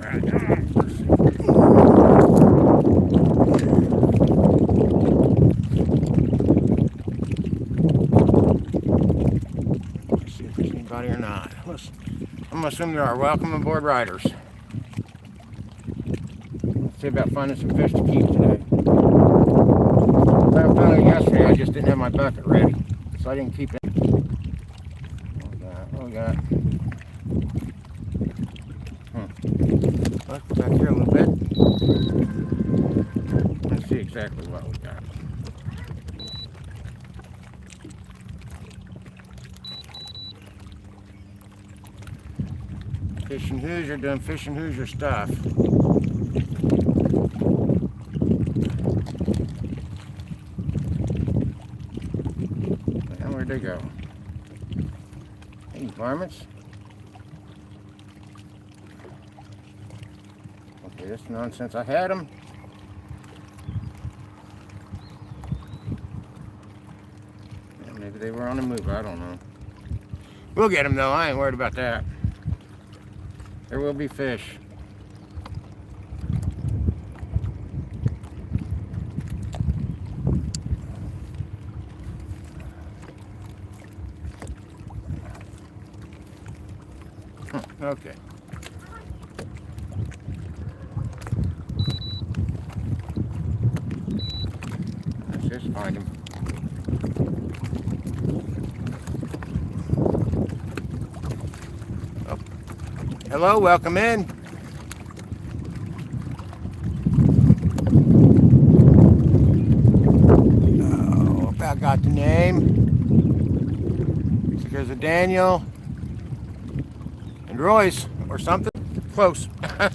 Alright, let's see if there's anybody or not. I'm gonna assume there are. Welcome aboard, riders. Let's see about finding some fish to keep today. I found it yesterday, I just didn't have my bucket ready, so I didn't keep it. What we got? Let's go back here a little bit. Let's see exactly what we got. Fishing Hoosier doing Fishing Hoosier stuff. And where'd they go? Hey, varmints. Okay, this nonsense. I had them. Yeah, maybe they were on the move. I don't know. We'll get them though. I ain't worried about that. There will be fish. Okay. Let's just find him. Oh. Hello, welcome in. Oh, about got the name. There's a Daniel and Royce or something. Close. All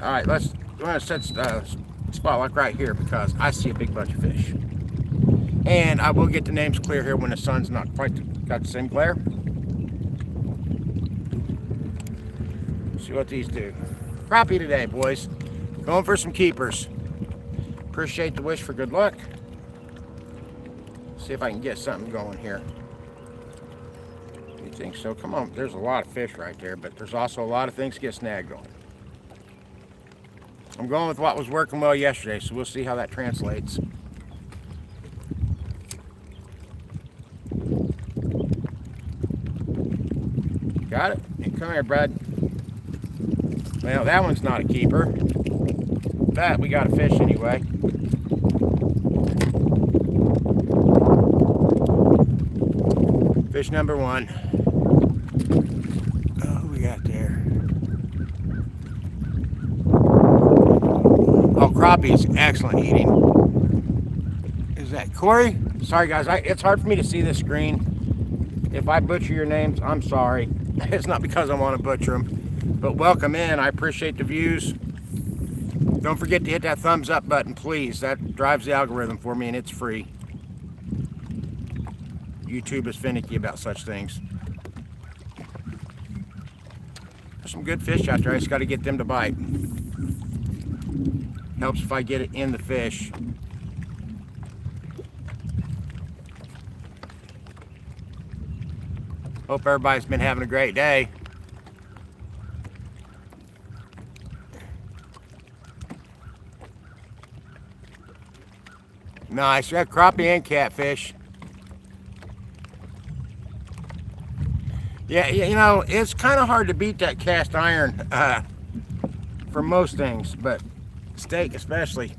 right, we're gonna set spot like right here because I see a big bunch of fish. And I will get the names clear here when the sun's not quite got the same glare. See what these do. Crappie today, boys. Going for some keepers. Appreciate the wish for good luck. See if I can get something going here. You think so? Come on. There's a lot of fish right there, but there's also a lot of things to get snagged on. I'm going with what was working well yesterday, so we'll see how that translates. Got it? Come here, Brad. Well, that one's not a keeper. But we got a fish anyway. Fish number one. Oh, who we got there? Oh, crappie's excellent eating. Is that Corey? Sorry guys, it's hard for me to see this screen. If I butcher your names, I'm sorry. It's not because I want to butcher them. But welcome in, I appreciate the views. Don't forget to hit that thumbs up button, please. That drives the algorithm for me and it's free. YouTube is finicky about such things. There's some good fish out there, I just got to get them to bite. Helps if I get it in the fish. Hope everybody's been having a great day. Nice, we have crappie and catfish. Yeah, you know, it's kind of hard to beat that cast iron for most things, but steak especially.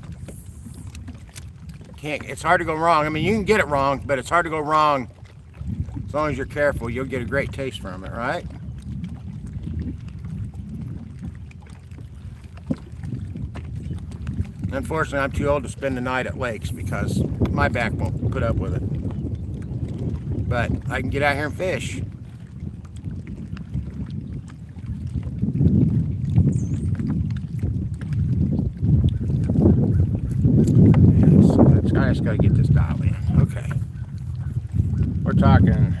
It's hard to go wrong. I mean, you can get it wrong, but it's hard to go wrong. As long as you're careful, you'll get a great taste from it, right? Unfortunately, I'm too old to spend the night at lakes because my back won't put up with it. But I can get out here and fish. I just got to get this dial in. Okay. We're talking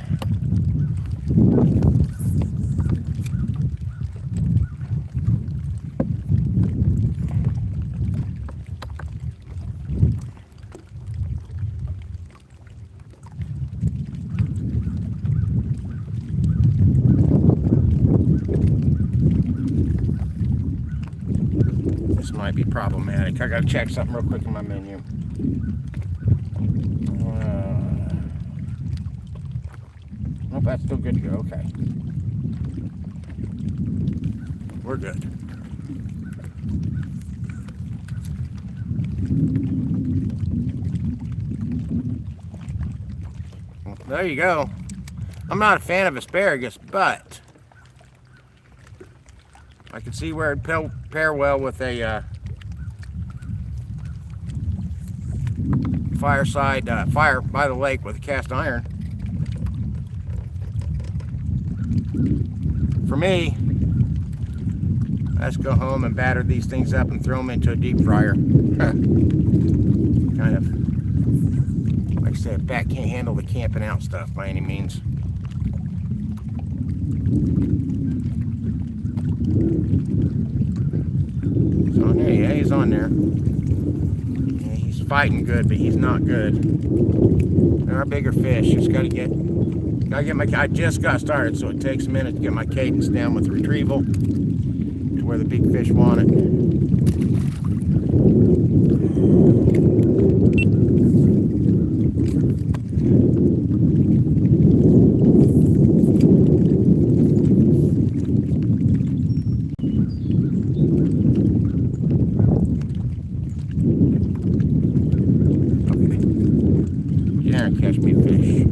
This might be problematic. I gotta check something real quick in my menu. Nope, that's still good to go. Okay. We're good. There you go. I'm not a fan of asparagus, but I can see where it'd pair well with a fire by the lake with a cast iron. For me, let's go home and batter these things up and throw them into a deep fryer. Kind of, like I said, Bat can't handle the camping out stuff by any means. He's on there, yeah, he's on there. Yeah, he's fighting good, but he's not good. There are bigger fish. Just gotta get my. I just got started, so it takes a minute to get my cadence down with retrieval to where the big fish want it. Catch me a fish.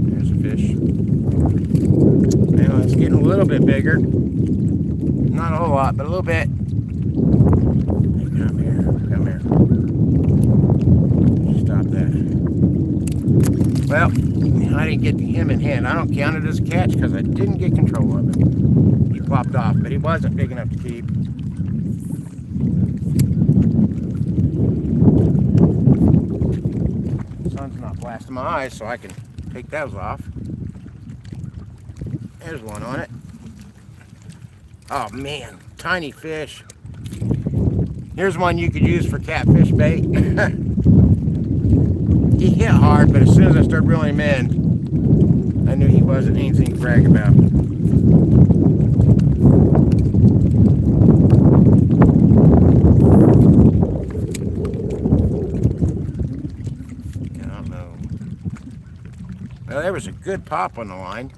There's a fish. Now it's getting a little bit bigger. Not a whole lot, but a little bit. Come here, come here. Stop that. Well, I didn't get him in hand. I don't count it as a catch because I didn't get control of him. He plopped off, but he wasn't big enough to keep. Sun's not blasting my eyes, so I can take those off. There's one on it. Oh man, tiny fish. Here's one you could use for catfish bait. He hit hard, but as soon as I started reeling him in, I knew he wasn't anything to brag about. Well, there was a good pop on the line.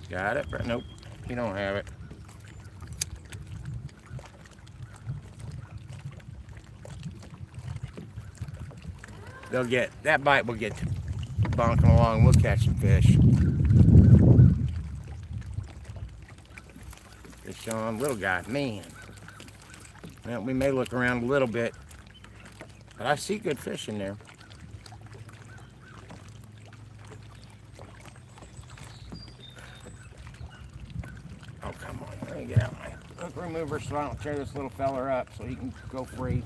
Got it? Nope, you don't have it. That bite will get bonking along. We'll catch some fish. Fish on, little guy, man. Well, we may look around a little bit. But I see good fish in there. Oh, come on. Let me get out my hook remover so I don't tear this little feller up so he can go free.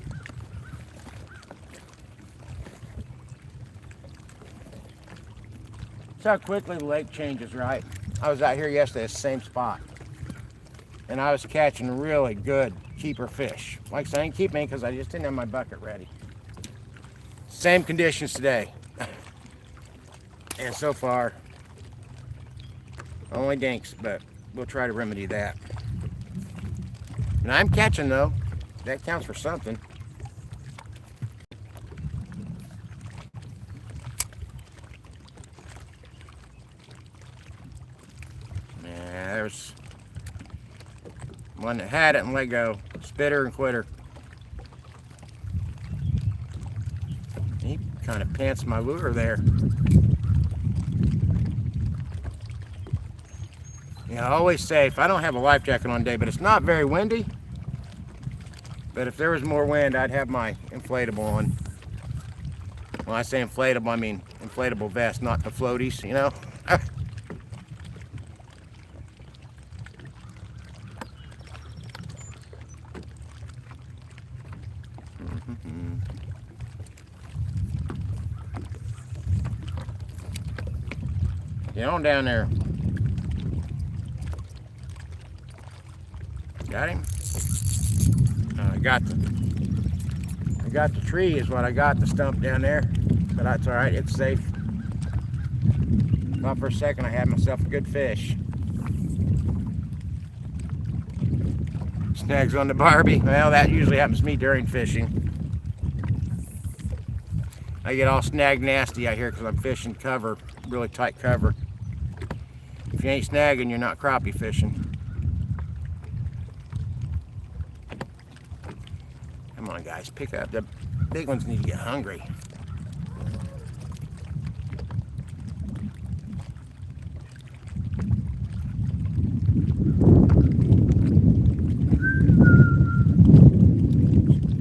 That's how quickly the lake changes, right? I was out here yesterday at the same spot. And I was catching really good keeper fish. Like I said, I didn't keep any because I just didn't have my bucket ready. Same conditions today. And so far, only dinks, but we'll try to remedy that. And I'm catching though. That counts for something. Yeah, there's one that had it and let go. Spitter and quitter. He kind of pants my lure there. Yeah, I always say if I don't have a life jacket on day, but it's not very windy. But if there was more wind, I'd have my inflatable on. When I say inflatable, I mean inflatable vest, not the floaties, you know. Get on down there. Got him? I got the tree is what I got, the stump down there. But that's all right, it's safe. Thought for a second I had myself a good fish. Snags on the Barbie. Well, that usually happens to me during fishing. I get all snag nasty out here because I'm fishing cover, really tight cover. If you ain't snagging, you're not crappie fishing. Come on, guys, pick up. The big ones need to get hungry.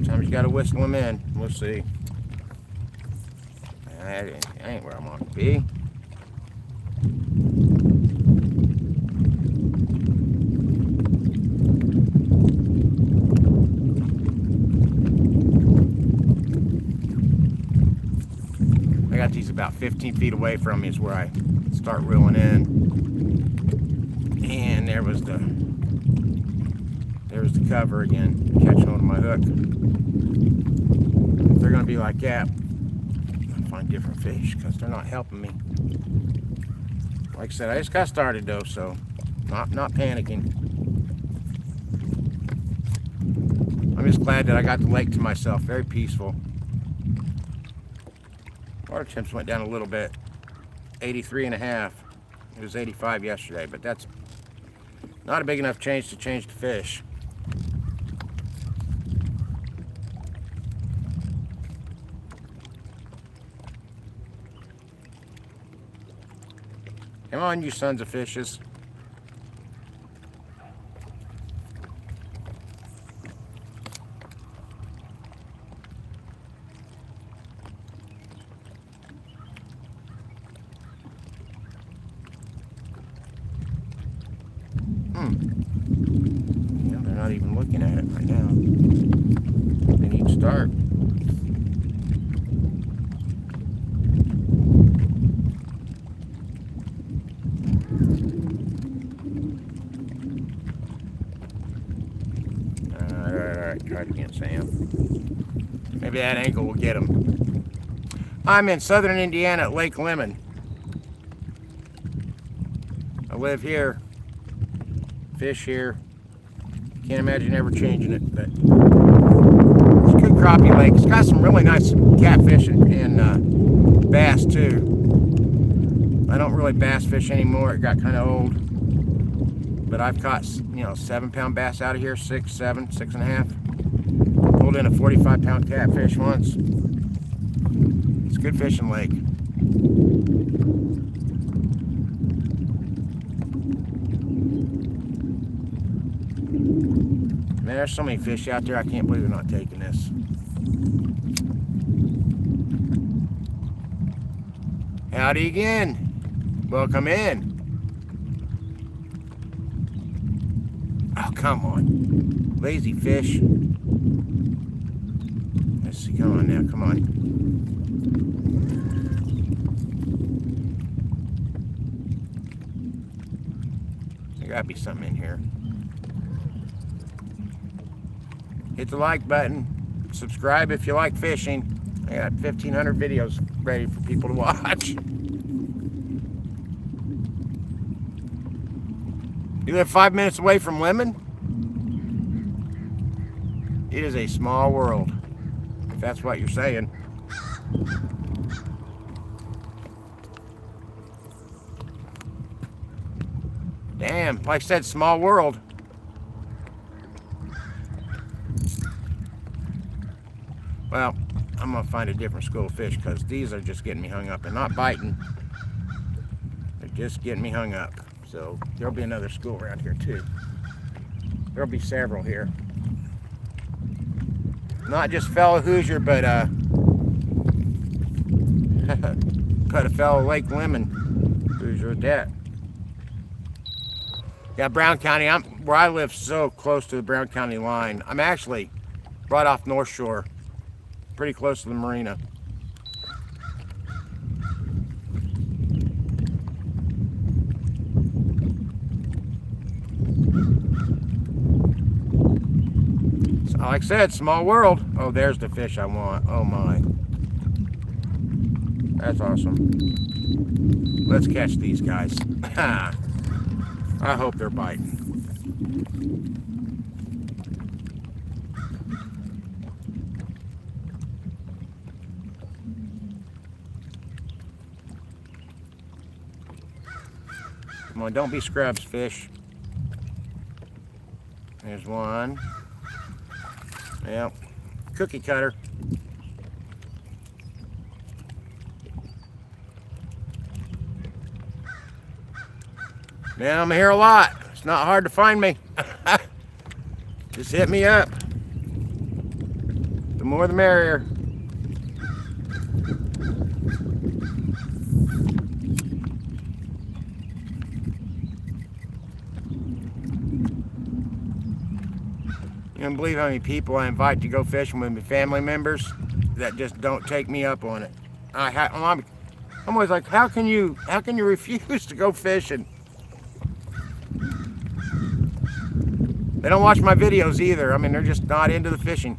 Sometimes you gotta whistle them in. We'll see. That ain't where I want to be. I got these about 15 feet away from me is where I start reeling in. And there was the cover again, catching onto my hook. If they're gonna be like that, I'll find different fish because they're not helping me. Like I said, I just got started though, so not panicking. I'm just glad that I got the lake to myself. Very peaceful. Water temps went down a little bit, 83.5. It was 85 yesterday, but that's not a big enough change to change the fish. Come on, you sons of fishes. Yeah, they're not even looking at it right now. They need to start. Alright, try it again, Sam. Maybe that ankle will get him. I'm in southern Indiana at Lake Lemon. I live here. Fish here. Can't imagine ever changing it, but it's a good crappie lake. It's got some really nice catfish and bass too. I don't really bass fish anymore. It got kind of old, but I've caught 7-pound bass out of here, 6, 7, 6.5. Pulled in a 45-pound catfish once. It's a good fishing lake. Man, there's so many fish out there, I can't believe they're not taking this. Howdy again. Welcome in. Oh, come on. Lazy fish. Let's see, come on now, come on. There gotta be something in here. Hit the like button. Subscribe if you like fishing. I got 1,500 videos ready for people to watch. You live 5 minutes away from Lemon? It is a small world, if that's what you're saying. Damn, like I said, small world. Well, I'm going to find a different school of fish because these are just getting me hung up and not biting. They're just getting me hung up. So there'll be another school around here too. There'll be several here. Not just fellow Hoosier, but a fellow Lake Lemon Hoosier at that. Yeah, Brown County. Where I live so close to the Brown County line. I'm actually right off North Shore. Pretty close to the marina. So, like I said, small world. Oh, there's the fish I want. Oh my. That's awesome. Let's catch these guys. I hope they're biting. Come on, don't be scrubs, fish. There's one. Yep. Cookie cutter. Man, I'm here a lot. It's not hard to find me. Just hit me up. The more the merrier. You don't believe how many people I invite to go fishing with my family members that just don't take me up on it. I'm always like, how can you refuse to go fishing? They don't watch my videos either. I mean, they're just not into the fishing.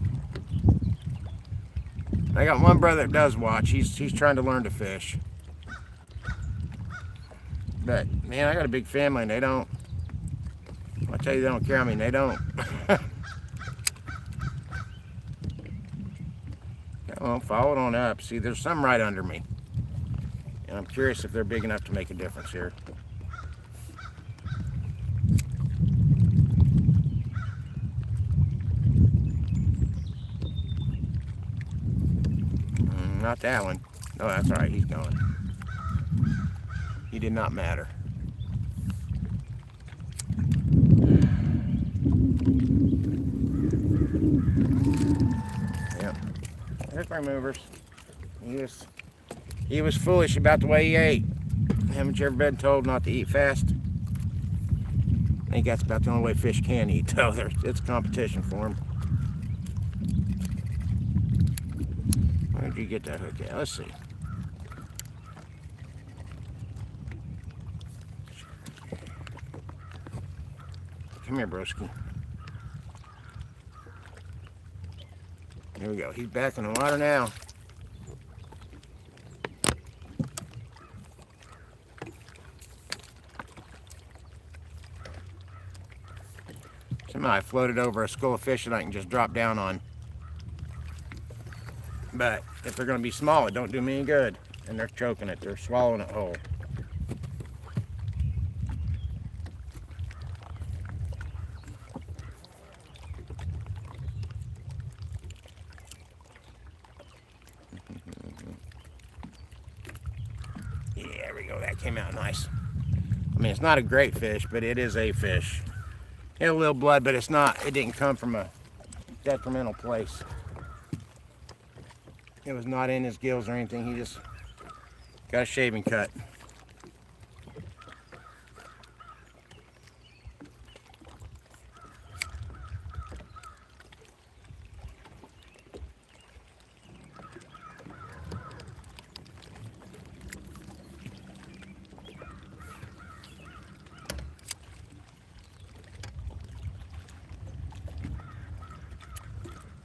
I got one brother that does watch. He's trying to learn to fish. But man, I got a big family and they don't. I tell you, they don't care. I mean, they don't. Well, follow it on up. See, there's some right under me. And I'm curious if they're big enough to make a difference here. Not that one. No, that's all right. He's gone. He did not matter. Yep. There's my movers. He was foolish about the way he ate. Haven't you ever been told not to eat fast? I think that's about the only way fish can eat, though. It's competition for them. Where did you get that hook at? Let's see. Come here, broski. There we go. He's back in the water now. Somehow I floated over a school of fish that I can just drop down on. But if they're going to be small, it don't do me any good. And they're choking it. They're swallowing it whole. Yeah, there we go. That came out nice. I mean, it's not a great fish, but it is a fish. It had a little blood, but it's not. It didn't come from a detrimental place. It was not in his gills or anything. He just got a shaving cut.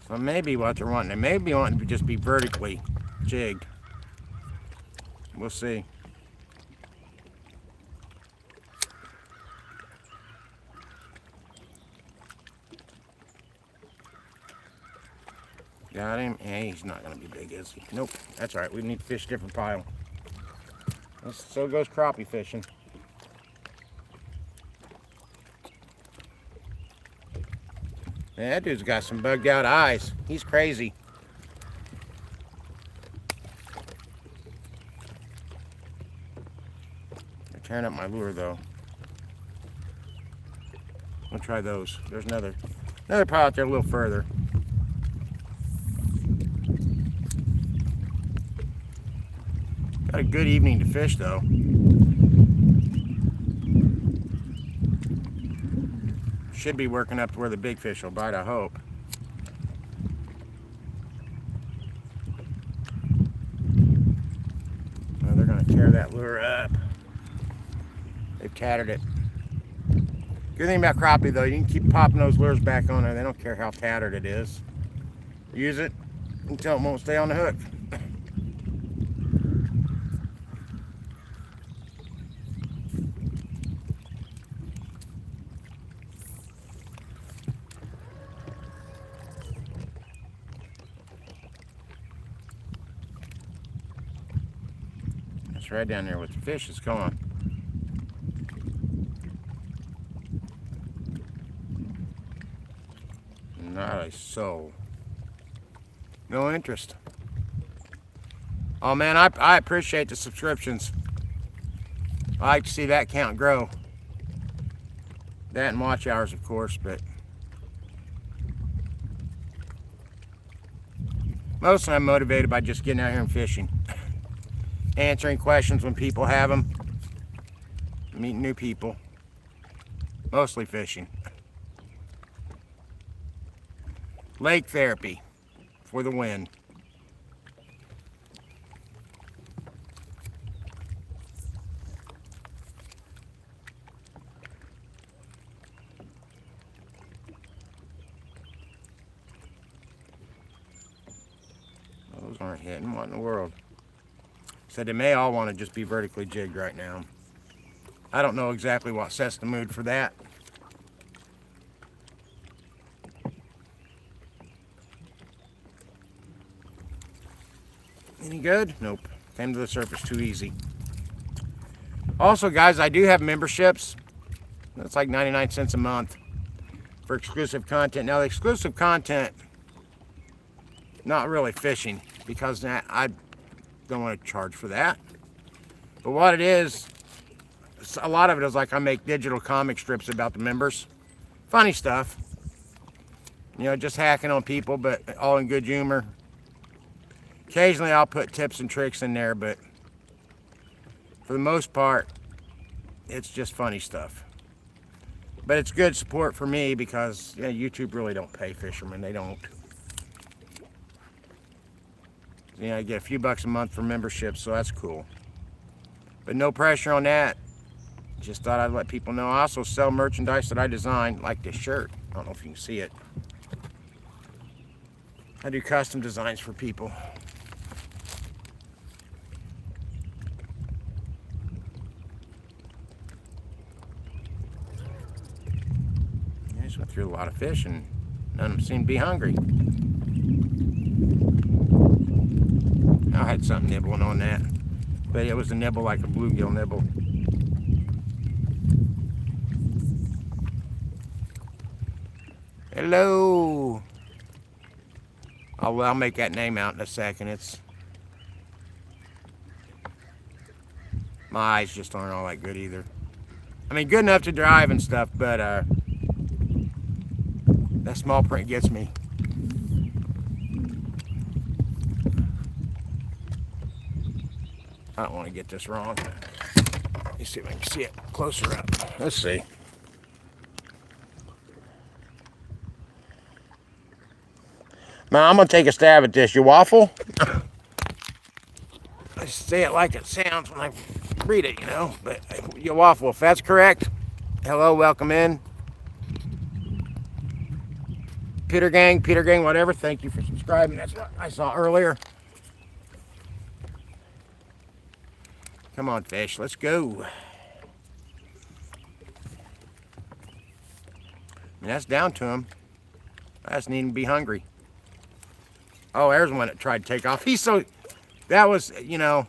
So maybe what they're wanting, they may be wanting to just be vertically jigged. We'll see. Got him. Hey, he's not going to be big, is he? Nope. That's all right. We need to fish a different pile. So goes crappie fishing. Man, that dude's got some bugged out eyes. He's crazy. I'm tearing up my lure though. I'll try those. There's another pile out there a little further. Got a good evening to fish though. Should be working up to where the big fish will bite, I hope. Well, they're going to tear that lure up. They've tattered it. Good thing about crappie though, you can keep popping those lures back on there. They don't care how tattered it is. Use it until it won't stay on the hook. Right down there with the fish is going. Not a soul. No interest. Oh man, I appreciate the subscriptions. I like to see that count grow. That and watch hours, of course, but mostly I'm motivated by just getting out here and fishing. Answering questions when people have them. Meeting new people. Mostly fishing. Lake therapy for the win. Those aren't hitting. What in the world? Said they may all want to just be vertically jigged right now. I don't know exactly what sets the mood for that. Any good? Nope. Came to the surface too easy. Also, guys, I do have memberships. That's like 99 cents a month for exclusive content. Now, the exclusive content, not really fishing, because I don't want to charge for that. But what it is, a lot of it is like I make digital comic strips about the members. Funny stuff. You know, just hacking on people, but all in good humor. Occasionally I'll put tips and tricks in there, but for the most part, it's just funny stuff. But it's good support for me because YouTube really don't pay fishermen. They don't. You know, I get a few bucks a month for membership, so that's cool. But no pressure on that. Just thought I'd let people know. I also sell merchandise that I design, like this shirt. I don't know if you can see it. I do custom designs for people. I just went through a lot of fish and none of them seemed to be hungry. I had something nibbling on that, but it was a nibble like a bluegill nibble. Hello. I'll make that name out in a second. My eyes just aren't all that good either. I mean, good enough to drive and stuff, but that small print gets me. I don't want to get this wrong. Let me see if I can see it closer up. Let's see. Now I'm going to take a stab at this. You waffle? I say it like it sounds when I read it, you know. But you waffle. If that's correct, hello, welcome in. Peter Gang, whatever. Thank you for subscribing. That's what I saw earlier. Come on, fish. Let's go. I mean, that's down to him. I just need him to be hungry. Oh, there's one that tried to take off. That was, you know,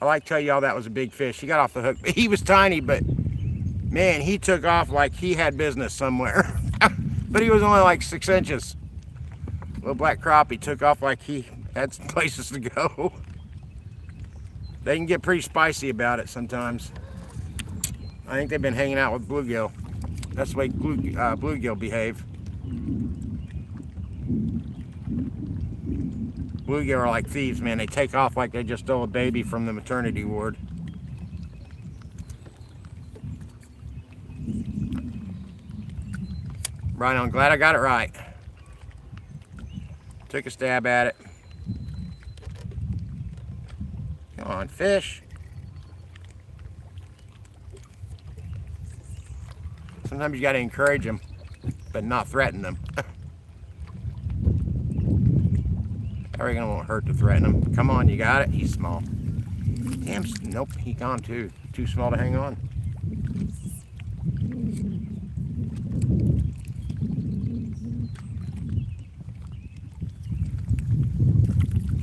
I like to tell y'all that was a big fish. He got off the hook. He was tiny, but man, he took off like he had business somewhere. But he was only like 6 inches. Little black crappie took off like he had some places to go. They can get pretty spicy about it sometimes. I think they've been hanging out with bluegill. That's the way bluegill behave. Bluegill are like thieves, man. They take off like they just stole a baby from the maternity ward. Right on. Glad I got it right. Took a stab at it. Come on, fish. Sometimes you got to encourage them, but not threaten them. I reckon it won't hurt to threaten him. Come on, you got it. He's small. Damn, nope, he gone too. Too small to hang on.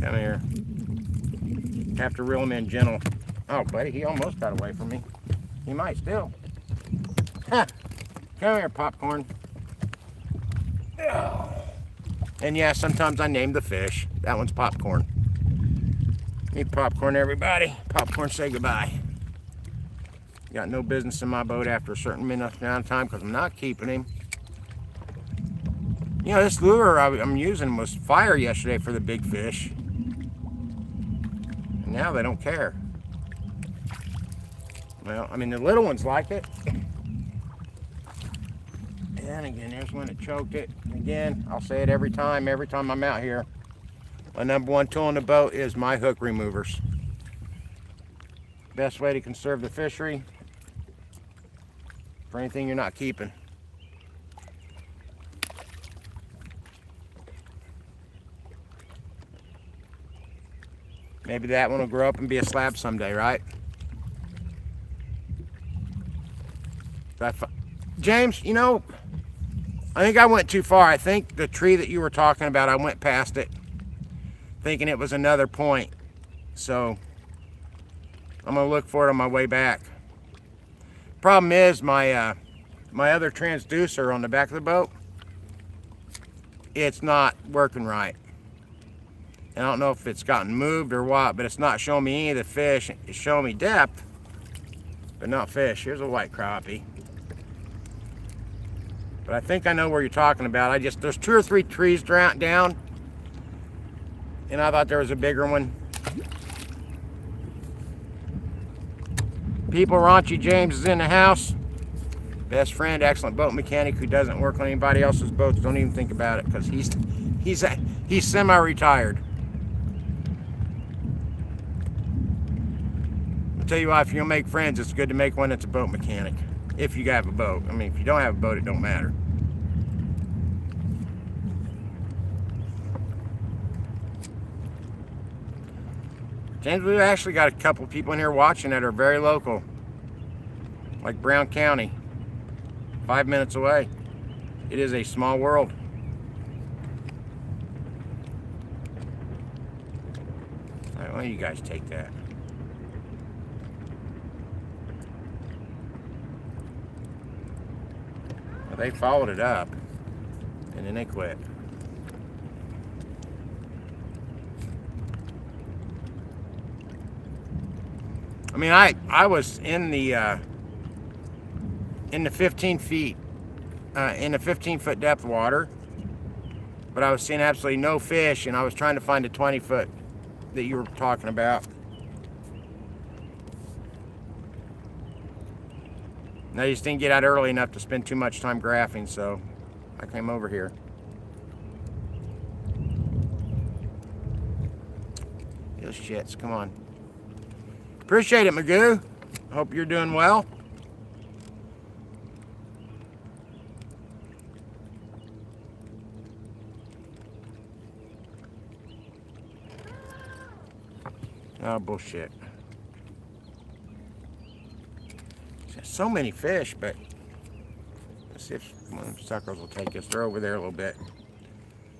Come here. Have to reel him in gentle. Oh, buddy, he almost got away from me. He might still. Ha! Come here, popcorn. Oh. And yeah, sometimes I name the fish. That one's Popcorn. Eat popcorn, everybody. Popcorn, say goodbye. Got no business in my boat after a certain amount of time because I'm not keeping him. You know, this lure I'm using was fire yesterday for the big fish. And now they don't care. Well, I mean, the little ones like it. And again, there's one that choked it. And again, I'll say it every time I'm out here. My number one tool in the boat is my hook removers. Best way to conserve the fishery for anything you're not keeping. Maybe that one will grow up and be a slab someday, right? James, you know, I think I went too far. I think the tree that you were talking about, I went past it thinking it was another point. So I'm gonna look for it on my way back. Problem is my my other transducer on the back of the boat, it's not working right. And I don't know if it's gotten moved or what, but it's not showing me any of the fish. It's showing me depth, but not fish. Here's a white crappie. But I think I know where you're talking about. There's 2 or 3 trees down, and I thought there was a bigger one. People, Raunchy James is in the house. Best friend, excellent boat mechanic who doesn't work on anybody else's boats. Don't even think about it because he's semi-retired. I'll tell you why, if you'll make friends, it's good to make one that's a boat mechanic. If you have a boat. I mean, if you don't have a boat, it don't matter. James, we've actually got a couple people in here watching that are very local. Like Brown County. 5 minutes away. It is a small world. All right, why don't you guys take that? Well, they followed it up, and then they quit. I mean, I was in the 15 feet, in the 15-foot depth water, but I was seeing absolutely no fish, and I was trying to find a 20-foot that you were talking about. And I just didn't get out early enough to spend too much time graphing, so I came over here. Those shits, come on. Appreciate it, Magoo. Hope you're doing well. Oh, bullshit. So many fish, but let's see if one of them suckers will take us. They're over there a little bit.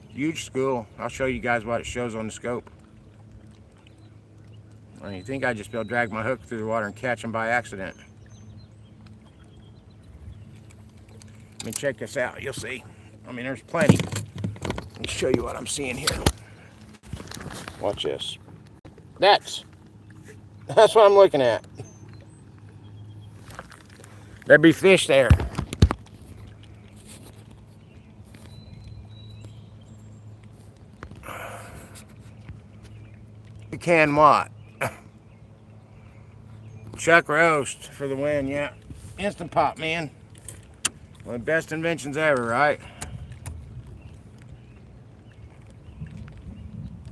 Huge school. I'll show you guys what it shows on the scope. I mean, you think I'd just be able to drag my hook through the water and catch them by accident. I mean, check this out. You'll see. I mean, there's plenty. Let me show you what I'm seeing here. Watch this. That's what I'm looking at. There'd be fish there. You can what? Chuck roast for the win, yeah. Instant Pot, man. One of the best inventions ever, right?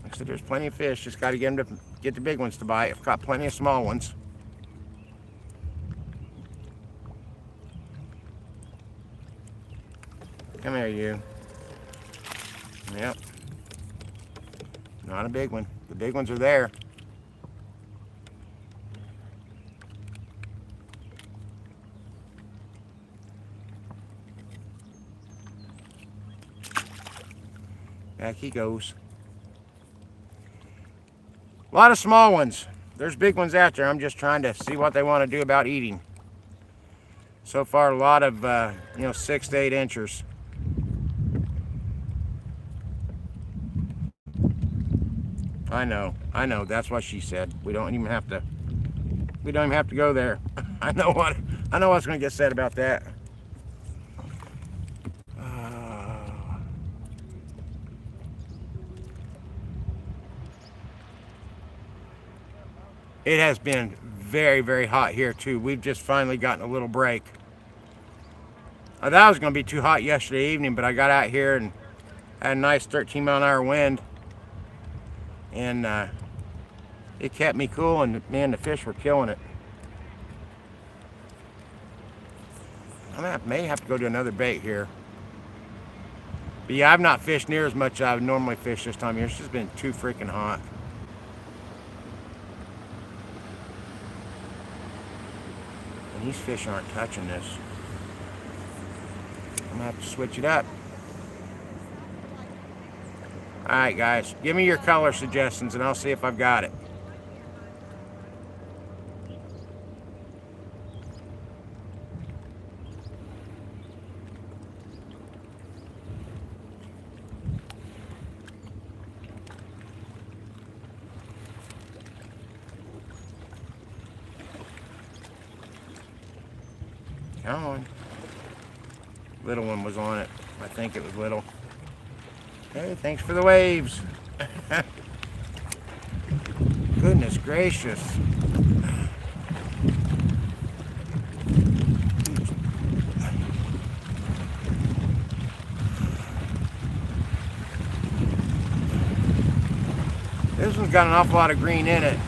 Like I said, there's plenty of fish. Just got to get them to get the big ones to bite. I've got plenty of small ones. Come here, you. Yep. Not a big one. The big ones are there. Back he goes. A lot of small ones. There's big ones out there. I'm just trying to see what they want to do about eating. So far, a lot of 6 to 8 inchers. I know. That's what she said. We don't even have to. We don't even have to go there. I know what. I know what's going to get said about that. It has been very, very hot here too. We've just finally gotten a little break. I thought it was going to be too hot yesterday evening, but I got out here and had a nice 13-mile-an-hour wind, and it kept me cool. And man, the fish were killing it. I may have to go to another bait here. But yeah, I've not fished near as much as I would normally fish this time of year. It's just been too freaking hot. And these fish aren't touching this. I'm gonna have to switch it up. Alright guys, give me your color suggestions and I'll see if I've got it. Come on. Little one was on it. I think it was little. Hey, thanks for the waves. Goodness gracious. This one's got an awful lot of green in it.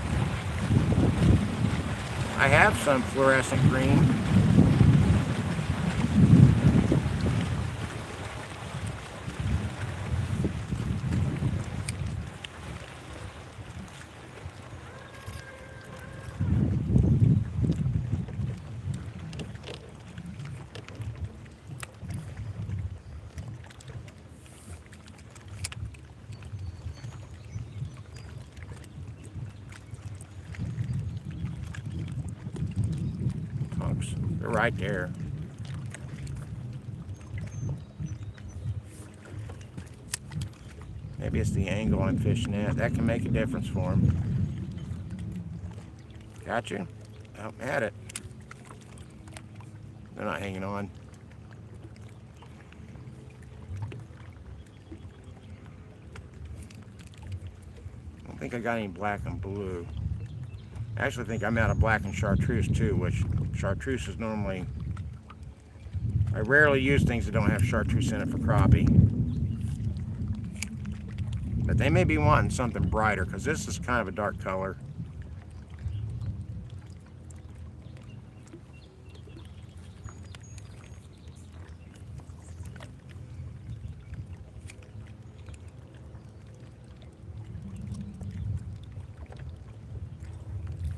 I have some fluorescent green. They're right there. Maybe it's the angle I'm fishing at. That can make a difference for them. Got you? Oh, had it. They're not hanging on. I don't think I got any black and blue. I actually think I'm out of black and chartreuse too, which chartreuse is normally... I rarely use things that don't have chartreuse in it for crappie. But they may be wanting something brighter because this is kind of a dark color.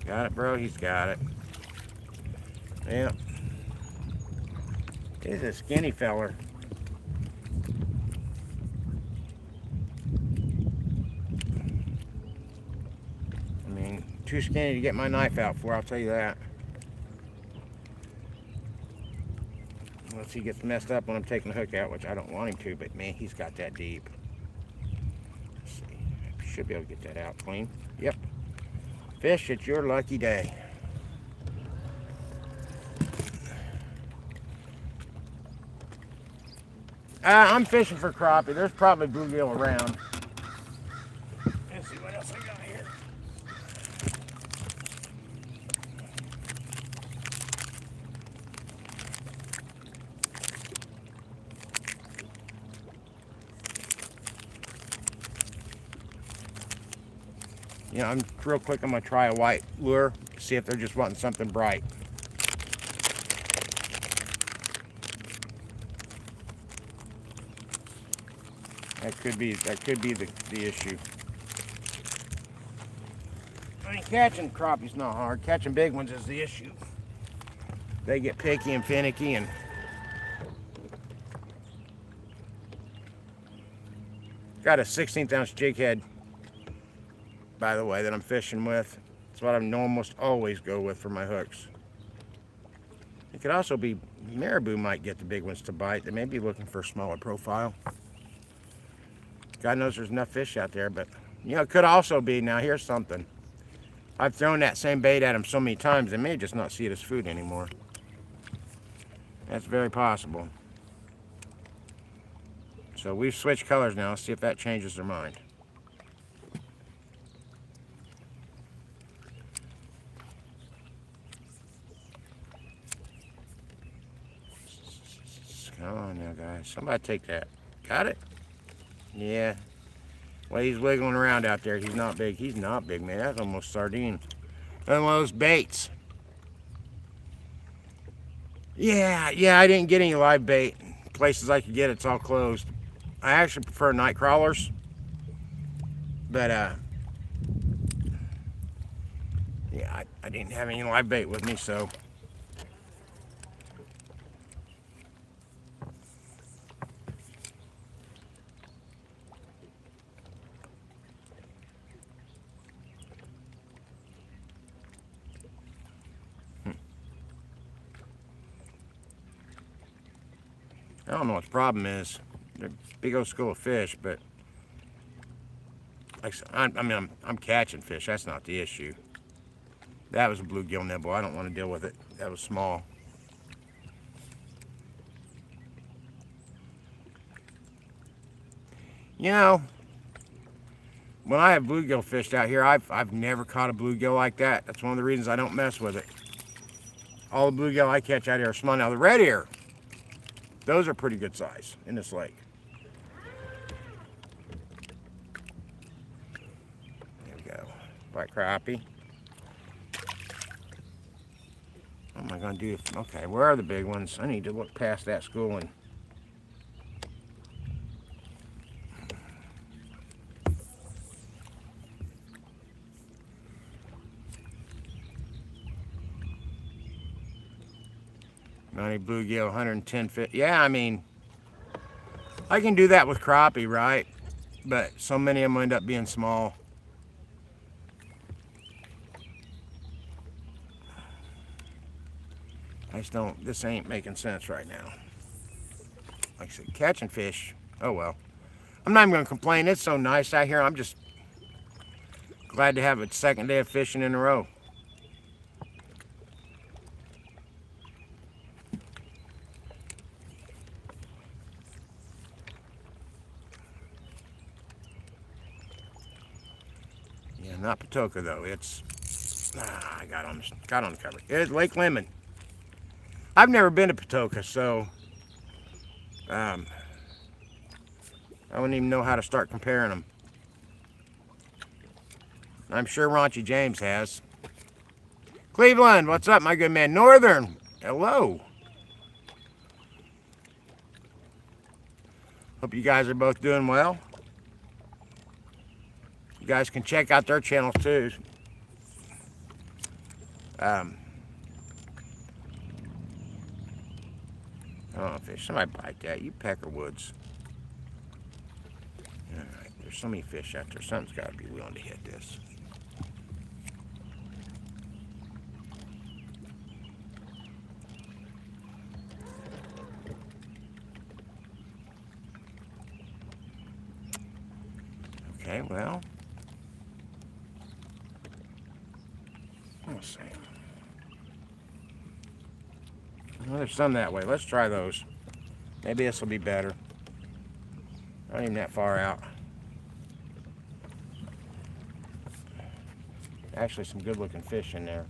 Got it, bro? He's got it. Yeah. He's a skinny feller. I mean, too skinny to get my knife out for, I'll tell you that. Unless he gets messed up when I'm taking the hook out, which I don't want him to, but man, he's got that deep. Let's see. I should be able to get that out clean. Yep. Fish, it's your lucky day. I'm fishing for crappie. There's probably bluegill around. Let's see what else I got here. You know, I'm real quick. I'm gonna try a white lure, see if they're just wanting something bright. That could be the issue. I mean, catching crappie's not hard. Catching big ones is the issue. They get picky and finicky and got a 1/16 ounce jig head, by the way, that I'm fishing with. It's what I almost always go with for my hooks. It could also be marabou might get the big ones to bite. They may be looking for a smaller profile. God knows there's enough fish out there, but You know, it could also be, now here's something. I've thrown that same bait at him so many times, they may just not see it as food anymore. That's very possible. So we've switched colors now. Let's see if that changes their mind. Come on now, guys. Somebody take that. Got it? Yeah. Well, he's wiggling around out there. He's not big. He's not big, man. That's almost sardine. Another one of those baits. Yeah, I didn't get any live bait. Places I could get, it's all closed. I actually prefer night crawlers. But, yeah, I didn't have any live bait with me, so. I don't know what the problem is. They're a big old school of fish, but like I mean, I'm catching fish. That's not the issue. That was a bluegill nibble. I don't want to deal with it. That was small. You know, when I have bluegill fished out here, I've never caught a bluegill like that. That's one of the reasons I don't mess with it. All the bluegill I catch out here are small. Now the red ear, those are pretty good size in this lake. There we go. White crappie. What am I going to do? Okay, where are the big ones? I need to look past that schooling. Bluegill, 110 feet. Yeah, I mean, I can do that with crappie, right? But so many of them end up being small. I just don't, this ain't making sense right now. Like I said, catching fish, oh well. I'm not even going to complain. It's so nice out here. I'm just glad to have a second day of fishing in a row. Yeah, not Patoka though. It's, I got on the cover. It's Lake Lemon. I've never been to Patoka, so I don't even know how to start comparing them. I'm sure Raunchy James has. Cleveland, what's up, my good man? Northern, hello. Hope you guys are both doing well. You guys can check out their channels too. Oh, fish. Somebody bite that. You peckerwoods. Alright, there's so many fish out there. Something's got to be willing to hit this. Okay, well. Let's see. Well, there's some that way. Let's try those. Maybe this will be better. Not even that far out. Actually, some good looking fish in there.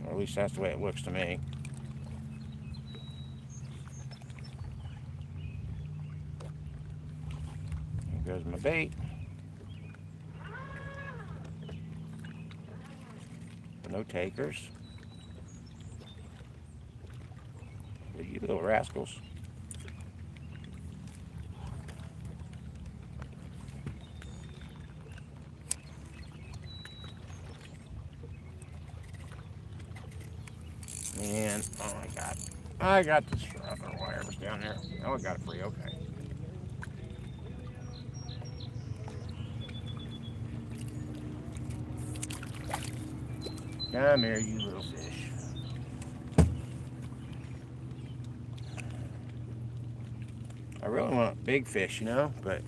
Or at least that's the way it looks to me. There goes my bait. No takers. You little rascals. And, oh my God. I got this other wire was down there. Oh, I got it free. Okay. Come here, you little fish. I really big fish, you know, but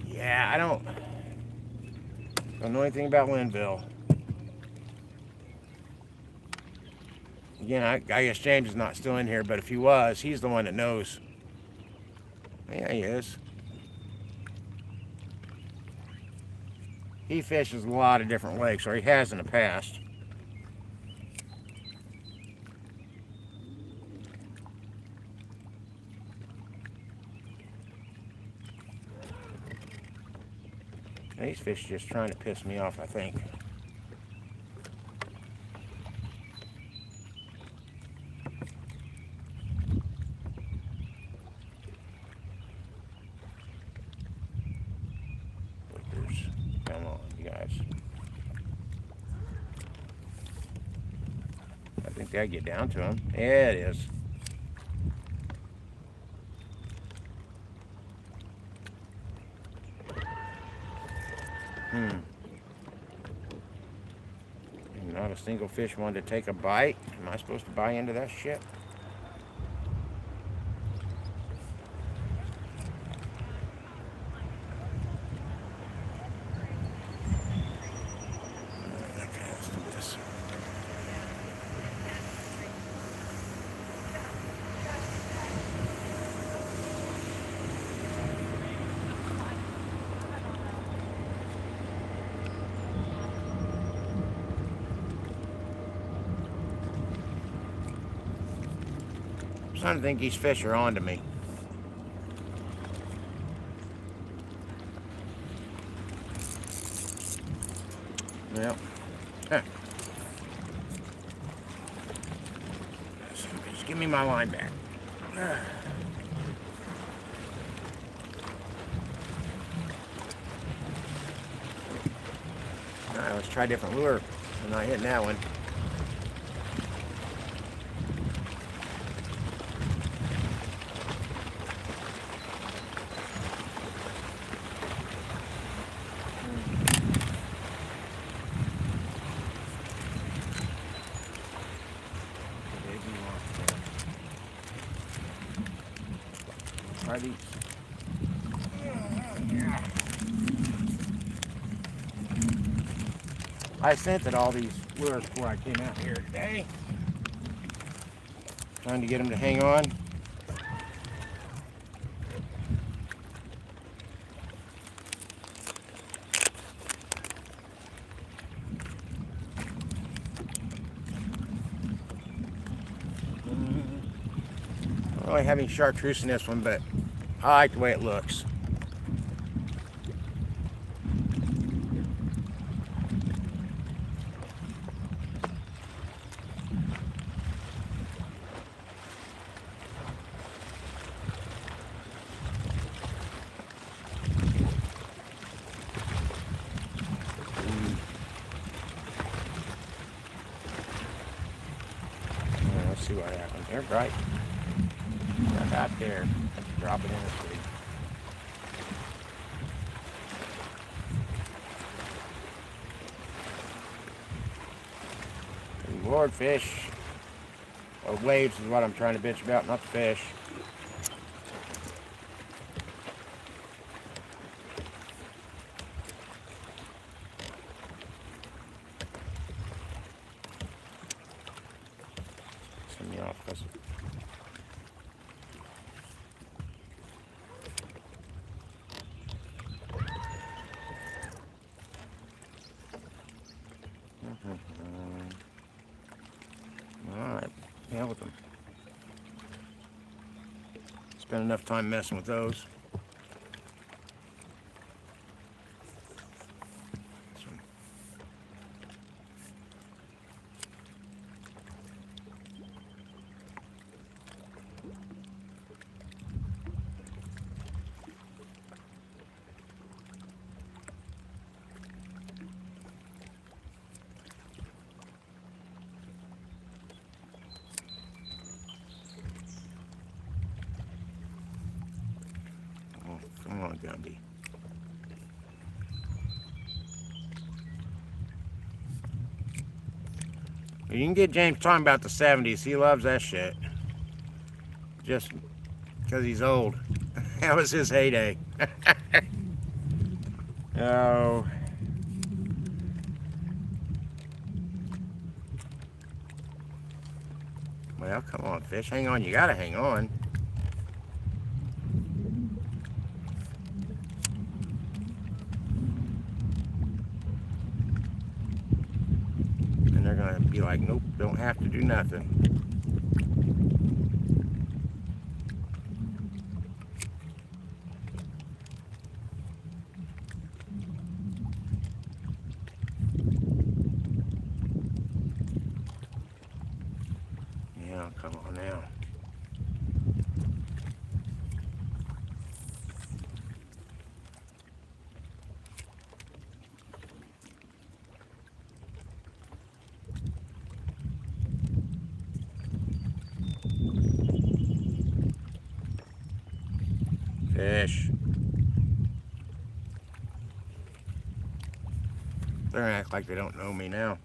yeah, I don't know anything about Linville. Again, I guess James is not still in here, but if he was, he's the one that knows. Yeah, he is. He fishes a lot of different lakes, or he has in the past. And these fish are just trying to piss me off, I think. Come on, you guys. I think they get down to him. Yeah, it is. Not a single fish wanted to take a bite. Am I supposed to buy into that shit? Okay, let's do this. I'm starting to think these fish are on to me. Yep. Huh. Just give me my line back. Alright, let's try a different lure. I'm not hitting that one. Try these. I scented all these lures before I came out here today. Trying to get them to hang on. I don't really have any chartreuse in this one, but I like the way it looks. Let's see what happens. They're bright. Right out there. Drop it in the sea. Lord, fish. Or waves is what I'm trying to bitch about, not the fish. Send me off, because alright, hell with them. Spend enough time messing with those. Come on, Gumby. You can get James talking about the 70s. He loves that shit. Just because he's old. That was his heyday. Oh. Well, come on, fish. Hang on. You gotta hang on. And they're gonna be like, nope, don't have to do nothing. Yeah, come on now. Fish. They're gonna act like they don't know me now.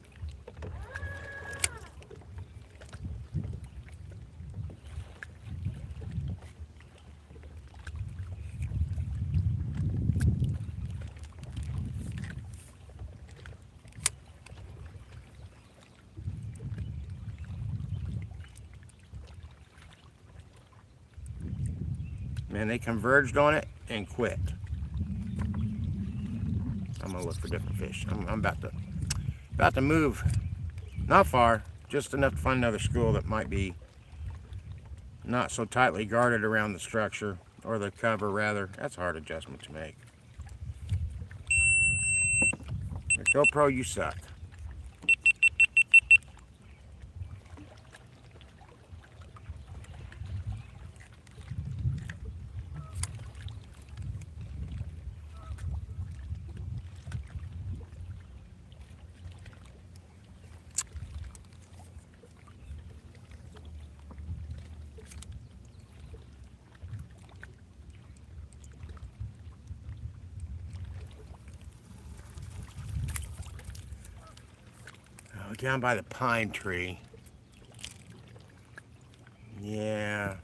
Man, they converged on it and quit. I'm gonna look for different fish. I'm about to move. Not far, just enough to find another school that might be not so tightly guarded around the structure, or the cover rather. That's a hard adjustment to make. GoPro, you suck. Oh, down by the pine tree. Yeah.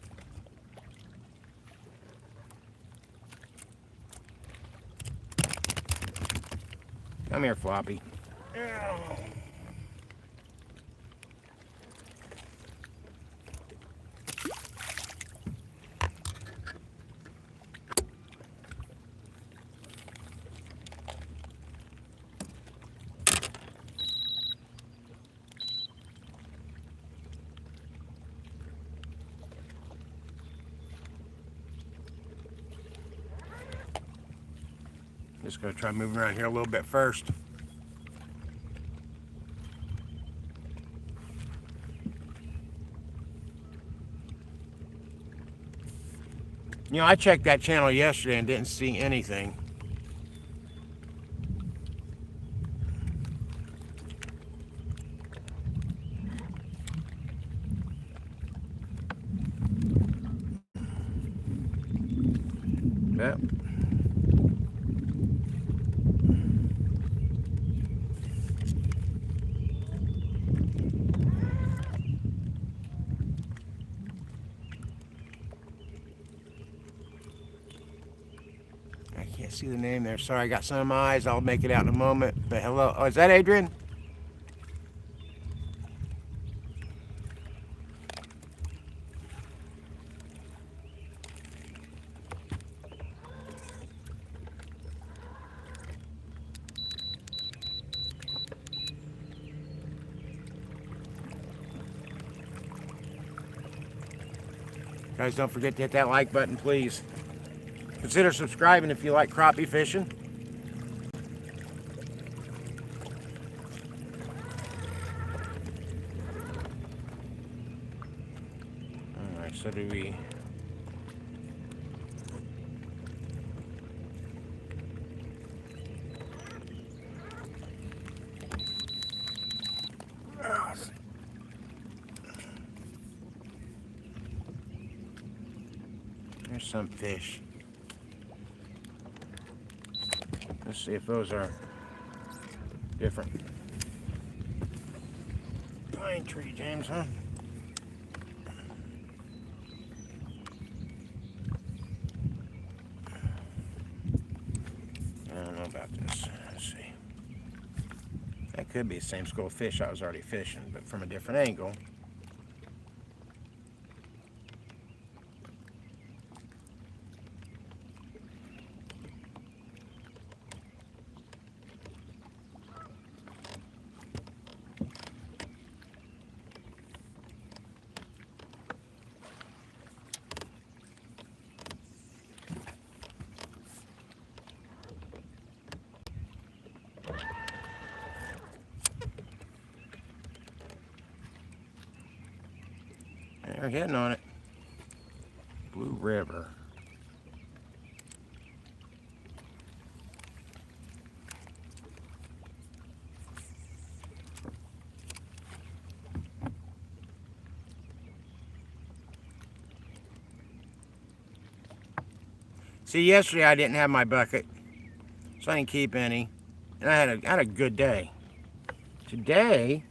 Come here, Floppy. Just gonna try moving around here a little bit first. You know, I checked that channel yesterday and didn't see anything. Yep. I can't see the name there. Sorry, I got some of my eyes. I'll make it out in a moment. But hello. Oh, is that Adrian? Guys, don't forget to hit that like button, please. Consider subscribing if you like crappie fishing. Alright, so do we... There's some fish. Let's see if those are different. Pine tree, James, huh? I don't know about this. Let's see. That could be the same school of fish I was already fishing, but from a different angle. They're hitting on it. Blue River. See, yesterday I didn't have my bucket, so I didn't keep any, and I had a good day. Today,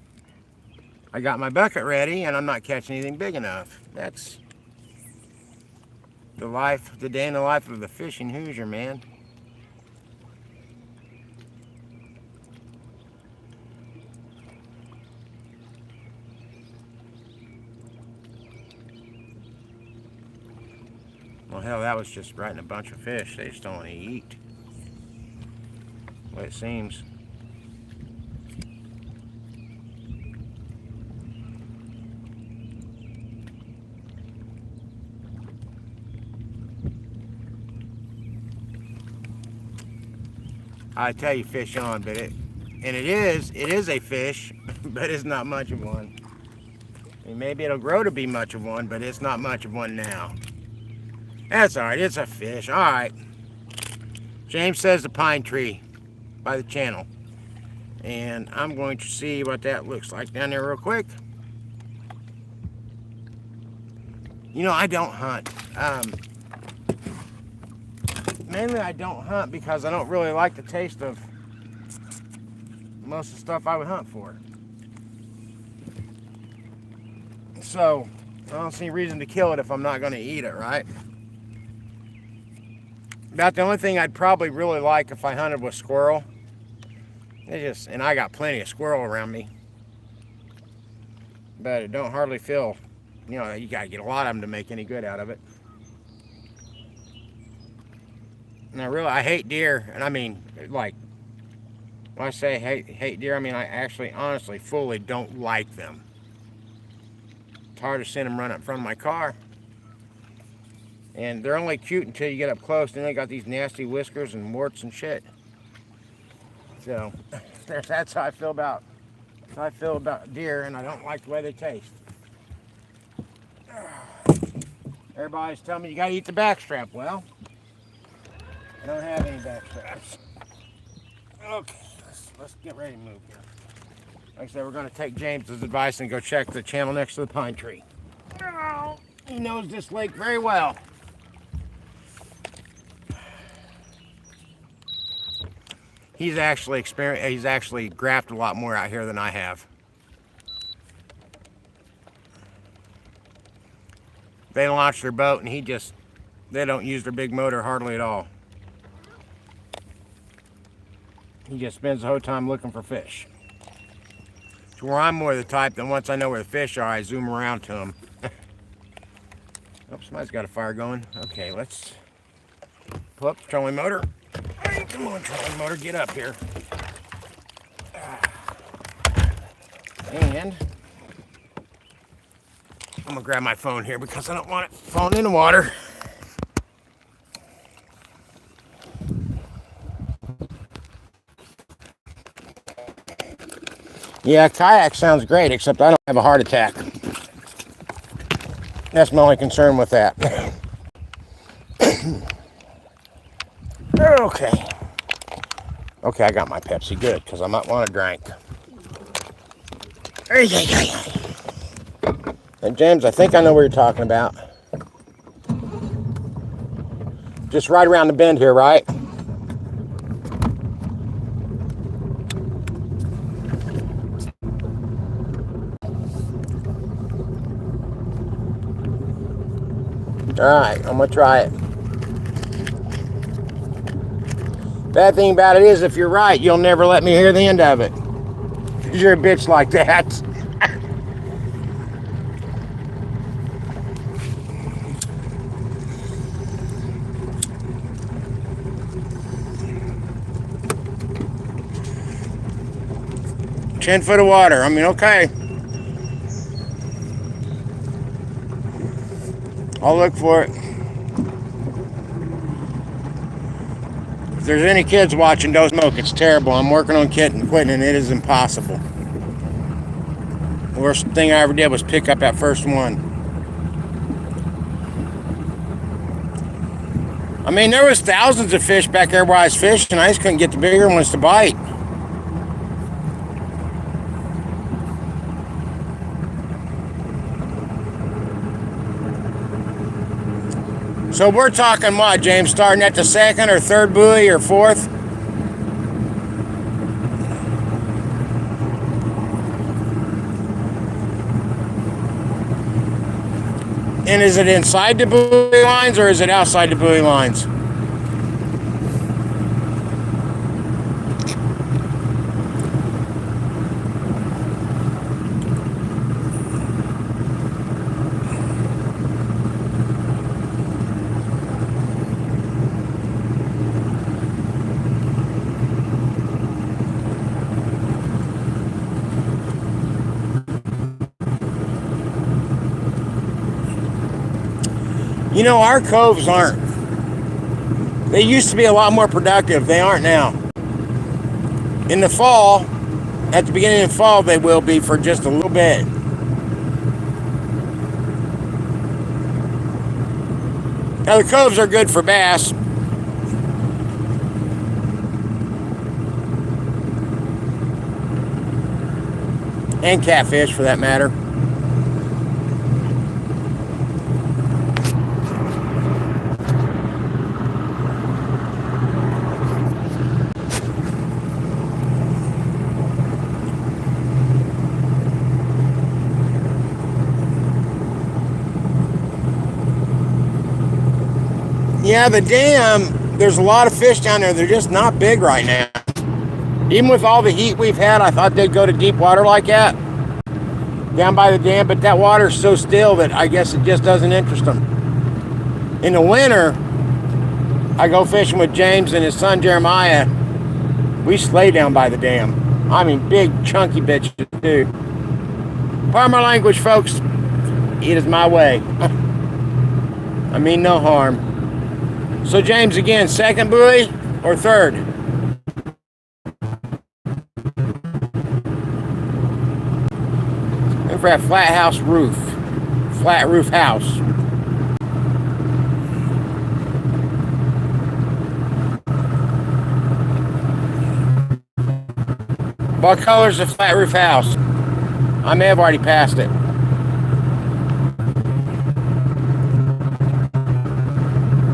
I got my bucket ready, and I'm not catching anything big enough. That's the day in the life of the Fishing Hoosier, man. Well, hell, that was just right in a bunch of fish. They just don't want to eat. Well, it seems. I tell you, fish on, but it is a fish, but it's not much of one. I mean, maybe it'll grow to be much of one, but it's not much of one now. That's all right. It's a fish. All right. James says the pine tree by the channel. And I'm going to see what that looks like down there real quick. You know, I don't hunt. Mainly I don't hunt because I don't really like the taste of most of the stuff I would hunt for. So, I don't see any reason to kill it if I'm not going to eat it, right? About the only thing I'd probably really like if I hunted was squirrel. And I got plenty of squirrel around me. But it don't hardly feel, you know, you got to get a lot of them to make any good out of it. And I hate deer, and I mean, like, when I say hate deer, I mean I actually, honestly, fully don't like them. It's hard to see them run up in front of my car. And they're only cute until you get up close, and they got these nasty whiskers and warts and shit. So, that's how I feel about deer, and I don't like the way they taste. Everybody's telling me you gotta eat the backstrap. Well, I don't have any backstraps. Okay, let's get ready to move here. Like I said, we're gonna take James's advice and go check the channel next to the pine tree. He knows this lake very well. He's actually graphed a lot more out here than I have. They launch their boat and they don't use their big motor hardly at all. He just spends the whole time looking for fish. To where I'm more the type that once I know where the fish are, I zoom around to them. Oh, somebody's got a fire going. Okay, let's pull up the trolling motor. Hey, come on, trolling motor, get up here. And I'm gonna grab my phone here because I don't want it falling in the water. Yeah, kayak sounds great, except I don't have a heart attack. That's my only concern with that. Okay. Okay, I got my Pepsi. Good, because I might want a drink. And James, I think I know what you're talking about. Just right around the bend here, right? Alright, I'm gonna try it. Bad thing about it is, if you're right, you'll never let me hear the end of it. You're a bitch like that. $10 foot of water. I mean, okay. I'll look for it. If there's any kids watching, don't smoke. It's terrible. I'm working on quitting, and it is impossible. The worst thing I ever did was pick up that first one. I mean, there was thousands of fish back there where I was fishing. I just couldn't get the bigger ones to bite. So we're talking what, James? Starting at the second or third buoy or fourth? And is it inside the buoy lines or is it outside the buoy lines? You know, our coves aren't. They used to be a lot more productive. They aren't now. In the fall, at the beginning of the fall, they will be for just a little bit. Now, the coves are good for bass. And catfish, for that matter. Yeah, the dam, there's a lot of fish down there. They're just not big right now. Even with all the heat we've had, I thought they'd go to deep water like that, down by the dam, but that water's so still that I guess it just doesn't interest them. In the winter, I go fishing with James and his son Jeremiah. We slay down by the dam. I mean, big, chunky bitches, too. Pardon my language, folks. It is my way. I mean no harm. So, James, again, second buoy or third? Look for that flat roof house. What color's the flat roof house? I may have already passed it.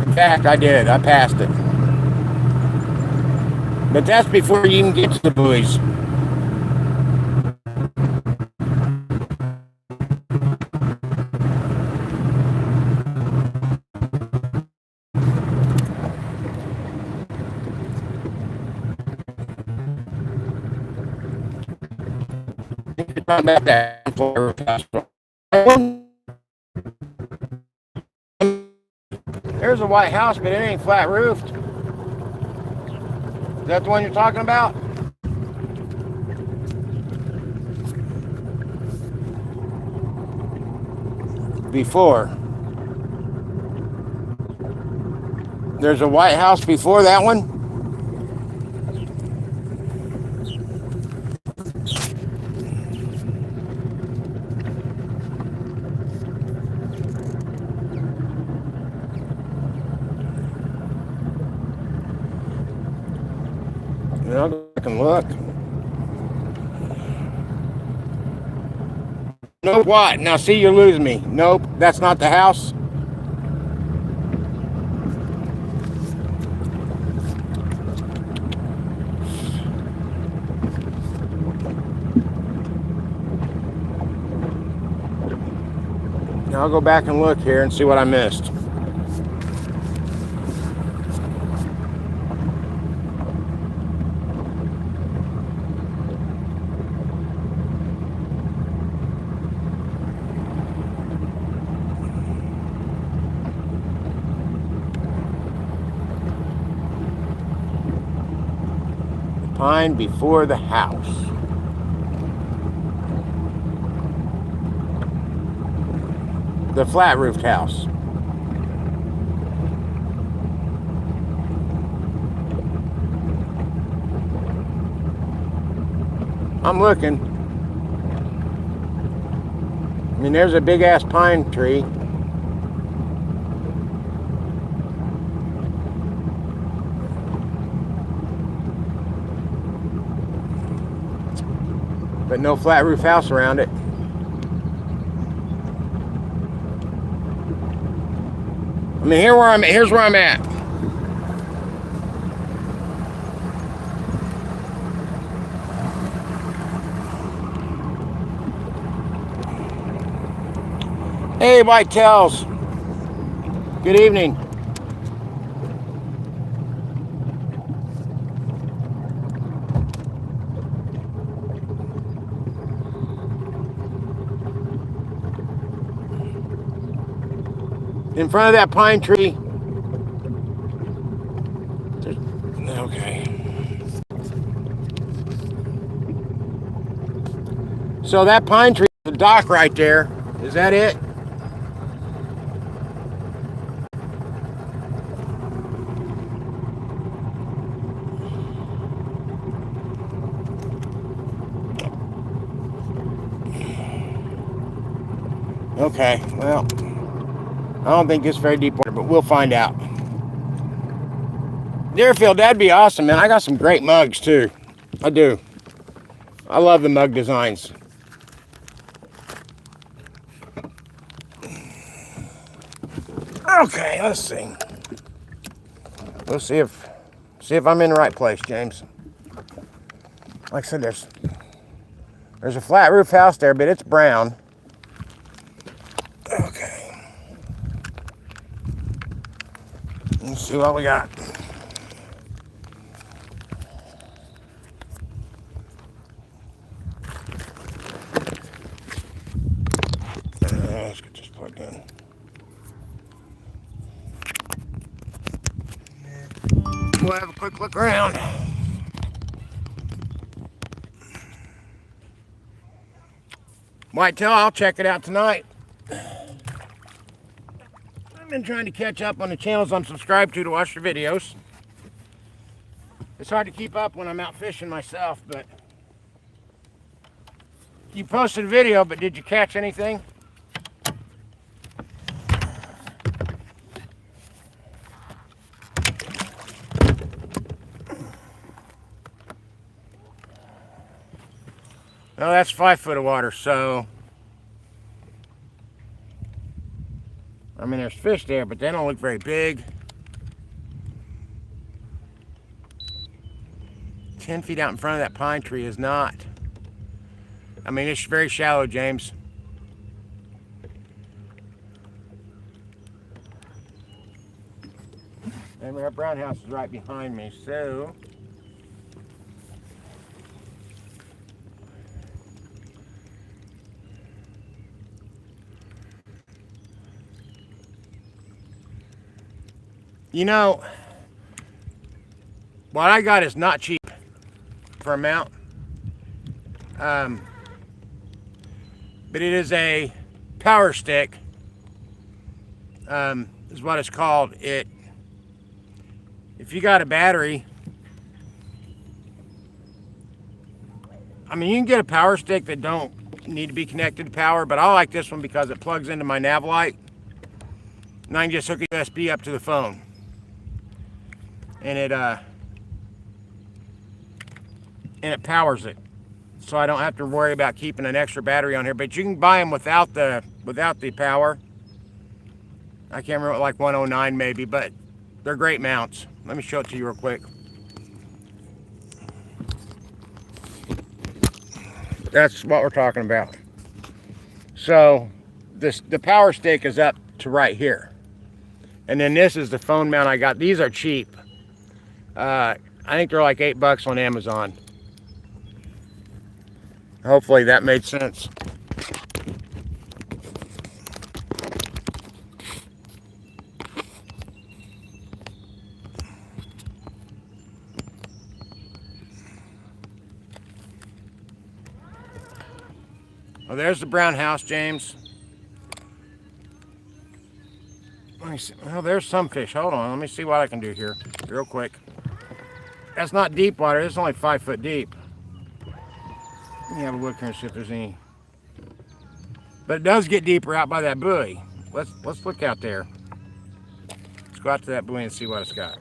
In fact, I did. I passed it. But that's before you even get to the buoys. About that. There's a white house, but it ain't flat roofed. Is that the one you're talking about? Before. There's a white house before that one? I'll go back and look. Nope, what? Now see, you're losing me. Nope, that's not the house. Now I'll go back and look here and see what I missed. pine before the house. The flat-roofed house. I'm looking. I mean, there's a big-ass pine tree. But no flat roof house around it. I mean, here's where I'm at. Hey, whitetails. Good evening. In front of that pine tree. Okay. So that pine tree, the dock right there, is that it? Okay, well, I don't think it's very deep water, but we'll find out. Deerfield, that'd be awesome, man. I got some great mugs, too. I do. I love the mug designs. Okay, let's see. Let's see if I'm in the right place, James. Like I said, there's a flat roof house there, but it's brown. Okay. Let's see what we got. Let's get this plugged in. We'll have a quick look around. Whitetail, I'll check it out tonight. I've been trying to catch up on the channels I'm subscribed to watch the videos. It's hard to keep up when I'm out fishing myself, but you posted a video, but did you catch anything? No, that's 5 foot of water, so I mean, there's fish there, but they don't look very big. 10 feet out in front of that pine tree is not. I mean, it's very shallow, James. And our brown house is right behind me, so you know, what I got is not cheap for a mount. But it is a power stick, is what it's called. If you got a battery, I mean, you can get a power stick that don't need to be connected to power, but I like this one because it plugs into my nav light, and I can just hook a USB up to the phone, and it powers it. So I don't have to worry about keeping an extra battery on here. But you can buy them without the power. I can't remember, like 109 maybe, but they're great mounts. Let me show it to you real quick. That's what we're talking about. So the power stick is up to right here. And then this is the phone mount I got. These are cheap. I think they're like $8 on Amazon. Hopefully that made sense. Oh, there's the brown house, James. Let me see. Well, there's some fish. Hold on. Let me see what I can do here real quick. That's not deep water. It's only 5 foot deep. Let me have a look here and see if there's any. But it does get deeper out by that buoy. Let's look out there. Let's go out to that buoy and see what it's got.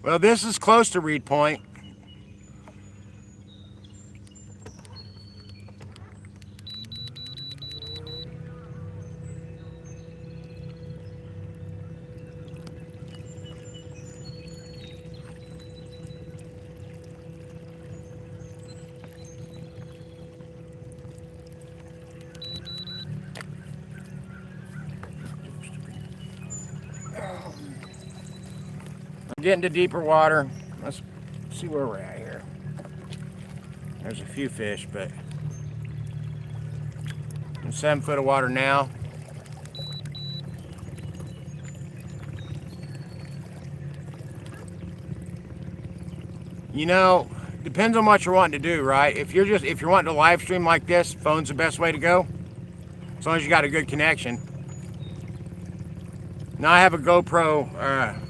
Well, this is close to Reed Point. I'm getting to deeper water. Let's see where we're at here. There's a few fish, but in 7 foot of water now. You know, depends on what you're wanting to do, right? If you're wanting to live stream like this, phone's the best way to go. As long as you got a good connection. Now I have a GoPro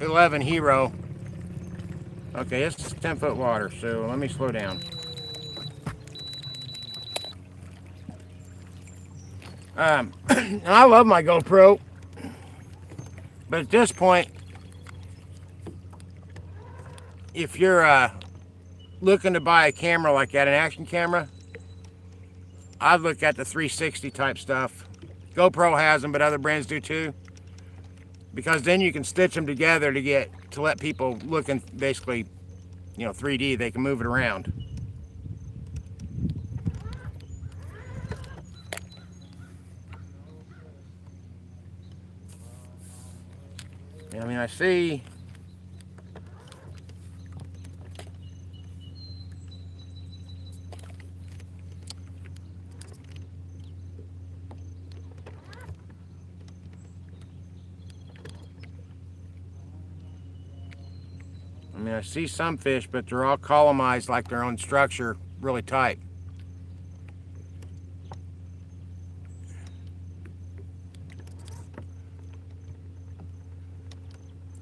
11 Hero. Okay, it's 10 foot water, so let me slow down. And I love my GoPro, but at this point, if you're looking to buy a camera like that, an action camera, I'd look at the 360 type stuff. GoPro has them, but other brands do too. Because then you can stitch them together to let people look in basically, 3D. They can move it around. I mean, I see. I see some fish, but they're all columnized like their own structure, really tight.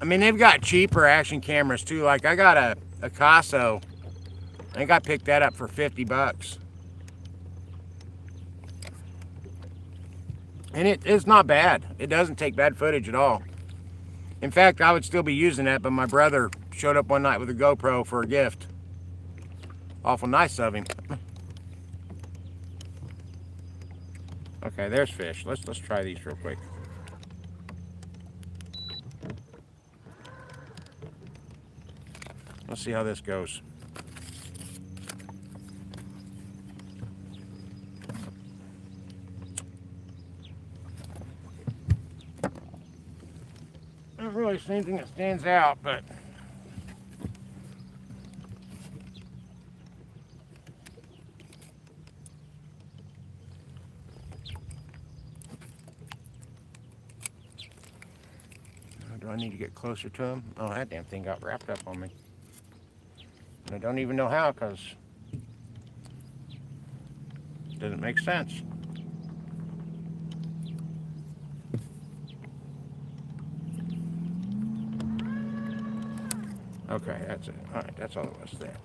I mean, they've got cheaper action cameras too. Like I got a Casso. I think I picked that up for $50. And it's not bad. It doesn't take bad footage at all. In fact, I would still be using that, but my brother showed up one night with a GoPro for a gift. Awful nice of him. Okay, there's fish. Let's try these real quick. Let's see how this goes. I don't really see anything that stands out, but do I need to get closer to him? Oh, that damn thing got wrapped up on me. And I don't even know how, because it doesn't make sense. Okay, that's it. All right, that's all it was there.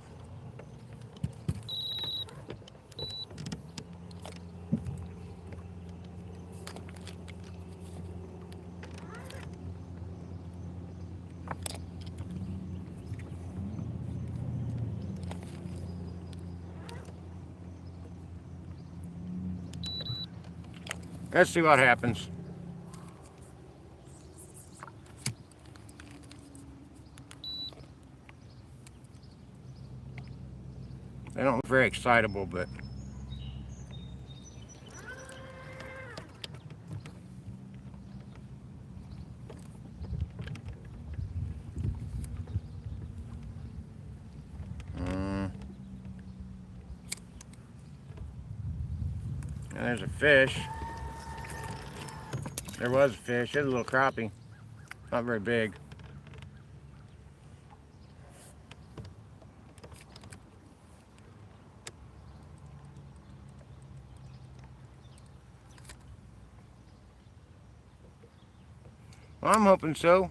Let's see what happens. They don't look very excitable, but there's a fish. There was a fish. It was a little crappie. Not very big. Well, I'm hoping so.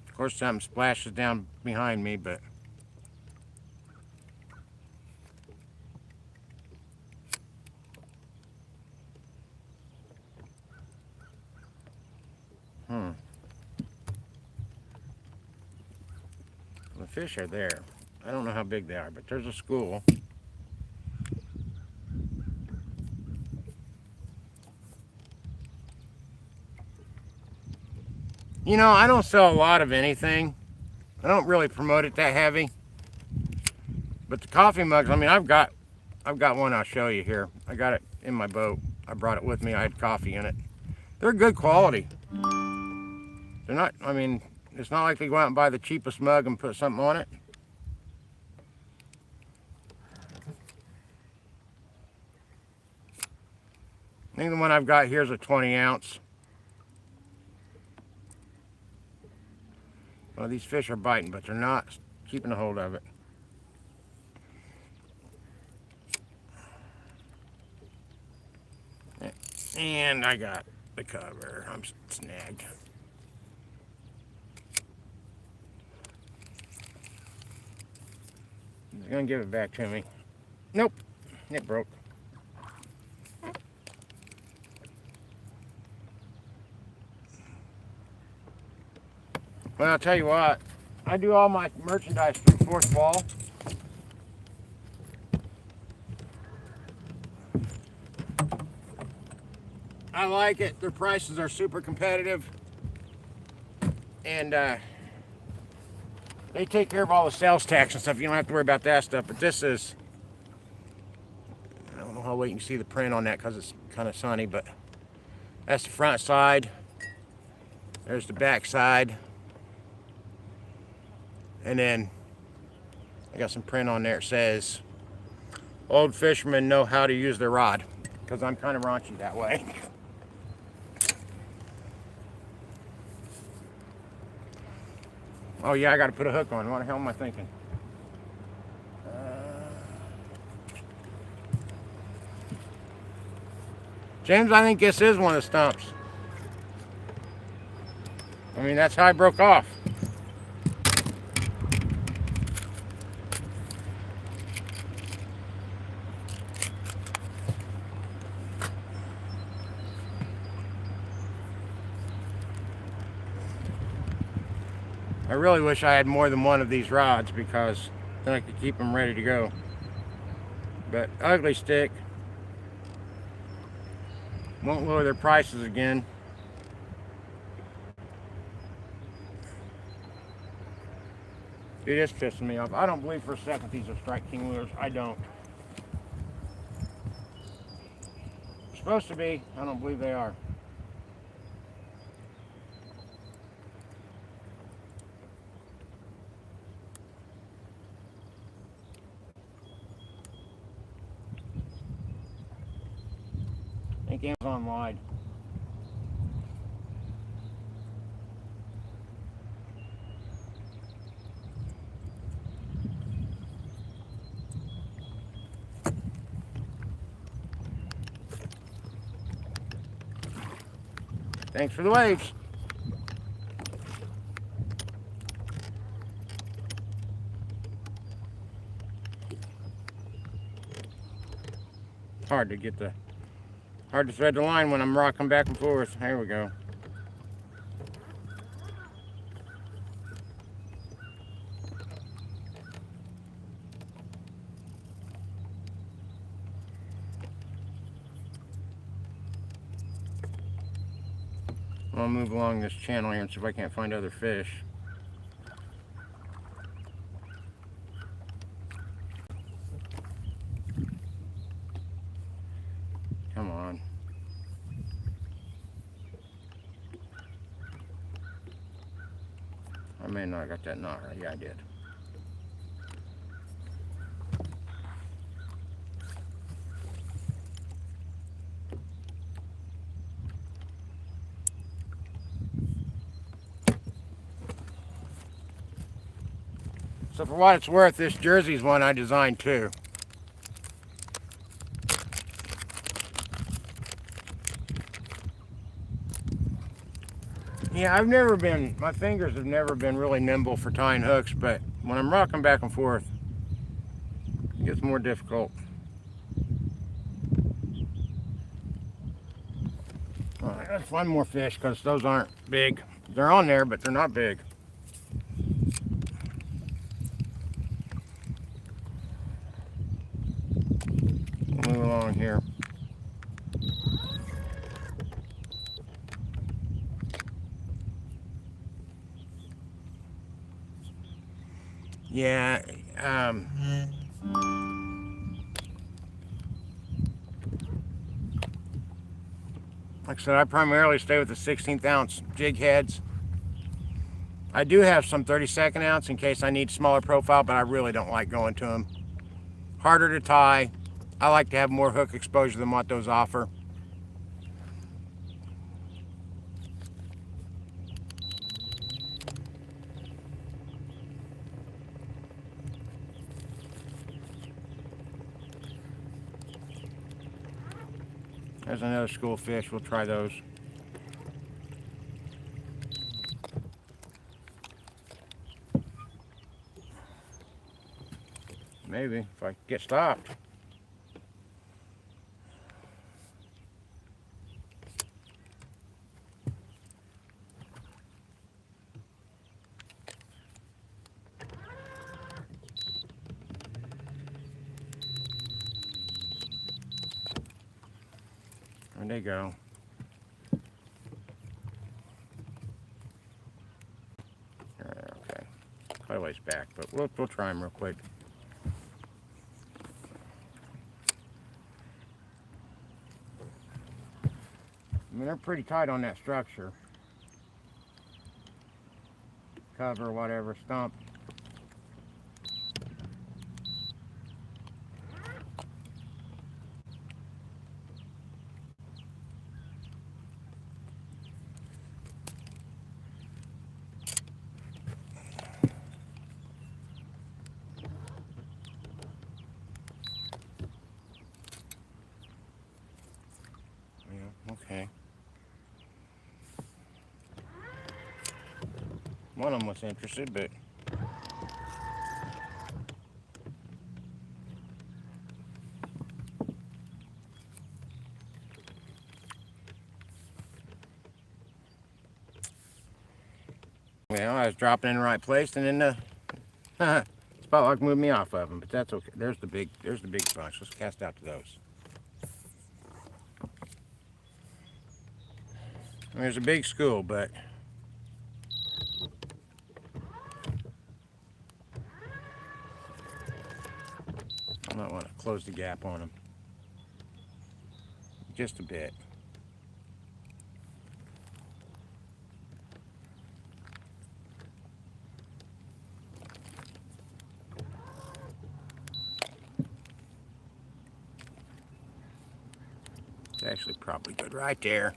Of course, something splashes down behind me, but the fish are there. I don't know how big they are, but there's a school. You know, I don't sell a lot of anything. I don't really promote it that heavy. But the coffee mugs, I mean, I've got one I'll show you here. I got it in my boat. I brought it with me. I had coffee in it. They're good quality. They're not, I mean, it's not like they go out and buy the cheapest mug and put something on it. I think the one I've got here is a 20 ounce. Well, these fish are biting, but they're not keeping a hold of it. And I got the cover. I'm snagged. He's gonna give it back to me. Nope, it broke. Well, I'll tell you what, I do all my merchandise through Fourth Wall. I like it. Their prices are super competitive. And they take care of all the sales tax and stuff. You don't have to worry about that stuff. But this is, I don't know how well you can see the print on that because it's kind of sunny, but that's the front side. There's the back side. And then I got some print on there. It says, old fishermen know how to use their rod. Because I'm kind of raunchy that way. Oh yeah, I got to put a hook on. What the hell am I thinking? James, I think this is one of the stumps. I mean, that's how I broke off. I really wish I had more than one of these rods because then I could keep them ready to go. But ugly stick. Won't lower their prices again. Dude, it's pissing me off. I don't believe for a second these are Strike King lures. I don't. Supposed to be. I don't believe they are. I think Amazon lied. Thanks for the waves. Hard to thread the line when I'm rocking back and forth. There we go. I'll move along this channel here and see if I can't find other fish. Come on. may not have got that knot right. Yeah, I did. So for what it's worth, this jersey's one I designed too. Yeah, my fingers have never been really nimble for tying hooks, but when I'm rocking back and forth, it gets more difficult. All right, let's find more fish because those aren't big. They're on there, but they're not big. Move along here. Yeah, like I said, I primarily stay with the 16th ounce jig heads. I do have some 32nd ounce in case I need smaller profile, but I really don't like going to them. Harder to tie. I like to have more hook exposure than what those offer. There's another school of fish. We'll try those. Maybe, if I get stopped. There they go. Okay, quite a ways back, but we'll try them real quick. I mean, they're pretty tight on that structure. Cover, whatever, stump. Yeah, okay. One of them was interested, but well, I was dropping in the right place, and then the spot log moved me off of them. But that's okay. There's the big bunch. Let's cast out to those. There's a big school, but I might want to close the gap on them just a bit. It's actually probably good right there.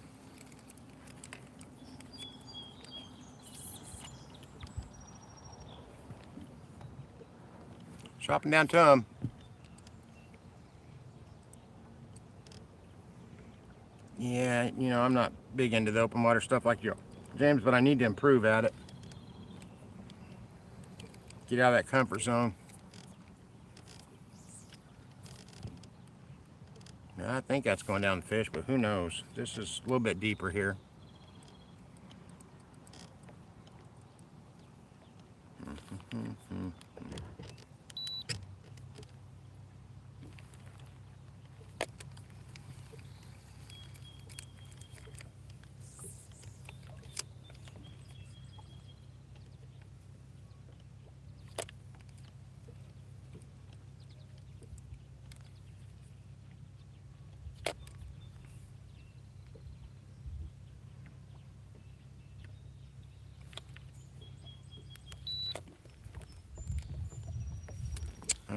Dropping down to them. Yeah, you know, I'm not big into the open water stuff like you, James, but I need to improve at it. Get out of that comfort zone. Now, I think that's going down the fish, but who knows? This is a little bit deeper here.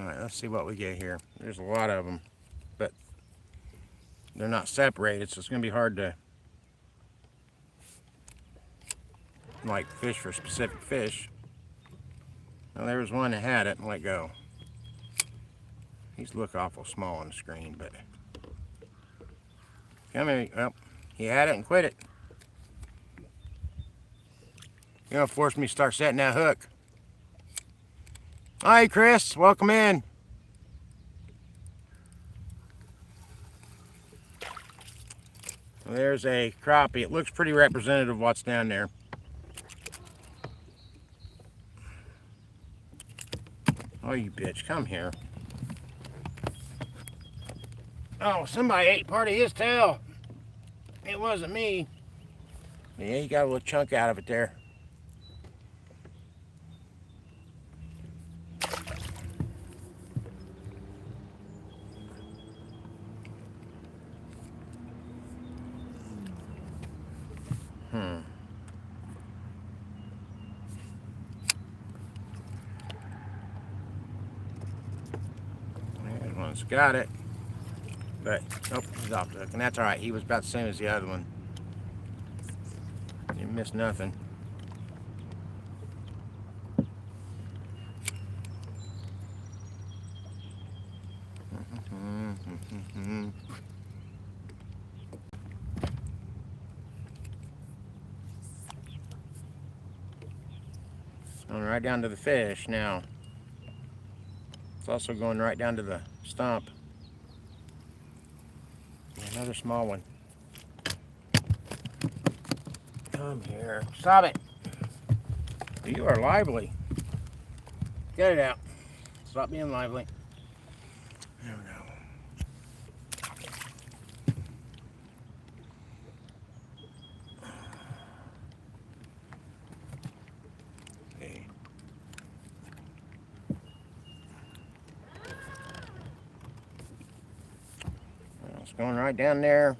Alright, let's see what we get here. There's a lot of them, but they're not separated, so it's going to be hard to like fish for specific fish. Well, there was one that had it and let go. These look awful small on the screen, but come here. Well, he had it and quit it. You're going to force me to start setting that hook. Hi, Chris. Welcome in. Well, there's a crappie. It looks pretty representative of what's down there. Oh, you bitch. Come here. Oh, somebody ate part of his tail. It wasn't me. Yeah, he got a little chunk out of it there. There's one's got it. But, nope, he's off the hook. And that's alright. He was about the same as the other one. Didn't miss nothing. Going right down to the fish now. It's also going right down to the stump. Another small one. Come here. Stop it. You are lively. Get it out. Stop being lively. There we go. Okay. Well, it's going right down there.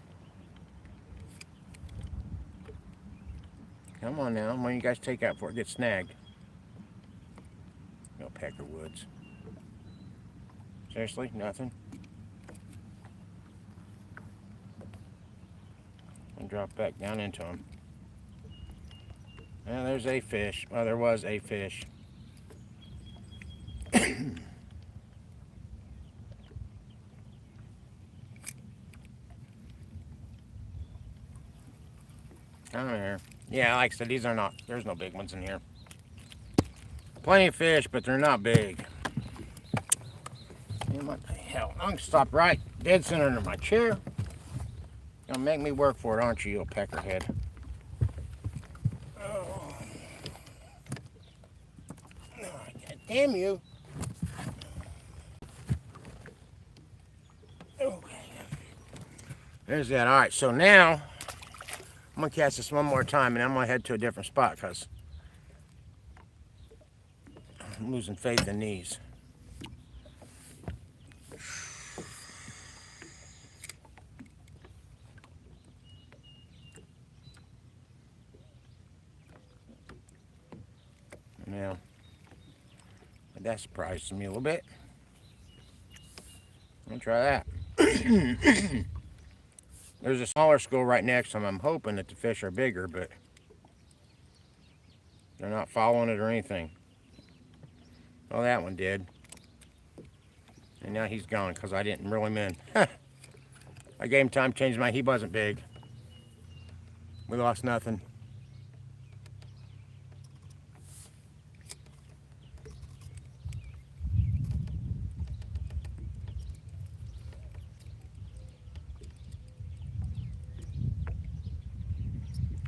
Come on now. When you guys take out before it gets snagged. No pecker woods. Seriously? Nothing? And drop back down into them. Well, there's a fish. Well, there was a fish. Come here. Yeah, like I said, these are not, there's no big ones in here. Plenty of fish, but they're not big. And what the hell? I'm going to stop right dead center under my chair. You're going to make me work for it, aren't you, you peckerhead? Oh. Oh, God damn you. Okay. There's that. All right, so now I'm going to cast this one more time, and I'm going to head to a different spot because I'm losing faith in these. Now, that surprises me a little bit. I'm going to try that. There's a smaller school right next to them. I'm hoping that the fish are bigger, but they're not following it or anything. Oh, that one did. And now he's gone because I didn't reel him in. I gave him time to change my, he wasn't big. We lost nothing.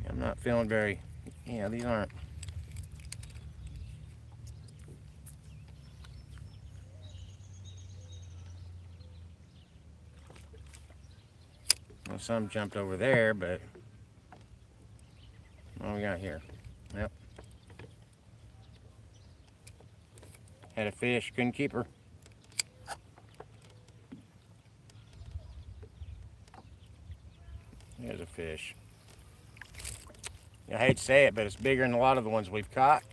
I'm not feeling very, yeah, these aren't. Well, some jumped over there, but what we got here? Yep. Had a fish, couldn't keep her. There's a fish. I hate to say it, but it's bigger than a lot of the ones we've caught.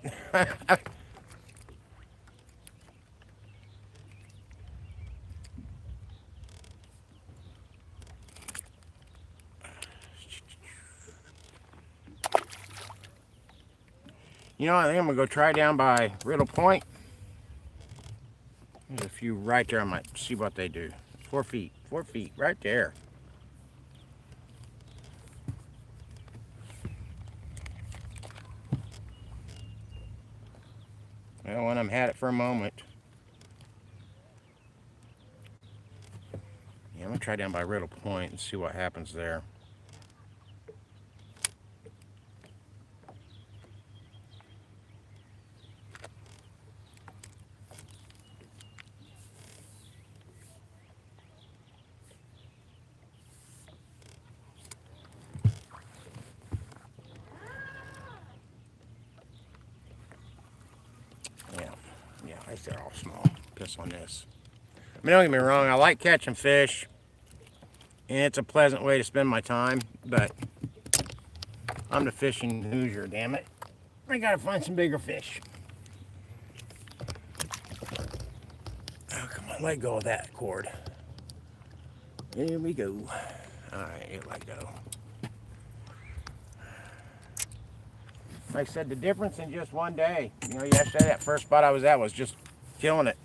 You know, I think I'm gonna go try down by Riddle Point. There's a few right there. I might see what they do. 4 feet, 4 feet, right there. Well, when I'm had it for a moment. Yeah, I'm gonna try down by Riddle Point and see what happens there. Yeah, I guess they're all small. Piss on this. I mean, don't get me wrong, I like catching fish, and it's a pleasant way to spend my time, but I'm the Fishing Hoosier, damn it. I gotta find some bigger fish. Oh, come on, let go of that cord. There we go. Alright, it let go. Like I said, the difference in just one day. You know, yesterday that first spot I was at was just killing it.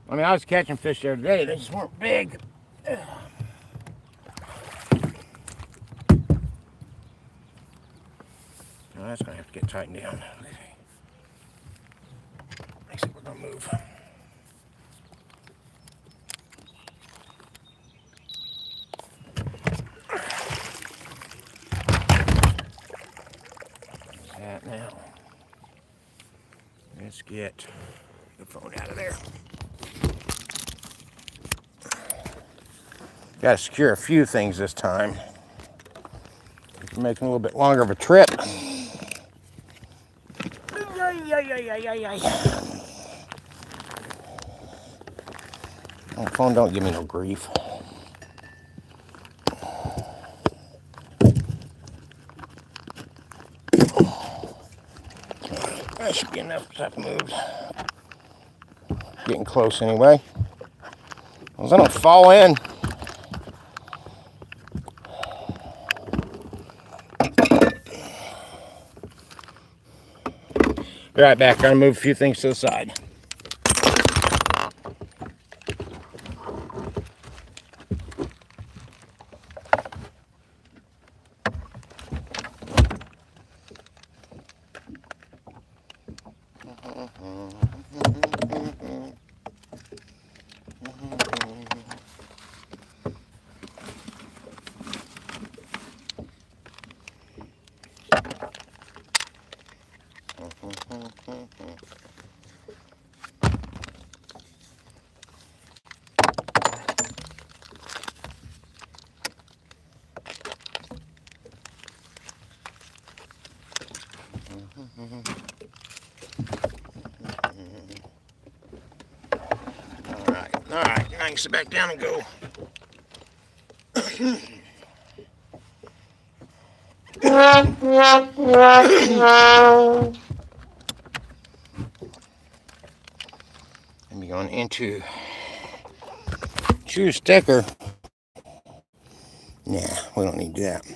I mean, I was catching fish there today. They just weren't big. Oh, that's going to have to get tightened down. Okay. I think we're going to move. What's that now? Let's get the phone out of there. Got to secure a few things this time. We're making a little bit longer of a trip. Oh, phone don't give me no grief. That should be enough stuff moved. Getting close anyway. As long as I don't fall in. Be right back. Gotta move a few things to the side. All right, now I can sit back down and go. And be going into choose sticker. Nah, we don't need that.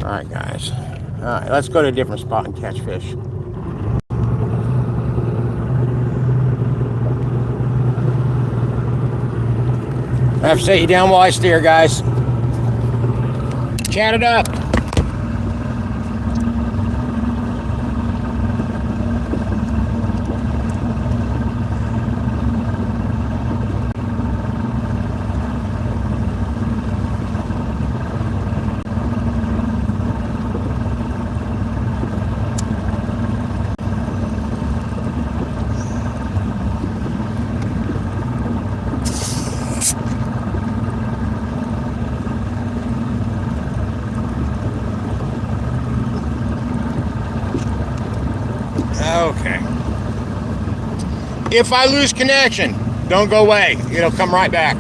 All right, guys. All right, let's go to a different spot and catch fish. I have to set you down while I steer, guys. Chat it up. Okay. If I lose connection, don't go away. It'll come right back.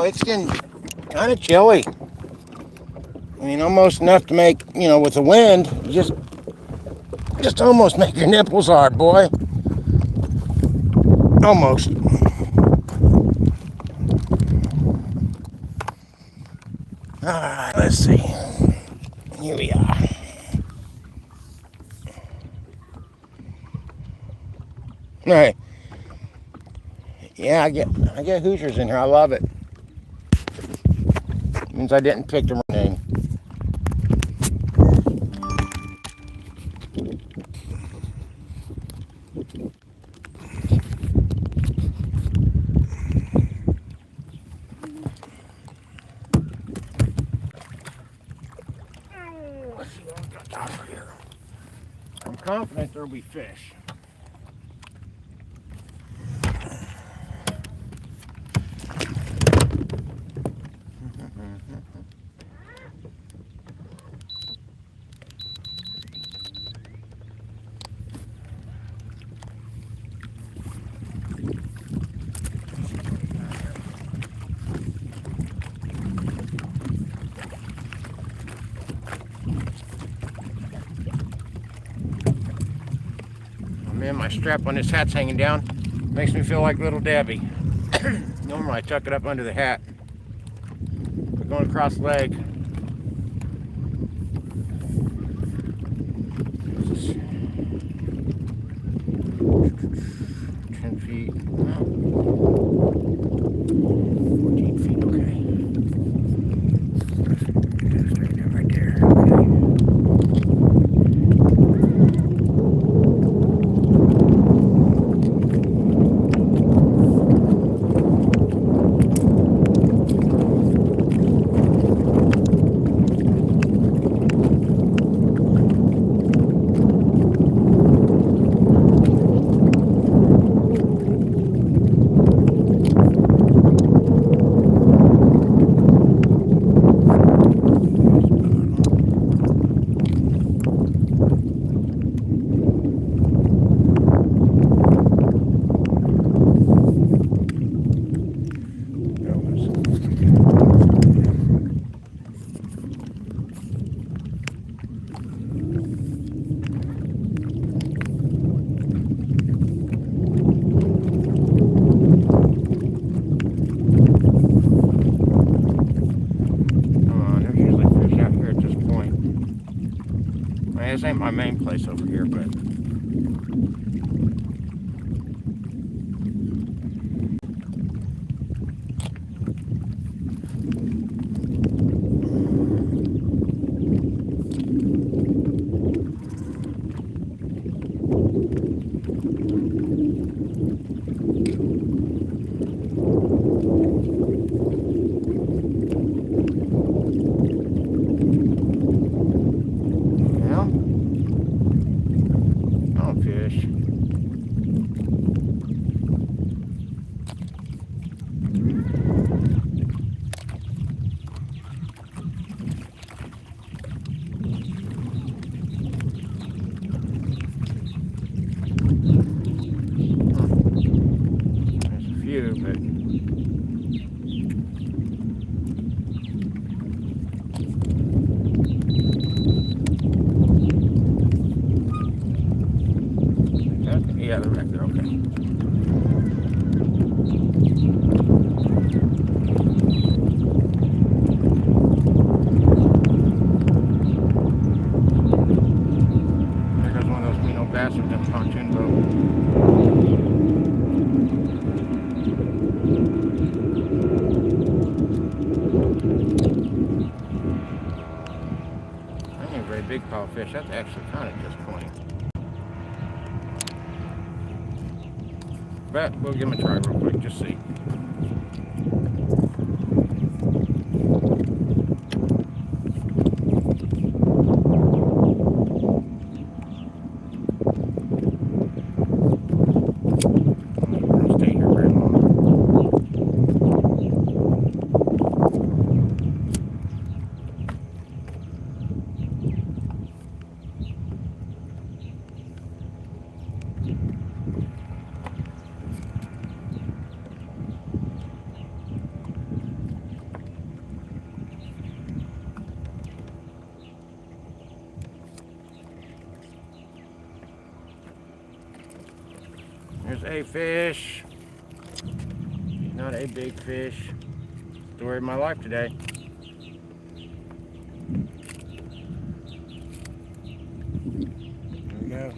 it's getting kind of chilly. I mean, almost enough to make, with the wind, just almost make your nipples hard, boy. Almost. All right, let's see. Here we are. All right. Yeah, I get Hoosiers in here. I love it. Means I didn't pick the wrong name. Let's see what I've got over here. I'm confident there'll be fish. Man, my strap on this hat's hanging down. Makes me feel like little Debbie. Normally I tuck it up under the hat. But going across the leg. This is 10 feet. 14 feet, okay. Straighten it right there. Okay. This ain't my main place over here, but fish. There's a few, but yeah, they're right there, okay. There goes one of those Mino bastards in the pontoon boat. That ain't a very big pile of fish. That's actually kind of disappointing. But we'll give them a try real quick, just see. I'll stay here very long. a fish. Not a big fish. Story of my life today. There we go.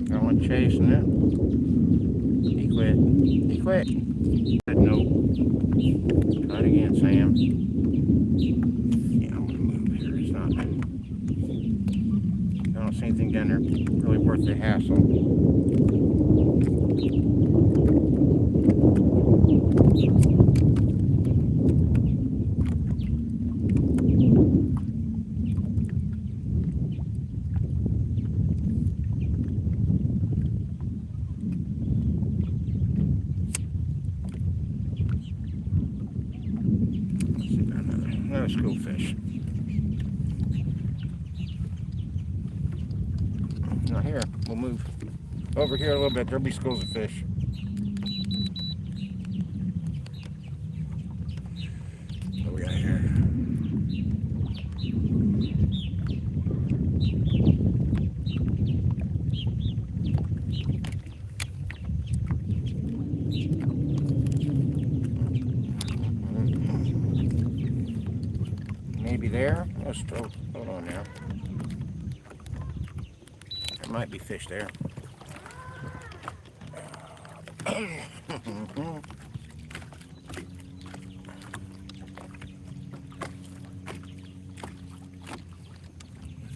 Got one chasing it. He quit. He quit. Nope. Try it again, Sam. Yeah, I'm gonna move here. It's not. I don't see anything down there really worth the hassle. Another school fish. Now here, we'll move over here a little bit. There'll be schools of fish. What we got here? Maybe there. Let's throw. Hold on now. There might be fish there. Let's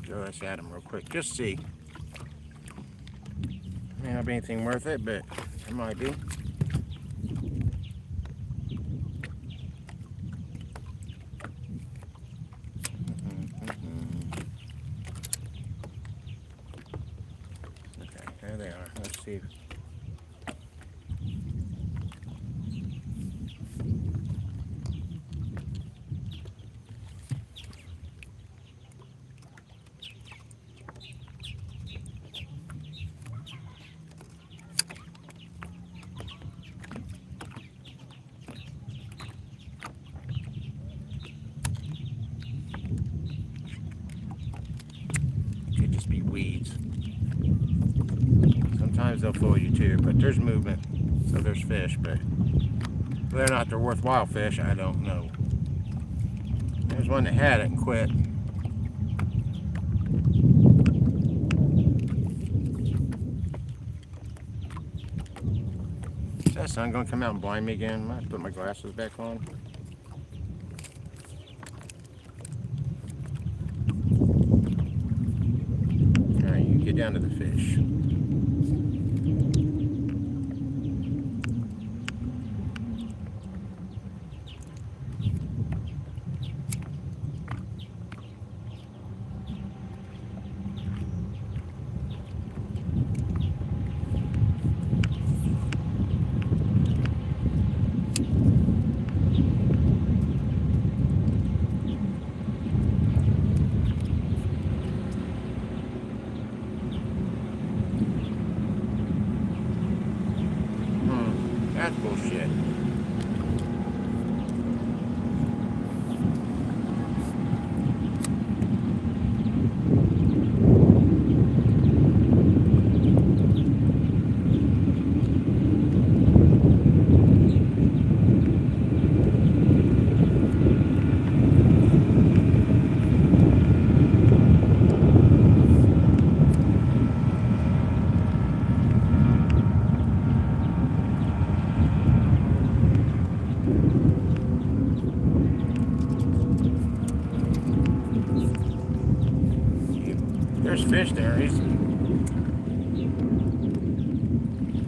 throw this at him real quick. Just see. May not be anything worth it, but it might be. There they are. Let's see. Could just be weeds. Sometimes they'll fool you too, but there's movement, so there's fish, but whether or not they're worthwhile fish, I don't know. There's one that had it and quit. Is that sun gonna come out and blind me again? I might put my glasses back on. Alright, you get down to the fish. That's bullshit. fish there. He's, I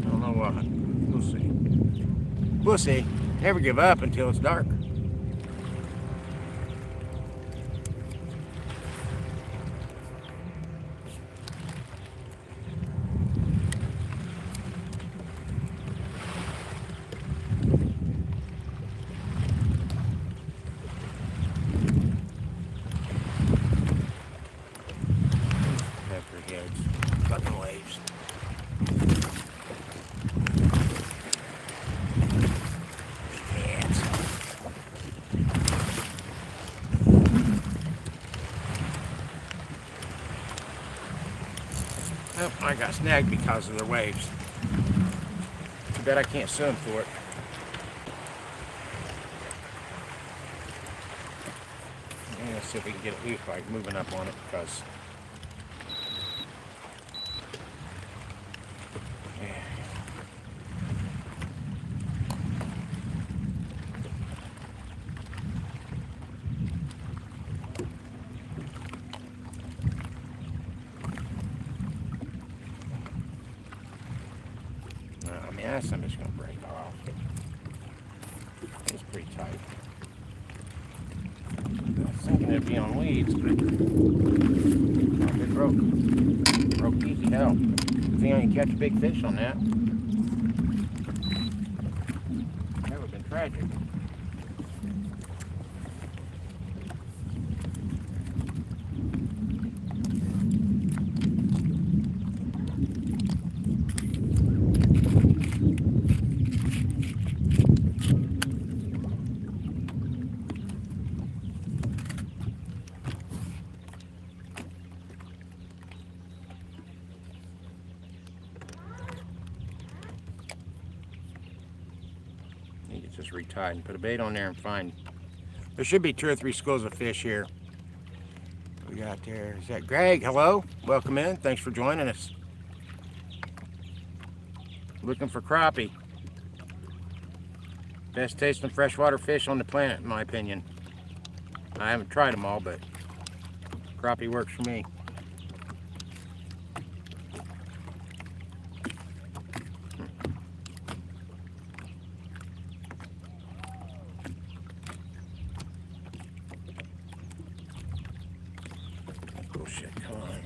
don't know what. We'll see. We'll see. Never give up until it's dark. Peckerheads, fucking waves. Oh, I got snagged because of the waves. Too bad I can't swim for it. Yeah, let's see if we can get it loose by moving up on it because. Yeah. I mean, that's something that's going to break off. It's pretty tight. I was thinking it'd be on weeds, but it broke. Broke easy hell. Think I can catch a big fish on that. That would have been tragic. You can just retie and put a bait on there and find. There should be 2 or 3 schools of fish here. We got there. Is that Greg? Hello. Welcome in. Thanks for joining us. Looking for crappie. Best tasting freshwater fish on the planet, in my opinion. I haven't tried them all, but crappie works for me. Bullshit, come on.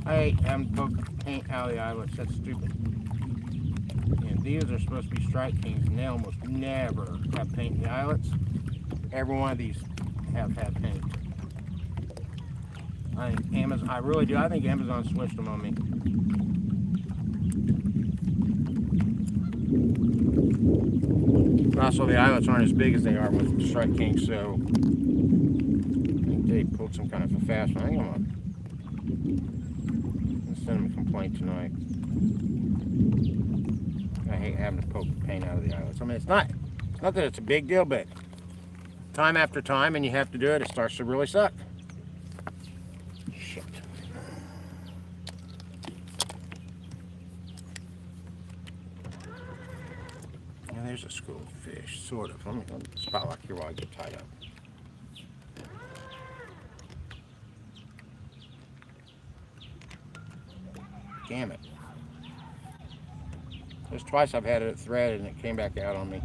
I haven't poked paint out of the eyelets. That's stupid. And these are supposed to be strike kings, and they almost never have paint in the eyelets. Every one of these have had paint. I think Amazon, I really do. I think Amazon switched them on me. Also, the eyelets aren't as big as they are with strike kings, so I think they pulled some kind of a fast one. I think I'm gonna send them a complaint tonight. I hate having to poke the paint out of the eyelets. I mean, it's not that it's a big deal, but time after time, and you have to do it, it starts to really suck. Shit. Yeah, there's a school of fish, sort of. Let me spot lock here while I get tied up. Damn it. There's twice I've had it threaded and it came back out on me.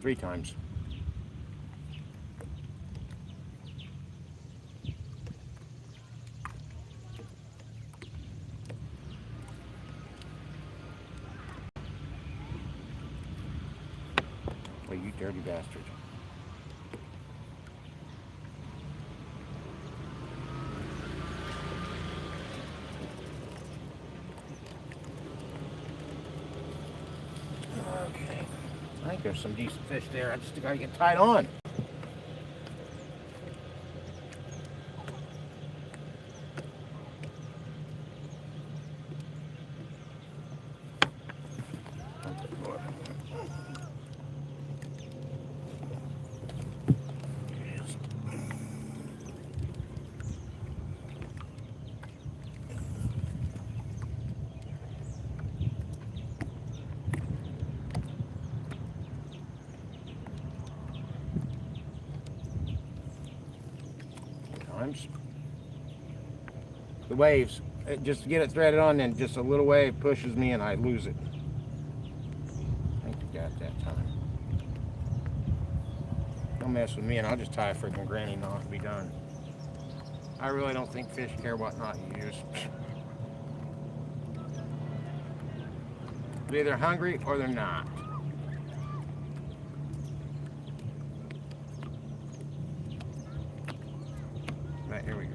Three times. Well, you dirty bastard. Okay. I think there's some decent fish there. I just gotta get tied on. sometimes. The waves, just to get it threaded on, and just a little wave pushes me and I lose it. I think we got that time. Don't mess with me and I'll just tie a freaking granny knot and be done. I really don't think fish care what knot you use. They're either hungry or they're not. Right, here we go.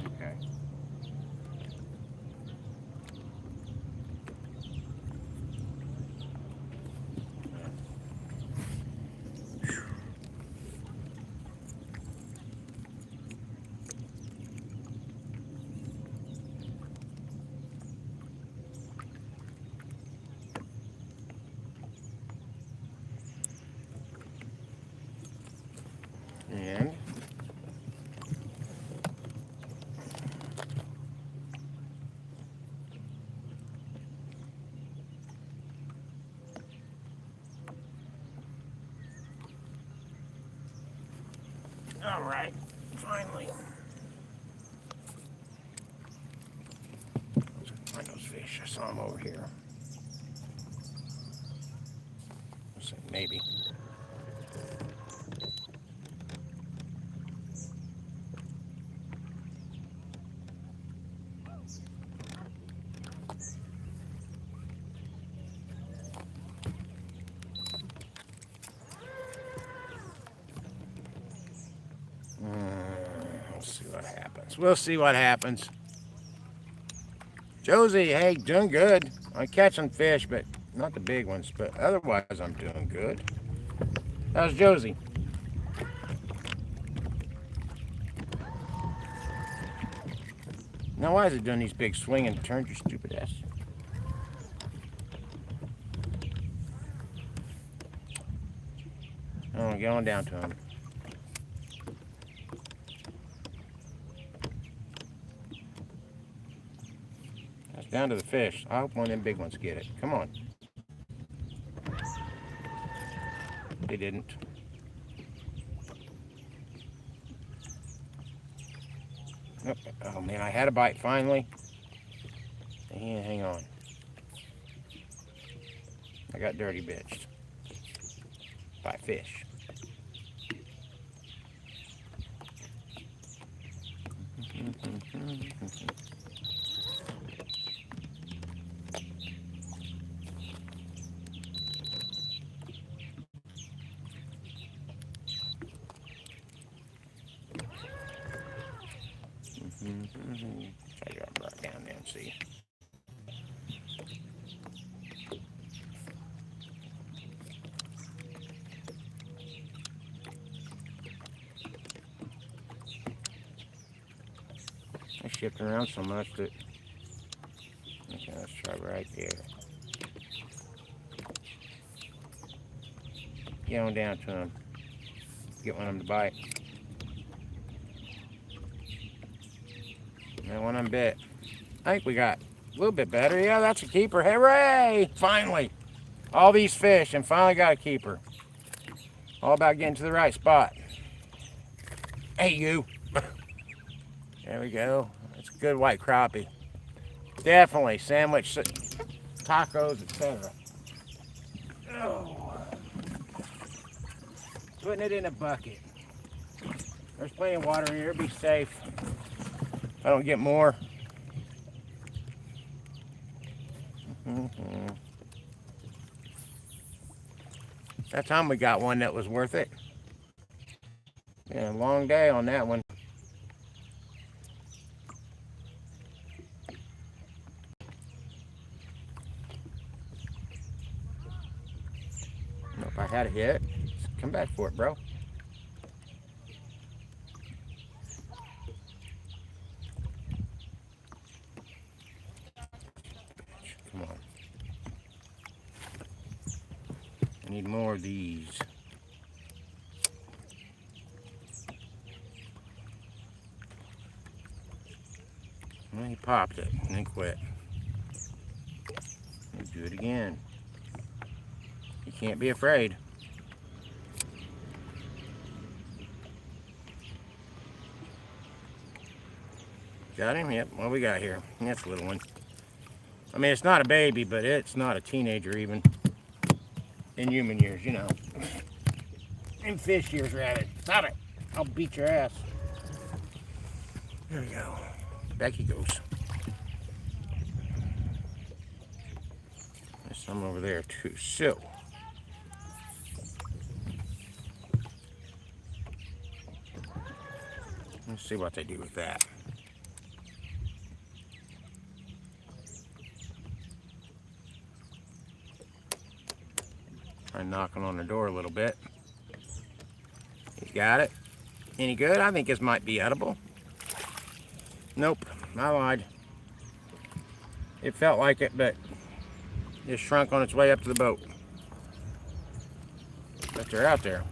Okay. And all right, finally. Let's find those fish. I saw them over here. Let's see, maybe. We'll see what happens. We'll see what happens. Josie, hey, doing good. I'm catching fish, but not the big ones. But otherwise, I'm doing good. How's Josie? Now, why is it doing these big swinging turns, you stupid ass? Oh, get on down to him. That's down to the fish. I hope one of them big ones get it. Come on. They didn't. Oh man, I had a bite finally. Hang on. I got dirty bitched by fish. Try to drop right down there and see. I shifting around so much that. Okay, let's try right there. Get on down to him. Get one of them to bite. That one I'm bit. I think we got a little bit better. Yeah, that's a keeper. Hooray! Finally. All these fish and finally got a keeper. All about getting to the right spot. Hey, you. There we go. That's a good white crappie. Definitely sandwich, tacos, etc. Oh. Putting it in a bucket. There's plenty of water in here. Be safe. I don't get more. That time we got one that was worth it. Yeah, a long day on that one. If I had a hit, come back for it, bro. Come on. I need more of these. Well, he popped it and then quit. Let's do it again. You can't be afraid. Got him? Yep. What we got here? That's a little one. I mean, it's not a baby, but it's not a teenager even. In human years, you know. In fish years, rather. Stop it. I'll beat your ass. There we go. Back he goes. There's some over there, too. So. Let's see what they do with that. Try knocking on the door a little bit. He's got it. Any good? I think this might be edible. Nope, I lied. It felt like it, but it shrunk on its way up to the boat. But they're out there.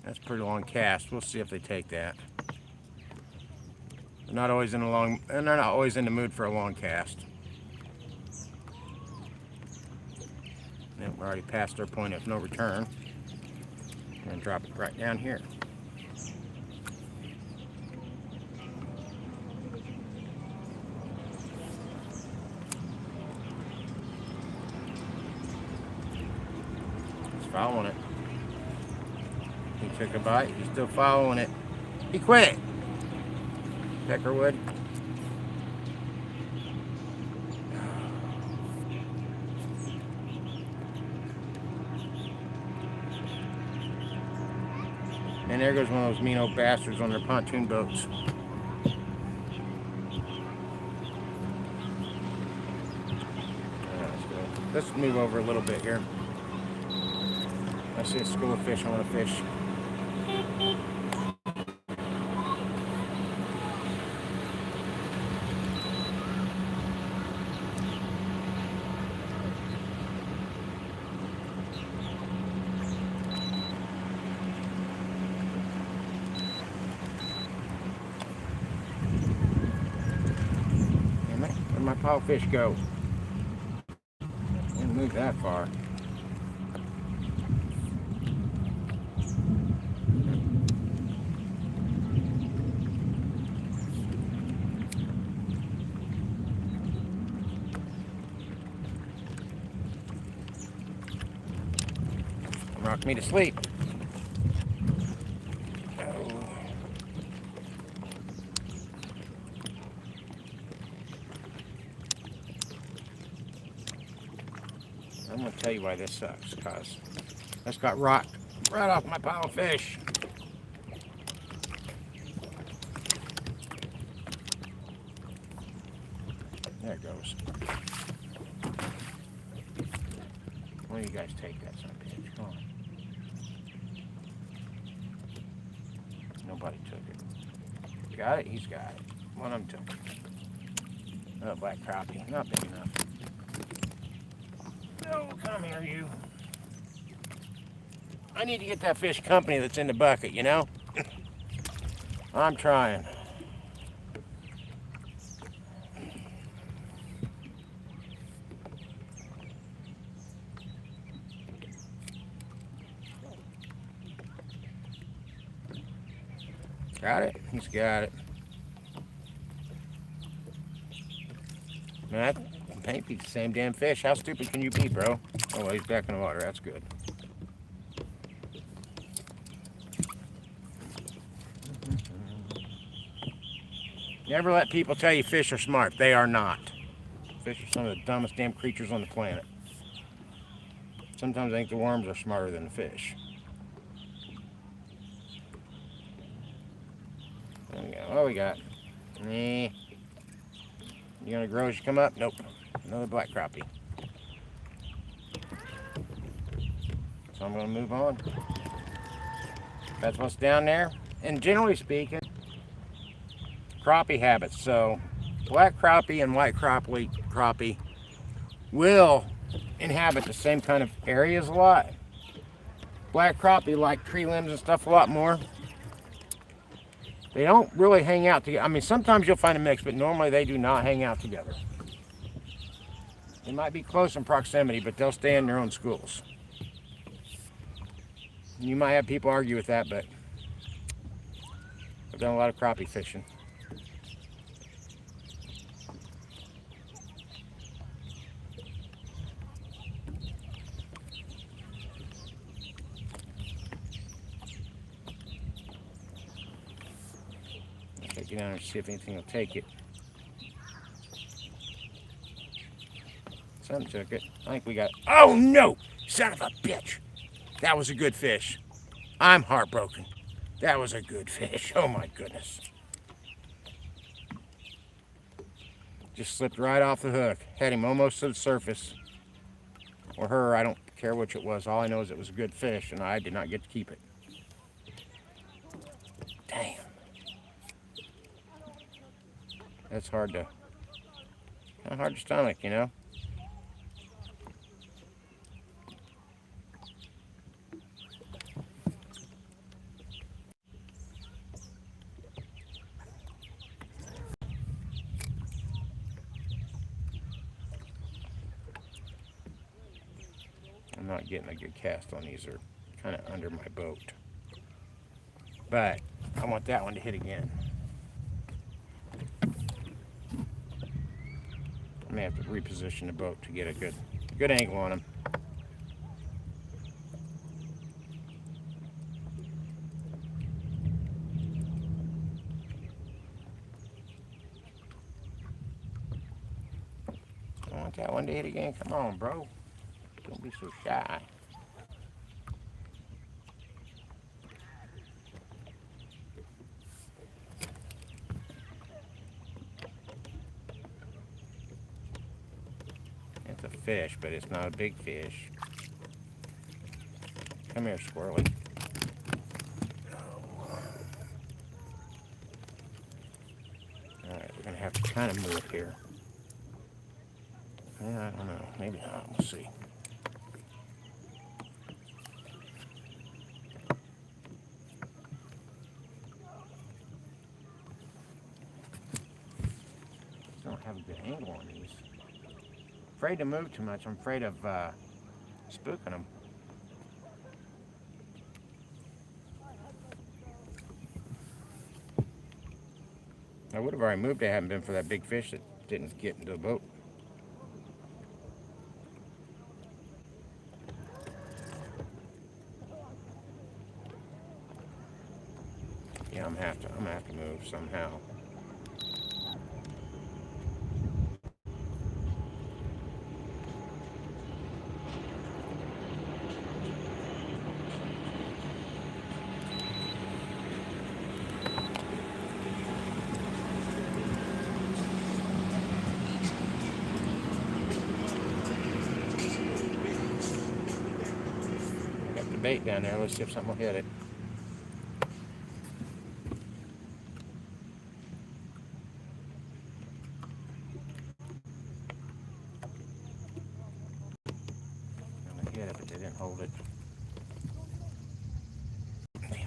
That's a pretty long cast. We'll see if they take that. They're not always in the mood for a long cast. Yep, we're already past their point of no return. And drop it right down here. He's following it. He took a bite. He's still following it. He quit. Peckerwood. And there goes one of those mean old bastards on their pontoon boats. Let's move over a little bit here. I see a school of fish I want to fish. Where'd my pile fish go? Didn't move that far. Rocked me to sleep. I'm going to tell you why this sucks, because this got rocked right off my pile of fish. There it goes. Why do you guys take that son of a bitch? Come on. Nobody took it. Got it? He's got it. One of them took it. Oh, black crappie. Not big enough. No, come here, you. I need to get that fish company that's in the bucket, you know? I'm trying. Got it? He's got it. Man, that may be the same damn fish. How stupid can you be, bro? Oh, well, he's back in the water. That's good. Never let people tell you fish are smart. They are not. Fish are some of the dumbest damn creatures on the planet. Sometimes I think the worms are smarter than the fish. There we go. What we got? Nah. You gonna grow as you come up? Nope. Another black crappie. So I'm gonna move on. That's what's down there. And generally speaking, crappie habits. So Black crappie and white crappie will inhabit the same kind of areas a lot. Black crappie like tree limbs and stuff a lot more. They don't really hang out together. I mean, sometimes you'll find a mix, but normally they do not hang out together. They might be close in proximity, but they'll stay in their own schools. You might have people argue with that, but I've done a lot of crappie fishing. Get down and see if anything will take it. Something took it. I think we got. Oh no! Son of a bitch! That was a good fish. I'm heartbroken. That was a good fish. Oh my goodness. Just slipped right off the hook. Had him almost to the surface. Or her, I don't care which it was. All I know is it was a good fish and I did not get to keep it. Damn. That's hard to stomach, you know. I'm not getting a good cast on these. They're kind of under my boat. But I want that one to hit again. I may have to reposition the boat to get a good angle on him. I want that one to hit again. Come on, bro. Don't be so shy. It's a fish, but it's not a big fish. Come here, squirrely. Alright, we're going to have to kind of move here. Yeah, I don't know. Maybe not. We'll see. Don't have a good angle on these. Afraid to move too much. I'm afraid of spooking them. I would have already moved if it hadn't been for that big fish that didn't get into the boat. Yeah, I'm gonna have to move somehow. Bait down there. Let's see if something will hit it. I'm gonna hit it, but they didn't hold it. Damn it.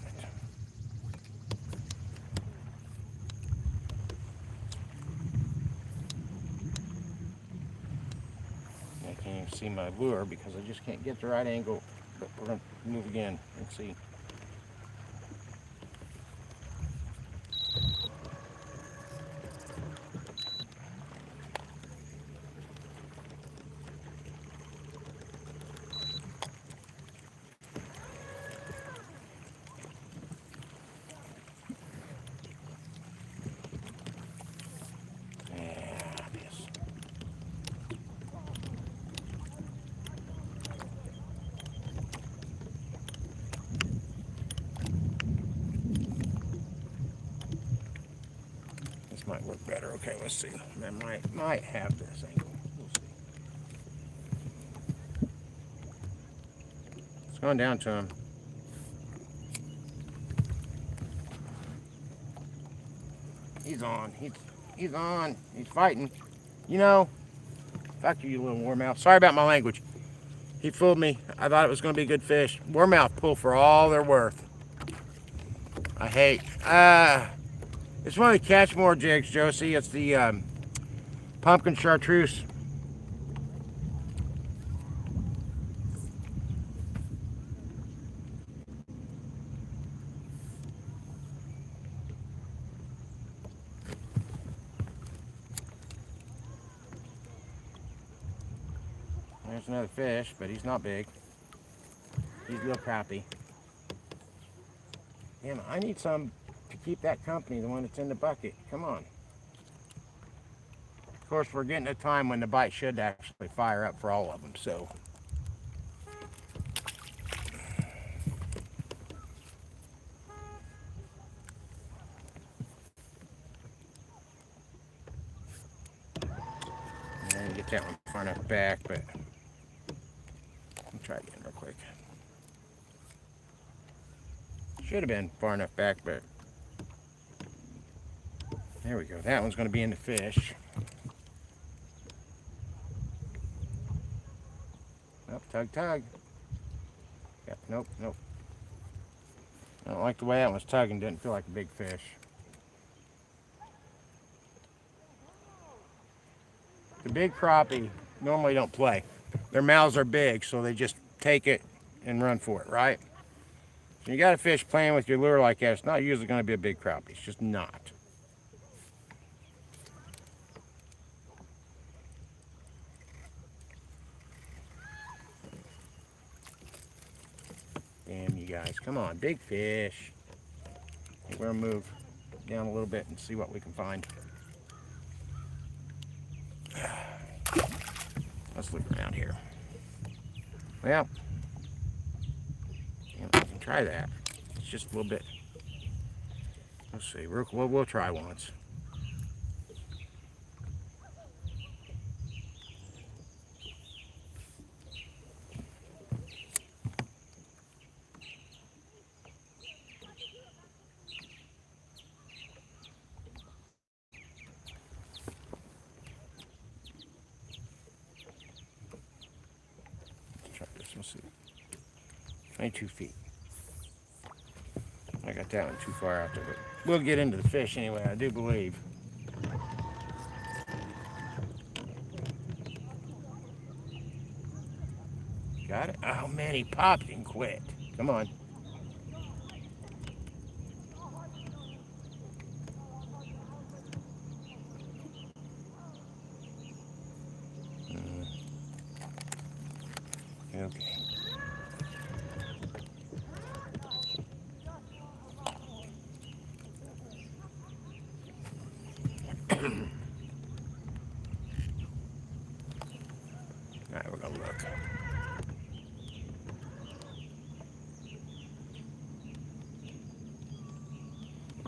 I can't even see my lure because I just can't get the right angle. But we're going to move again and see. Might work better. Okay, let's see. I might have this angle. We'll see. It's going down to him. He's on. He's on. He's fighting. You know, fuck you, you little warmouth. Sorry about my language. He fooled me. I thought it was going to be a good fish. Warmouth pull for all they're worth. I hate. It's one of the catch more jigs, Josie. It's the pumpkin chartreuse. There's another fish, but he's not big. He's real crappie. Damn, I need some to keep that company, the one that's in the bucket. Come on. Of course, we're getting a time when the bite should actually fire up for all of them, so. And get that one far enough back, but I'll try again real quick. Should have been far enough back, but there we go. That one's going to be in the fish. Nope, tug, tug. Yeah, nope, nope. I don't like the way that one's tugging. Didn't feel like a big fish. The big crappie normally don't play. Their mouths are big, so they just take it and run for it, right? So you got a fish playing with your lure like that, it's not usually going to be a big crappie. It's just not. Damn you guys, come on, big fish. We're going to move down a little bit and see what we can find. Let's look around here. Well, I can try that. It's just a little bit. Let's see. We'll try once. Let's try this. We'll see. 22 feet. I got that one too far out there, but we'll get into the fish anyway, I do believe. Got it? Oh man, he popped and quit. Come on. Okay. Alright, we're gonna look.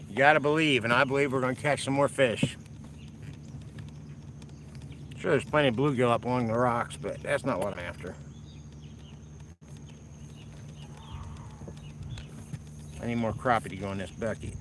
You gotta believe, and I believe we're gonna catch some more fish. Sure, there's plenty of bluegill up along the rocks, but that's not what I'm after. I need more crappie to go in this bucket.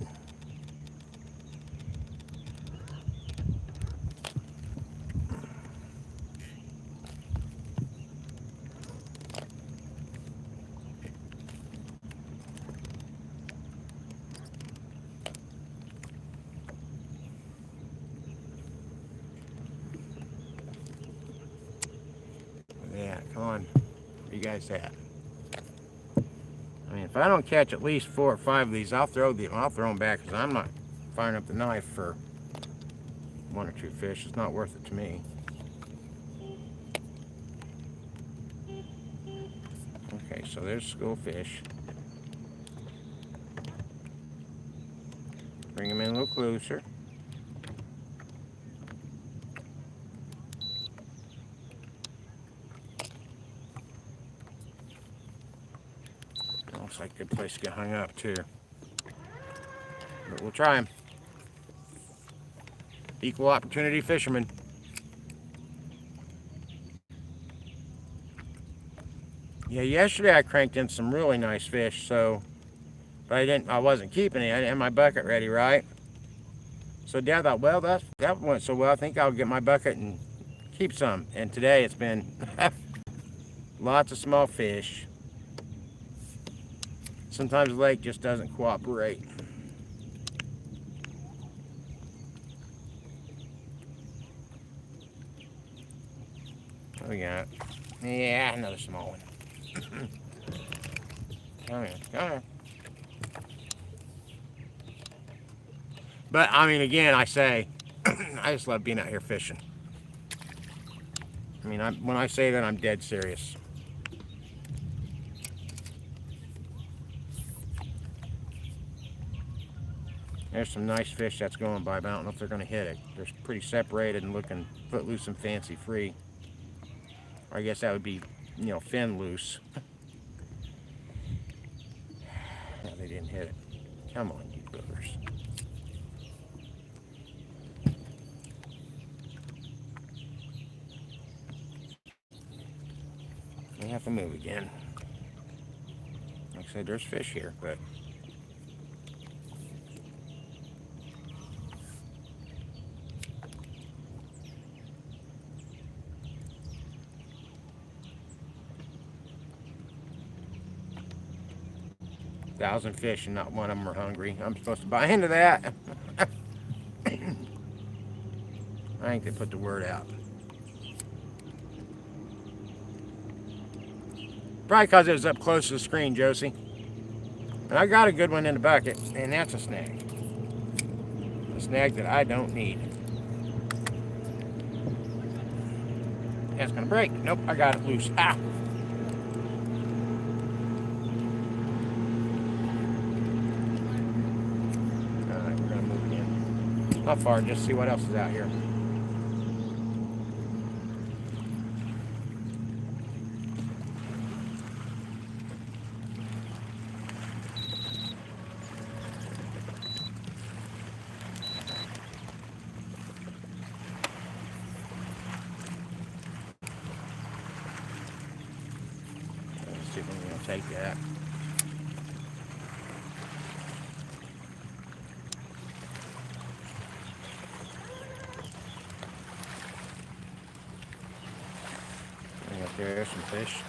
Yeah, come on. Where you guys at? I mean, if I don't catch at least 4 or 5 of these, I'll throw them back because I'm not firing up the knife for 1 or 2 fish. It's not worth it to me. Okay, so there's school fish. Bring them in a little closer. Looks like a good place to get hung up too. But we'll try them. Equal opportunity fishermen. Yeah, yesterday I cranked in some really nice fish, so but I wasn't keeping it. I didn't have my bucket ready, right? So Dad thought, well, that went so well. I think I'll get my bucket and keep some. And today it's been lots of small fish. Sometimes the lake just doesn't cooperate. What we got? Yeah, another small one. Come here, come here. But I mean, again, I say, I just love being out here fishing. I mean, when I say that, I'm dead serious. There's some nice fish that's going by, but I don't know if they're going to hit it. They're pretty separated and looking footloose and fancy free. Or I guess that would be, fin loose. No, they didn't hit it. Come on, you boogers. We have to move again. Like I said, there's fish here, but thousand fish and not one of them are hungry. I'm supposed to buy into that. I think they put the word out. Probably because it was up close to the screen, Josie. And I got a good one in the bucket, and that's a snag. A snag that I don't need. That's gonna break. Nope, I got it loose. Ah! Alright, we're gonna move again. Not far, just see what else is out here. See if I'm gonna take that. And up there's some fish.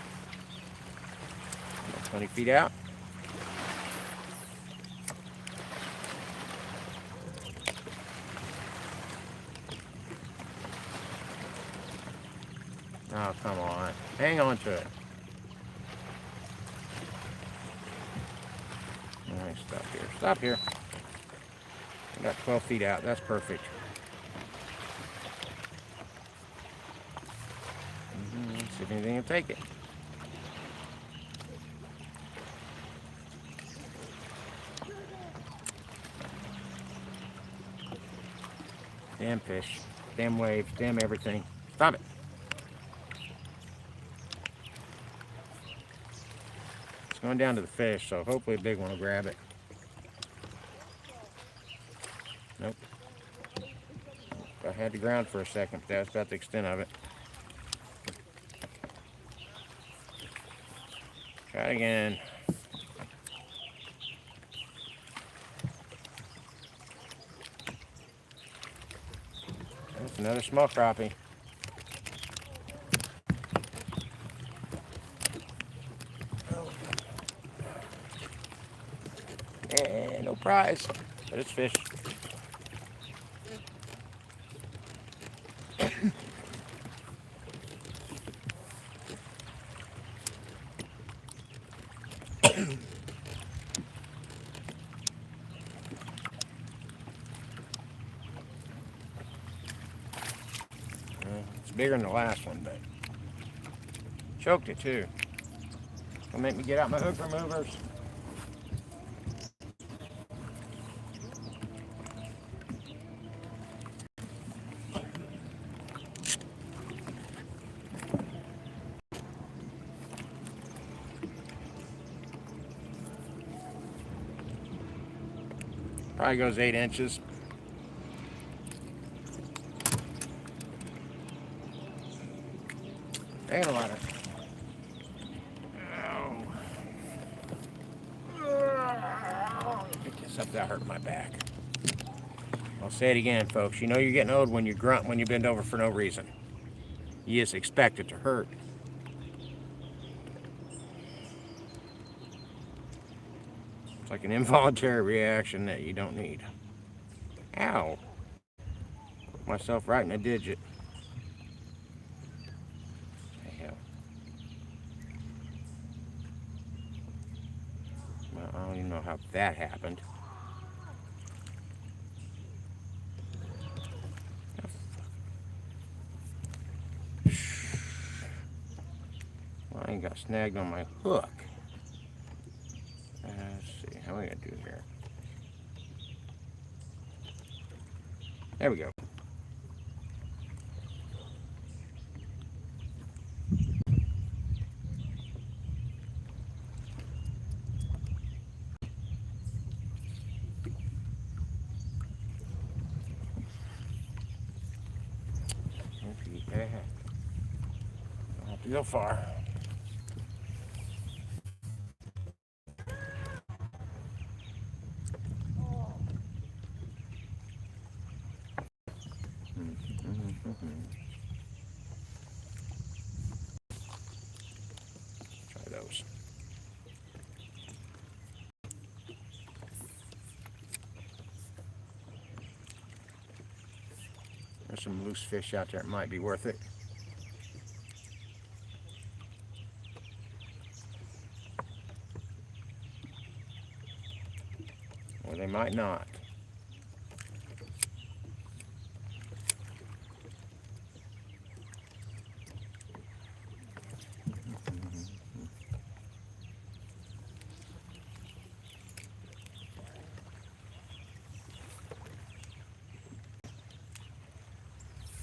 About 20 feet out. Oh, come on. Hang on to it. Alright, stop here. Stop here. I got 12 feet out. That's perfect. See if anything will take it. Damn fish. Damn waves. Damn everything. Stop it. It's going down to the fish, so hopefully a big one will grab it. Nope. I had the ground for a second, but that's about the extent of it. Try it again. That's another small crappie. Yeah, no prize, but it's fish. It's bigger than the last one, but choked it too. It'll make me get out my hook removers. Probably goes 8 inches. Ain't a lot of. Pick this up, that hurt my back. I'll say it again, folks. You know you're getting old when you grunt when you bend over for no reason. You just expect it to hurt. It's like an involuntary reaction that you don't need. Ow. Put myself right in a digit. Hell. Well, I don't even know how that happened. Well, I ain't got snagged on my hook. Let's see, how are we gonna do here? There we go. Don't have to go far. Try those. There's some loose fish out there. It might be worth it. Or they might not.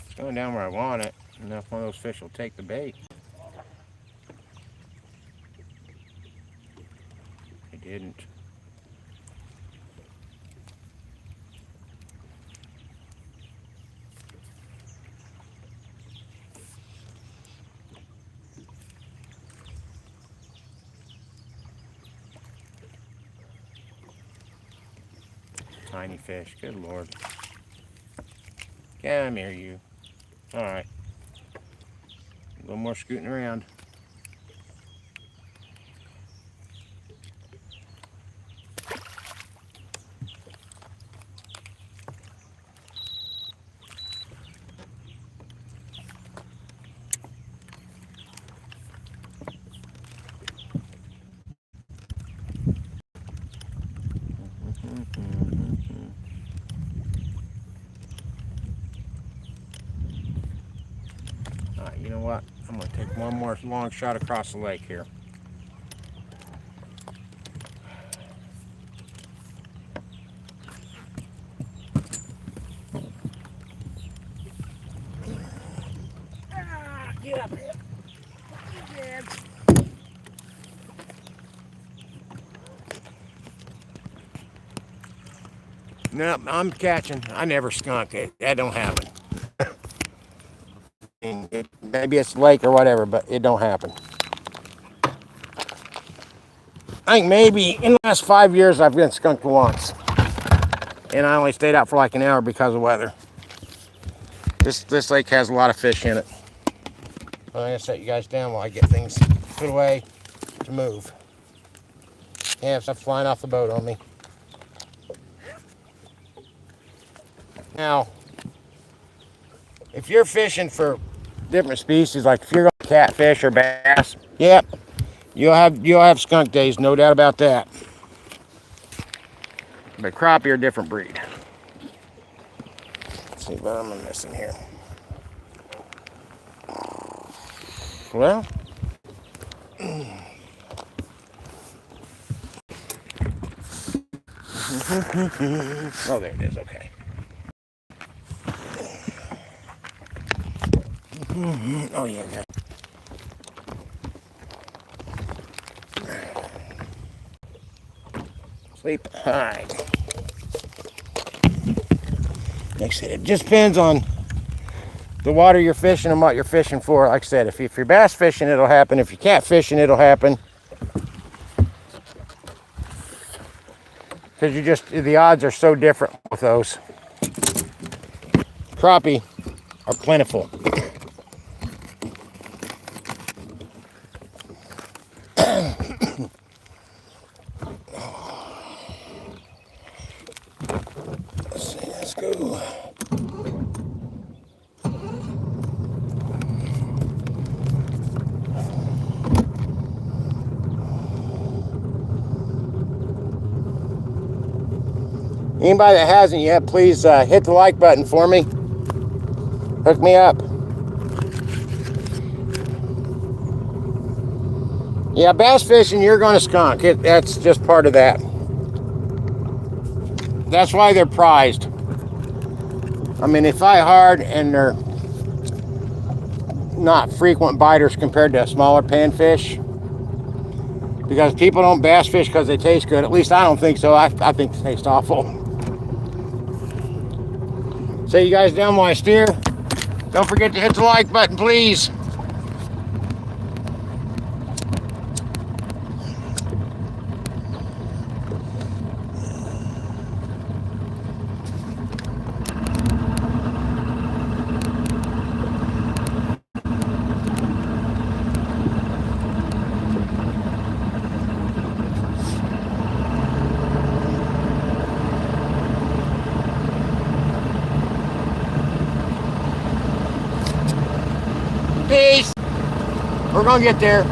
It's going down where I want it. Enough one of those fish will take the bait. It didn't. Tiny fish, good Lord. Come here, you. All right. A little more scooting around. Alright, you know what? I'm going to take one more long shot across the lake here. Get up here. Nope, I'm catching. I never skunk it. That don't happen. Maybe it's lake or whatever, but it don't happen. I think maybe in the last 5 years I've been skunked once. And I only stayed out for like an hour because of weather. This lake has a lot of fish in it. I'm going to set you guys down while I get things put away to move. Can't have stuff flying off the boat on me. Now, if you're fishing for different species, like if you're going catfish or bass, yep, you'll have skunk days, no doubt about that. But crappie are a different breed. Let's see what I'm missing here. Well, oh, there it is. Okay. Oh yeah. Sleep high. Like I said, it just depends on the water you're fishing and what you're fishing for. Like I said, if you're bass fishing, it'll happen. If you're catfishing, it'll happen. Because the odds are so different with those. Crappie are plentiful. Let's see, let's go. Anybody that hasn't yet, please hit the like button for me. Hook me up. Yeah, bass fishing, you're going to skunk. That's just part of that. That's why they're prized. I mean, they fight hard and they're not frequent biters compared to smaller panfish. Because people don't bass fish because they taste good. At least I don't think so. I think they taste awful. So you guys down while I steer. Don't forget to hit the like button, please. Peace. We're gonna get there.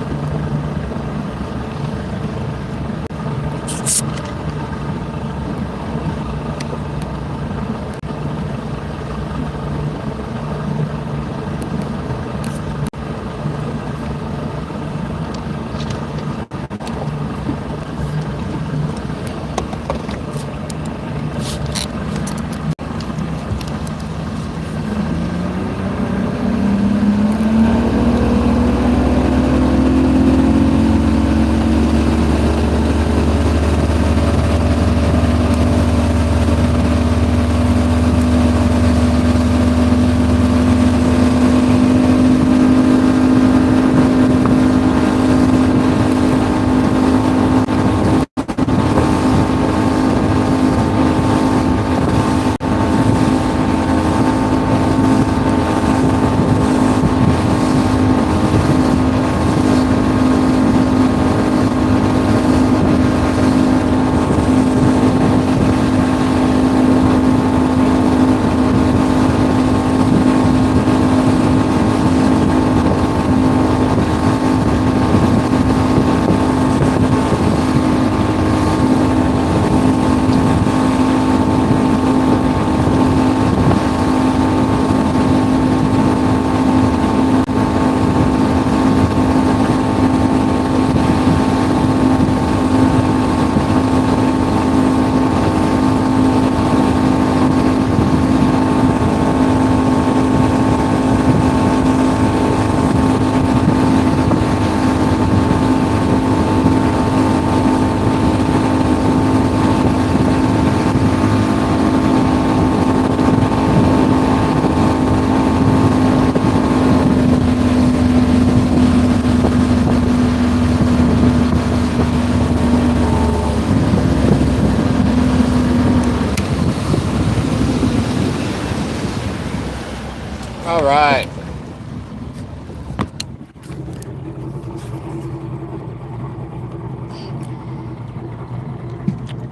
All right.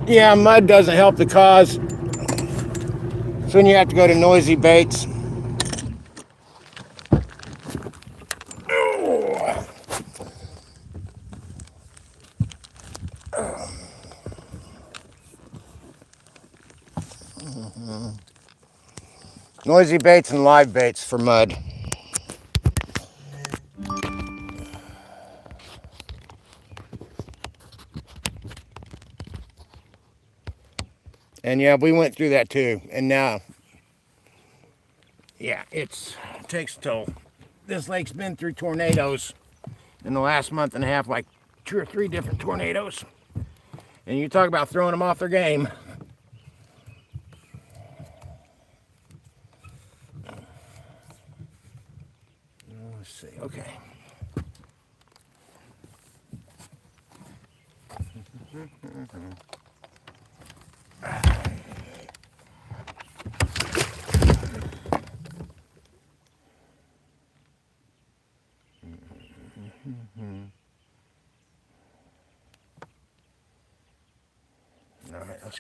Yeah, mud doesn't help the cause. Soon you have to go to noisy baits. Noisy baits and live baits for mud. And yeah, we went through that too. And now, yeah, it takes a toll. This lake's been through tornadoes in the last month and a half, like 2 or 3 different tornadoes. And you talk about throwing them off their game. Let's see, okay.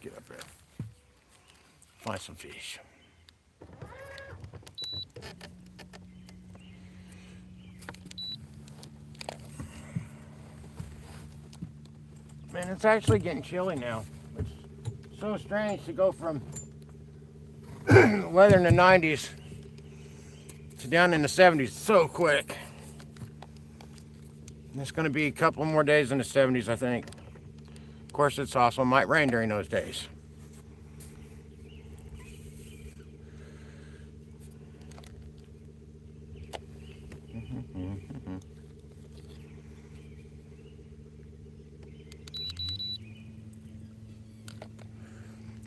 Let's get up there. Find some fish. Man, it's actually getting chilly now. It's so strange to go from weather in the 90s to down in the 70s so quick. And it's going to be a couple more days in the 70s, I think. Of course, it's also might rain during those days.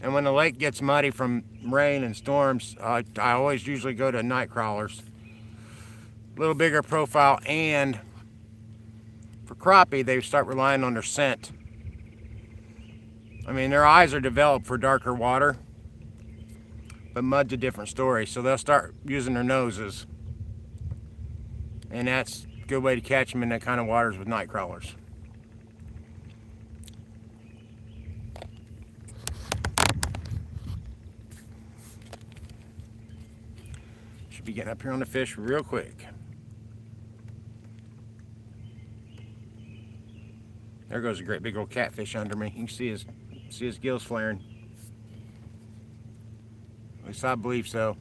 And when the lake gets muddy from rain and storms, I always usually go to night crawlers. A little bigger profile, and for crappie, they start relying on their scent. I mean, their eyes are developed for darker water, but mud's a different story. So they'll start using their noses, and that's a good way to catch them in that kind of waters with night crawlers. Should be getting up here on the fish real quick. There goes a great big old catfish under me. You can see his gills flaring. At least I believe so.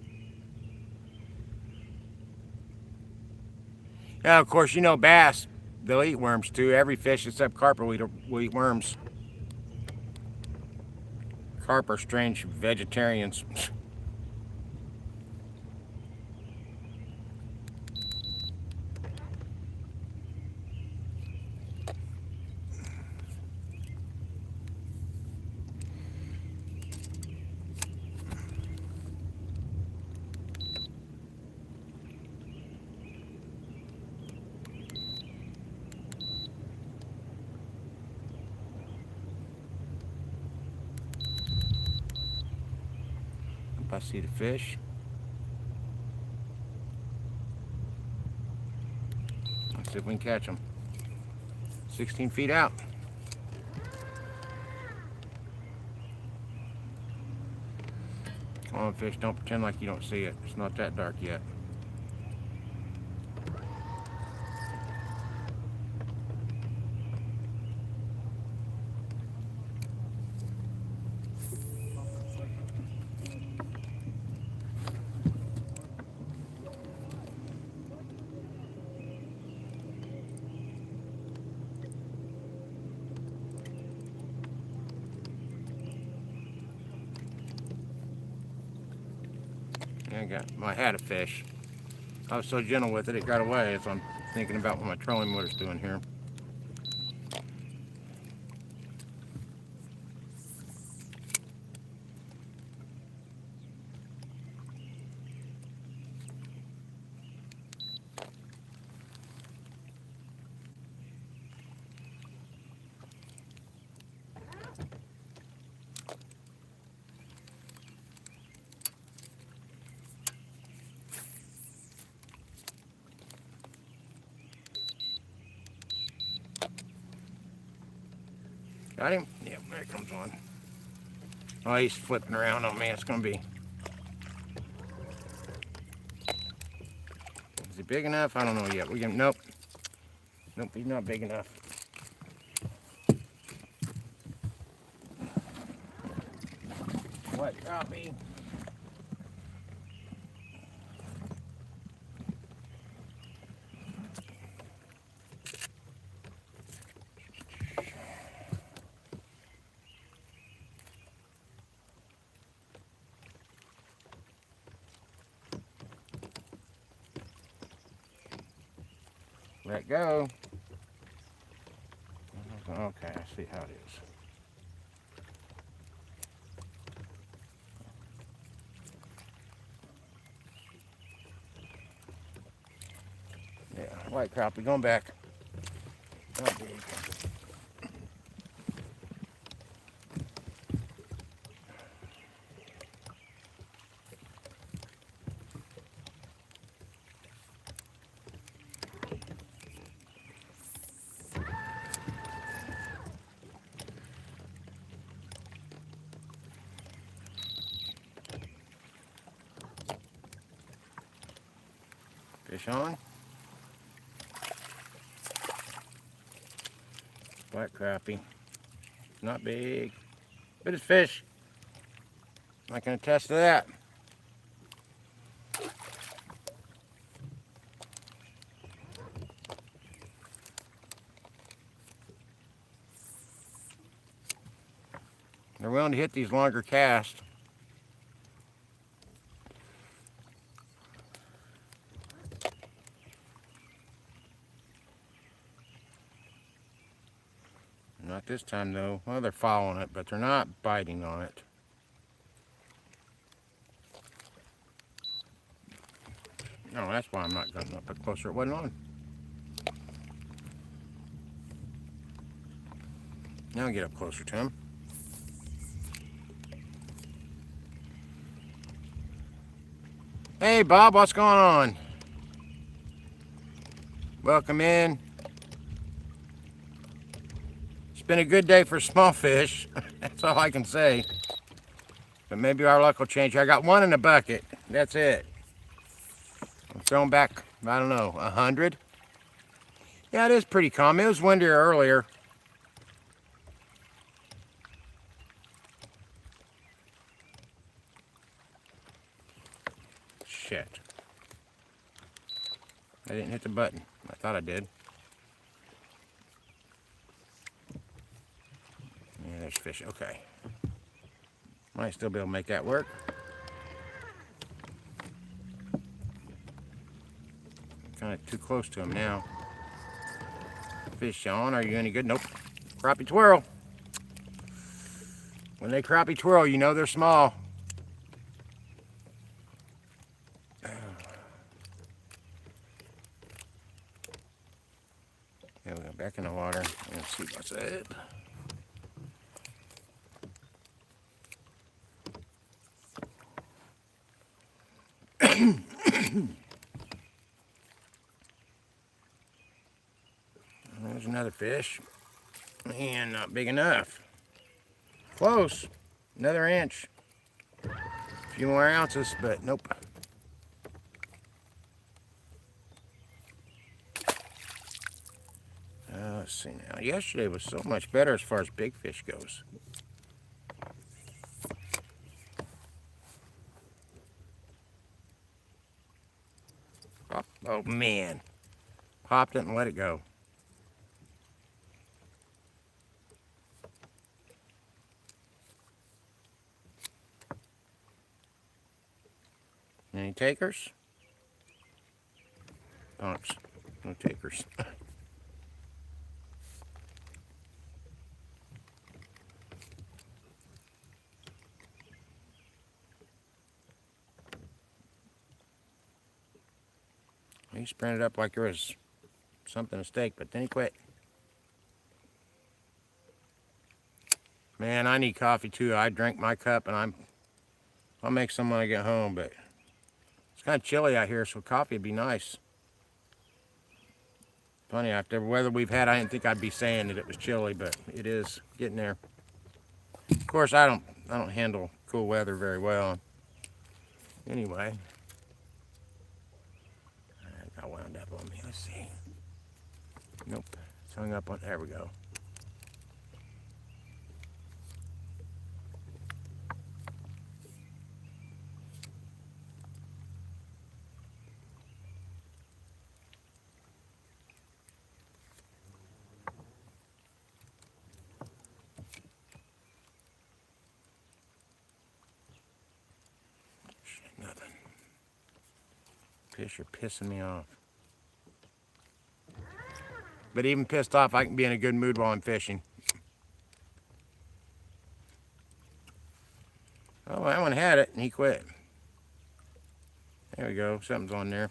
Now, of course, you know bass, they'll eat worms too. Every fish except carp will eat worms. Carp are strange vegetarians. I see the fish. Let's see if we can catch them. 16 feet out. Come on, fish, don't pretend like you don't see it. It's not that dark yet. I had a fish. I was so gentle with it, it got away, as I'm thinking about what my trolling motor's doing here. Got him? Yep, there it comes on. Oh, he's flipping around on me. It's going to be... Is he big enough? I don't know yet. We can... Nope. Nope, he's not big enough. What crappie? Let go. Okay, I see how it is. Yeah, white crappie going back. Not big. Fish on. Black crappie. Not big, but it's fish. I can attest to that. They're willing to hit these longer casts. Not this time though. Well, they're following it, but they're not biting on it. No, that's why I'm not going up it closer. It wasn't on. Now I'll get up closer to him. Hey Bob, what's going on? Welcome in. It's been a good day for small fish. That's all I can say. But maybe our luck will change. I got one in the bucket. That's it. I'm throwing back, I don't know, 100. Yeah, it is pretty calm. It was windier earlier. Shit. I didn't hit the button. I thought I did. Yeah, there's fish. Okay. Might still be able to make that work. Kind of too close to him now. Fish on. Are you any good? Nope. Crappie twirl. When they crappie twirl, you know they're small. There we go. Back in the water. Let's see what's up. There's another fish. And not big enough. Close. Another inch. A few more ounces, but nope. Let's see now. Yesterday was so much better as far as big fish goes. Oh man. Popped it and let it go. Any takers? Punks. No takers. He sprinted up like there was something at stake, but then he quit. Man, I need coffee too. I drank my cup and I'll make some when I get home, but it's kind of chilly out here, so coffee would be nice. Funny, after the weather we've had, I didn't think I'd be saying that it was chilly, but it is getting there. Of course, I don't handle cool weather very well. Anyway, I got wound up on me. Let's see. Nope, it's hung up on. There we go. Nothing. Fish are pissing me off. But even pissed off, I can be in a good mood while I'm fishing. Oh, that one had it and he quit. There we go. Something's on there.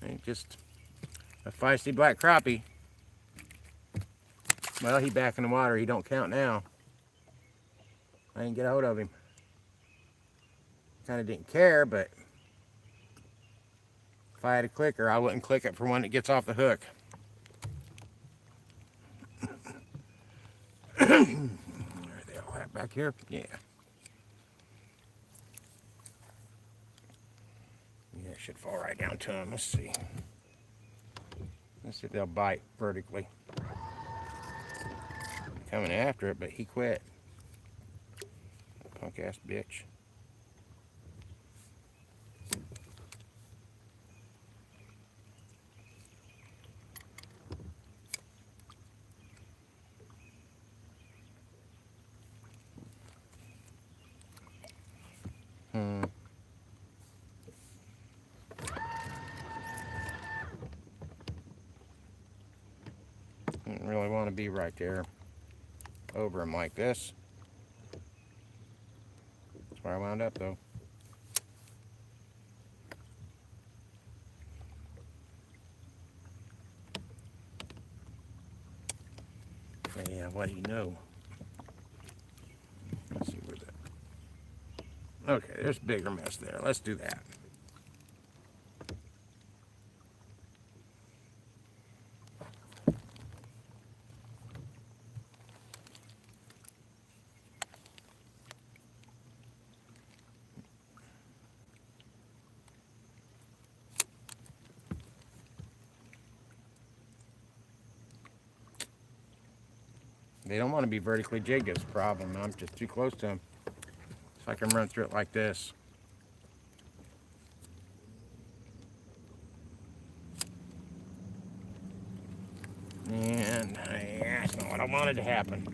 And just a feisty black crappie. Well, he back in the water. He don't count now. I didn't get a hold of him. Kind of didn't care, but if I had a clicker, I wouldn't click it for when it gets off the hook. Are they all at back here? Yeah. Yeah. It should fall right down to him. Let's see. Let's see if they'll bite vertically. Coming after it, but he quit. Punk ass bitch. Didn't really want to be right there over him like this. That's where I wound up though. Yeah, what do you know? Let's see where that. Okay, there's a bigger mess there. Let's do that. They don't want to be vertically jigged is the problem. I'm just too close to them. So I can run through it like this. And yeah, that's not what I wanted to happen.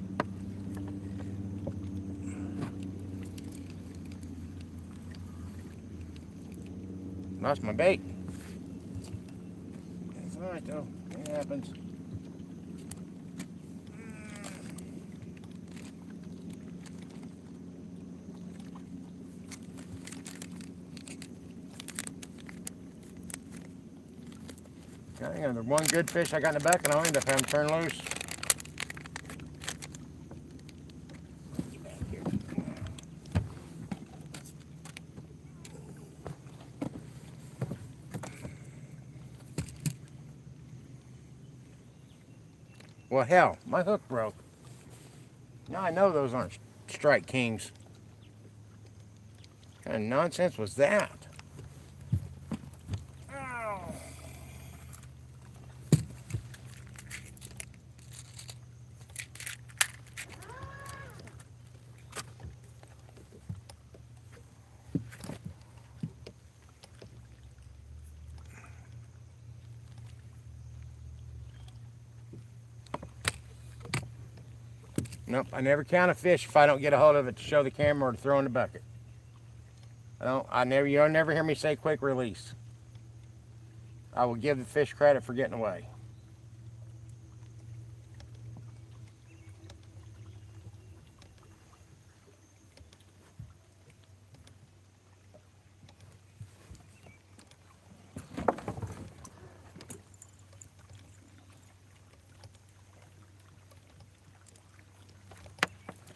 Lost my bait. It's alright though. It happens. The one good fish I got in the back, and I'll end up having to turn loose. Well, hell, my hook broke. Now I know those aren't Strike Kings. What kind of nonsense was that? Nope, I never count a fish if I don't get a hold of it to show the camera or to throw in the bucket. You'll never hear me say quick release. I will give the fish credit for getting away.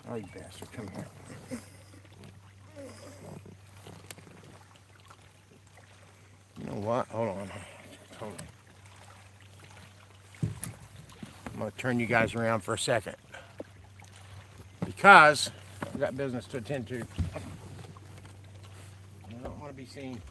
Oh, you bastard, come here. You know what? Hold on. Hold on. I'm going to turn you guys around for a second. Because I've got business to attend to. I don't want to be seen.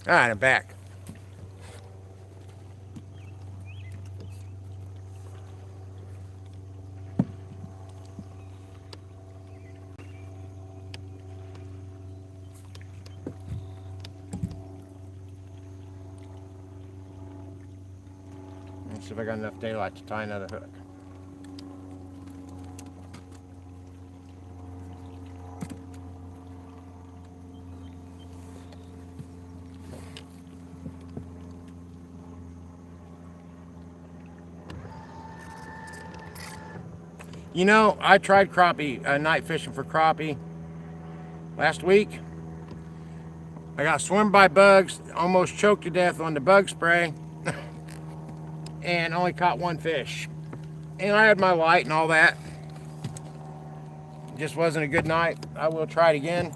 All right, I'm back. Let's see if I got enough daylight to tie another hook. You know, I tried crappie, night fishing for crappie last week. I got swarmed by bugs, almost choked to death on the bug spray. and only caught one fish. And I had my light and all that. Just wasn't a good night. I will try it again.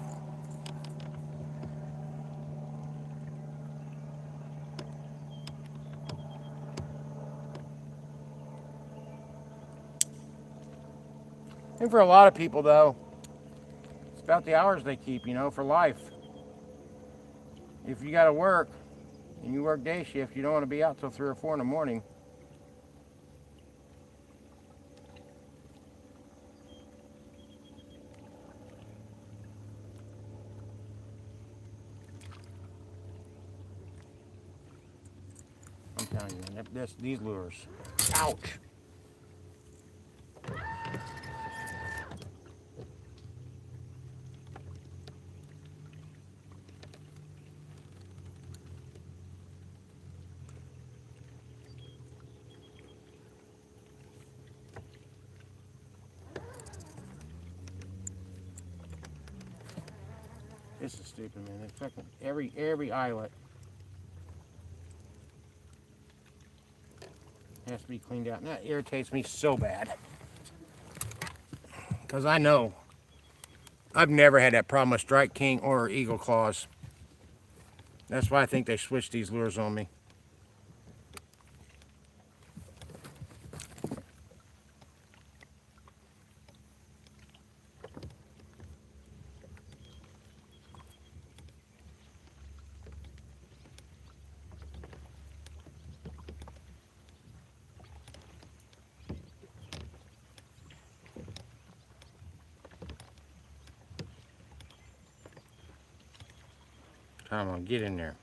And for a lot of people, though, it's about the hours they keep, for life. If you got to work and you work day shift, you don't want to be out till 3 or 4 in the morning. I'm telling you, man, these lures. Ouch. This is stupid, man. It's fucking every eyelet has to be cleaned out. And that irritates me so bad. Because I know I've never had that problem with Strike King or Eagle Claws. That's why I think they switched these lures on me. Come on, get in there.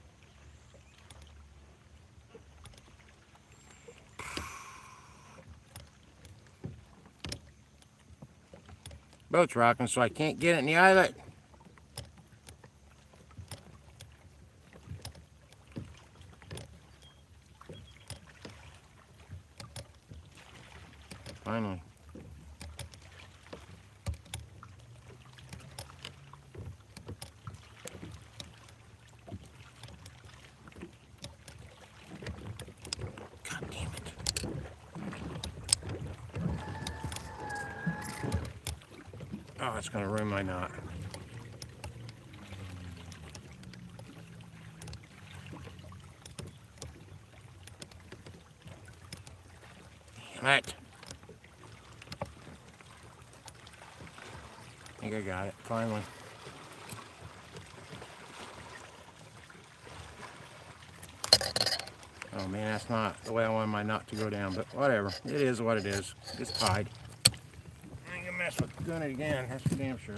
Boat's rocking, so I can't get it in the eyelet. Finally. God damn it. Oh, it's going to ruin my knot. Damn it. I think I got it, finally. Oh man, that's not the way I wanted my knot to go down, but whatever. It is what it is. It's tied. I ain't gonna mess with doing it again, that's for damn sure.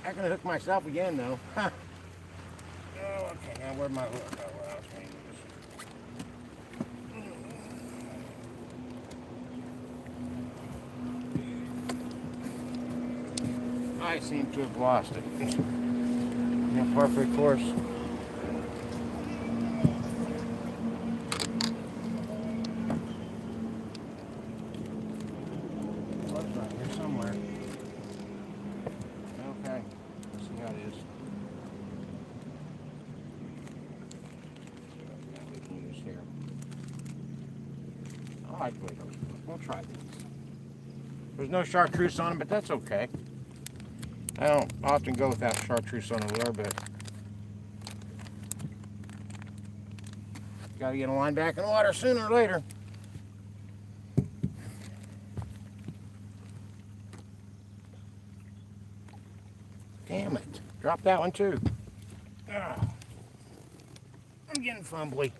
I can hook myself again though. Huh. Oh, okay, now where'd my hook go? Where else can I use this? I seem to have lost it. In a perfect course. Looks right here somewhere. Okay, let's see how it is. We can use here. I like the way those look. We'll try these. There's no chartreuse on them, but that's okay. I don't often go without chartreuse on a lure, but gotta get a line back in the water sooner or later. Damn it. Drop that one too. Ugh. I'm getting fumbly.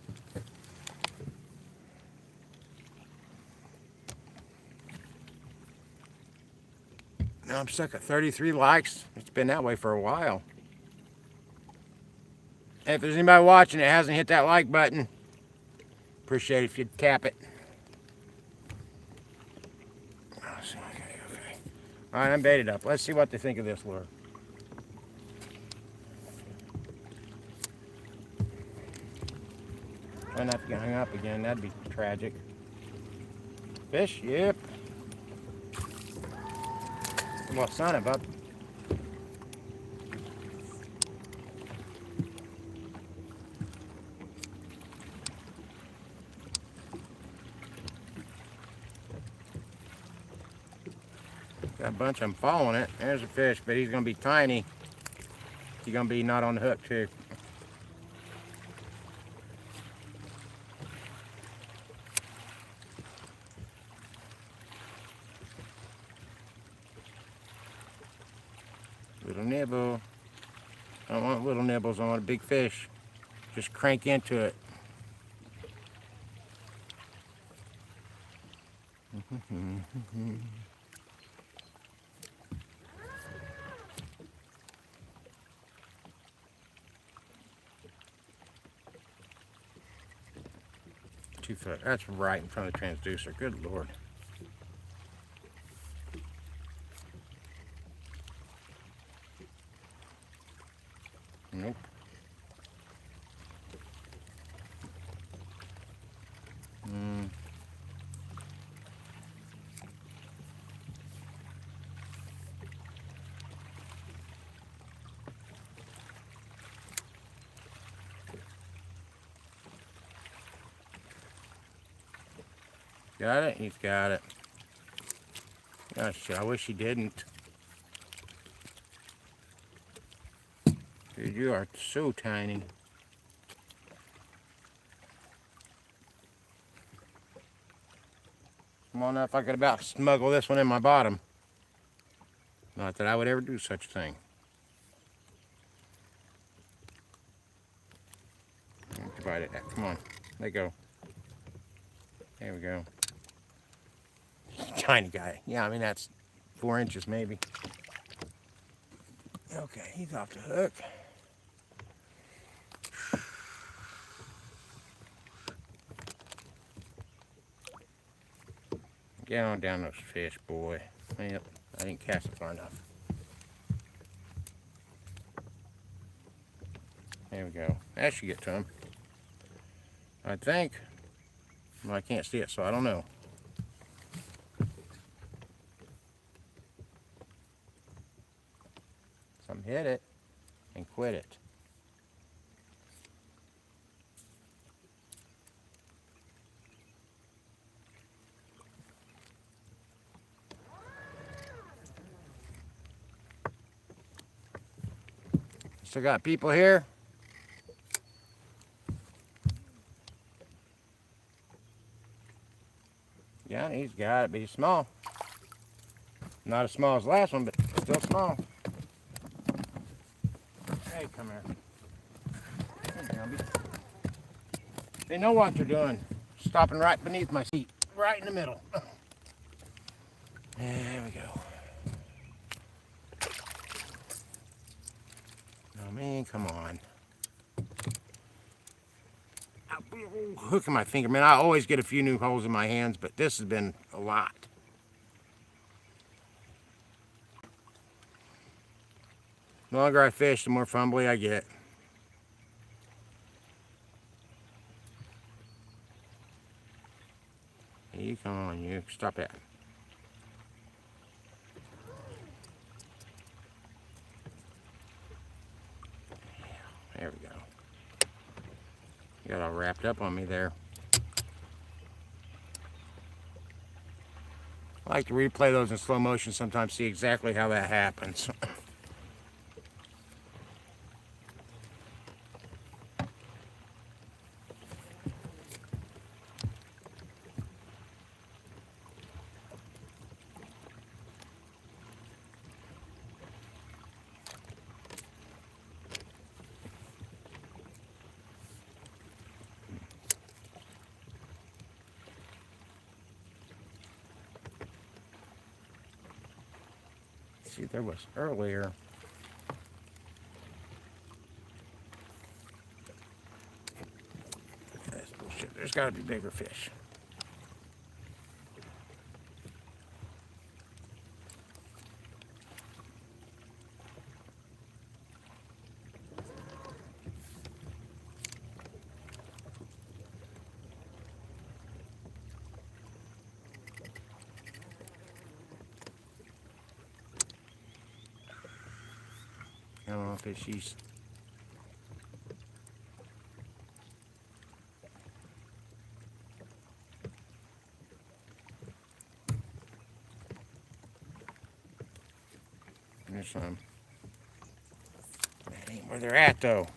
Now I'm stuck at 33 likes. It's been that way for a while. And if there's anybody watching that hasn't hit that like button, appreciate it if you'd tap it. Okay. All right, I'm baited up. Let's see what they think of this lure. Try not to get hung up again. That'd be tragic. Fish? Yep. Well, son of a. Got a bunch of them following it. There's a fish, but he's going to be tiny. He's going to be not on the hook, too. Little nibble. I don't want little nibbles. I want a big fish. Just crank into it. .2 foot. That's right in front of the transducer. Good Lord. Nope. Got it? He's got it. Gosh, I wish he didn't. Dude, you are so tiny. Small enough I could about smuggle this one in my bottom. Not that I would ever do such a thing. Divide it. Come on. Let go. There we go. Tiny guy. Yeah, I mean, that's 4 inches maybe. Okay, he's off the hook. Get on down those fish, boy. Yep, I didn't cast it far enough. There we go. That should get to him. I think. Well, I can't see it, so I don't know. Something hit it and quit it. Still got people here. Yeah, he's got it, but he's small. Not as small as the last one, but still small. Hey, come here. Come here, they know what they're doing. Stopping right beneath my seat. Right in the middle. There we go. Oh, man, come on. Hooking my finger. Man, I always get a few new holes in my hands, but this has been a lot. The longer I fish, the more fumbly I get. You come on, you. Stop that. There we go. You got all wrapped up on me there. I like to replay those in slow motion sometimes, see exactly how that happens. See, there was earlier. That's bullshit. There's got to be bigger fish. I don't know if it's she's. There's some. That ain't where they're at though.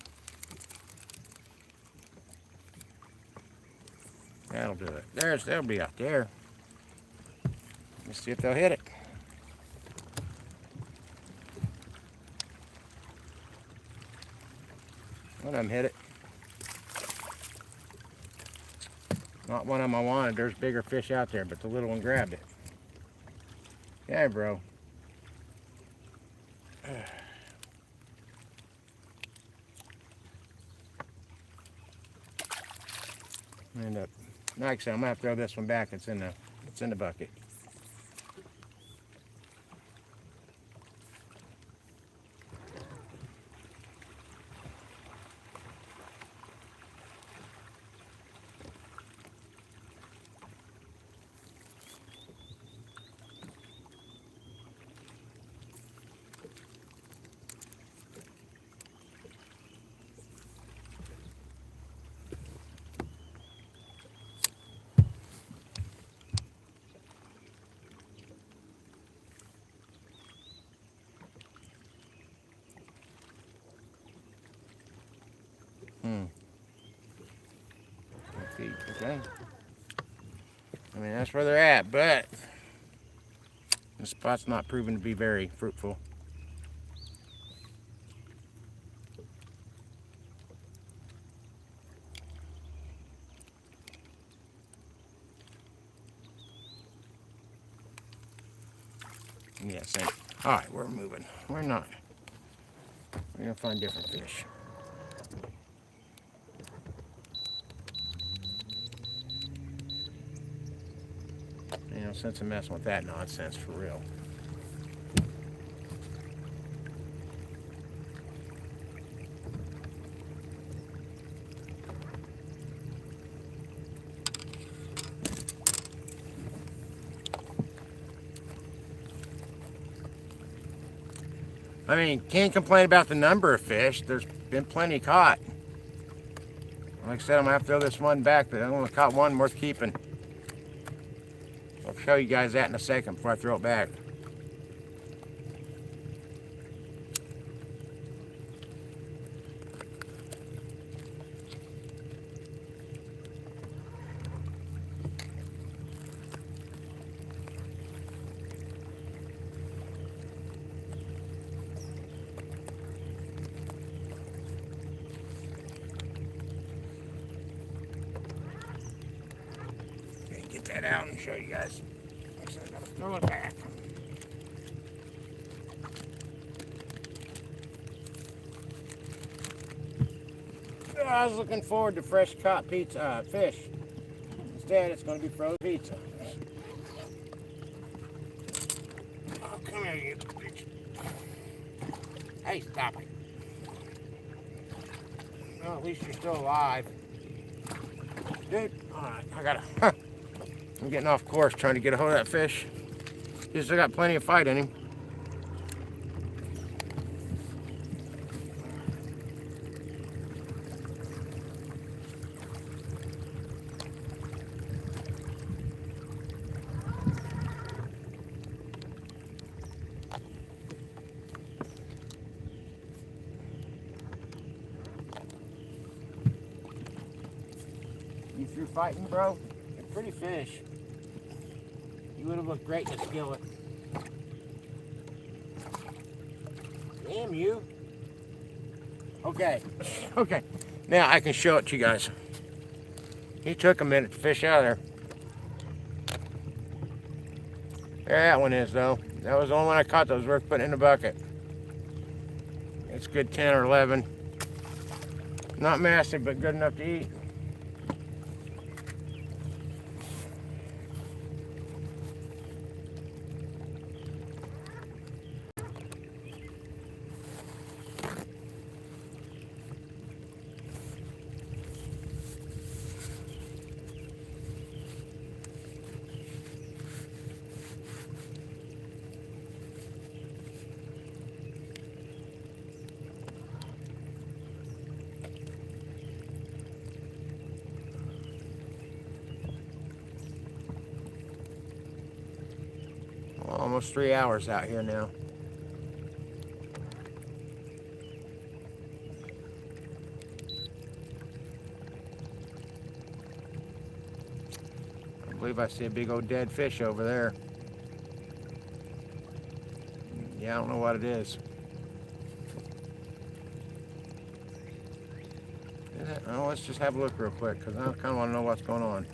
That'll do it. They'll be out there. Let's see if they'll hit it. One of them hit it. Not one of them I wanted. There's bigger fish out there, but the little one grabbed it. Yeah, bro. End up. Like I said, I'm gonna have to throw this one back. It's in the bucket. Okay. I mean, that's where they're at, but the spot's not proven to be very fruitful. Yeah, same. All right, we're moving. We're not. We're gonna find different fish. You know, sense of messing with that nonsense for real. I mean, can't complain about the number of fish. There's been plenty caught. Like I said, I'm gonna have to throw this one back, but I only caught one worth keeping. I'll show you guys that in a second before I throw it back. Get that out and show you guys. So I gotta throw it back. Oh, I was looking forward to fresh caught pizza fish. Instead, it's going to be frozen pizza. Oh, come here, you bitch. Hey, stop it. Well, at least you're still alive. Dude, alright, I gotta. I'm getting off course trying to get a hold of that fish. He's still got plenty of fight in him. You through fighting, bro? You're a pretty fish. You would have looked great in a skillet. Damn you. Okay. Okay. Now I can show it to you guys. He took a minute to fish out of there. There that one is, though. That was the only one I caught that was worth putting in the bucket. It's good 10 or 11. Not massive, but good enough to eat. almost 3 hours out here now. I believe I see a big old dead fish over there. Yeah, I don't know what it is. Is it? Oh, let's just have a look real quick because I kind of want to know what's going on.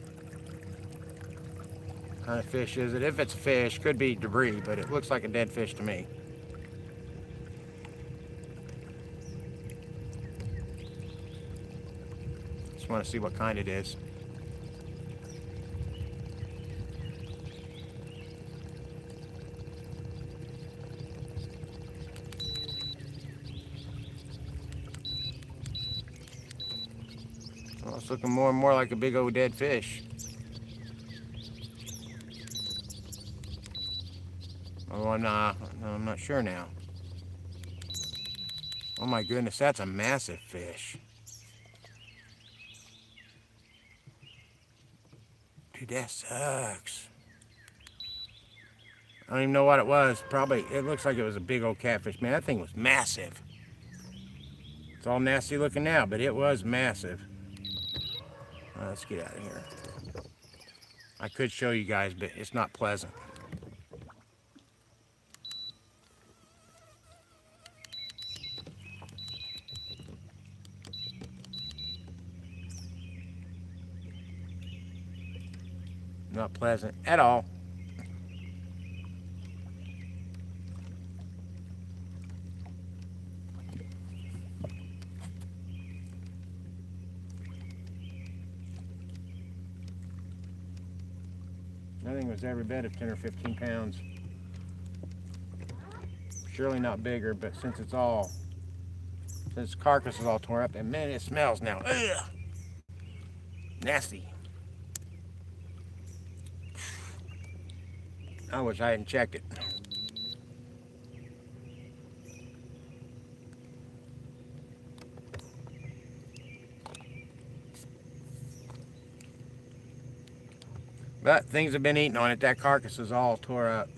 What kind of fish is it? If it's fish, could be debris, but it looks like a dead fish to me. Just want to see what kind it is. Well, it's looking more and more like a big old dead fish. Oh, I'm not sure now. Oh my goodness, that's a massive fish. Dude, that sucks. I don't even know what it was. Probably, it looks like it was a big old catfish. Man, that thing was massive. It's all nasty looking now, but it was massive. Let's get out of here. I could show you guys, but it's not pleasant. Not pleasant at all. That thing was every bit of 10 or 15 pounds. Surely not bigger, but since its carcass is all torn up, and man, it smells now. Ugh. Nasty. I wish I hadn't checked it. But things have been eating on it. That carcass is all tore up.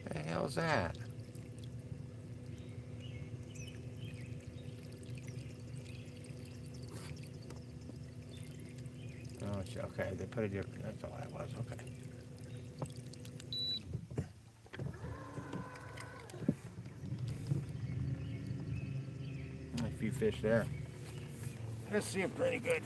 What the hell is that? Oh, okay. They put it here. That's all that was. Okay. A few fish there. Let's see them pretty good.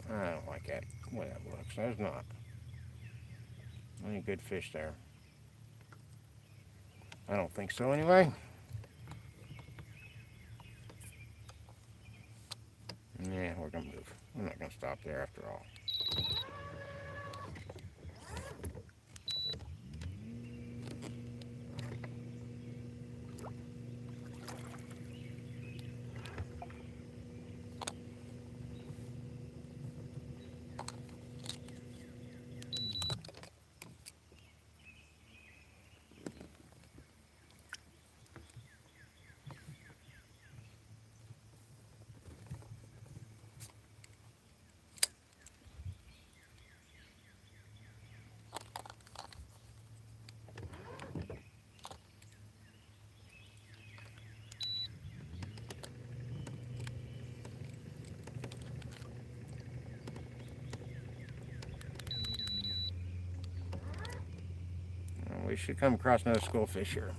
I don't like that way that looks. There's not any good fish there. I don't think so anyway. Yeah, we're gonna move. We're not gonna stop there after all. we should come across another school fish here.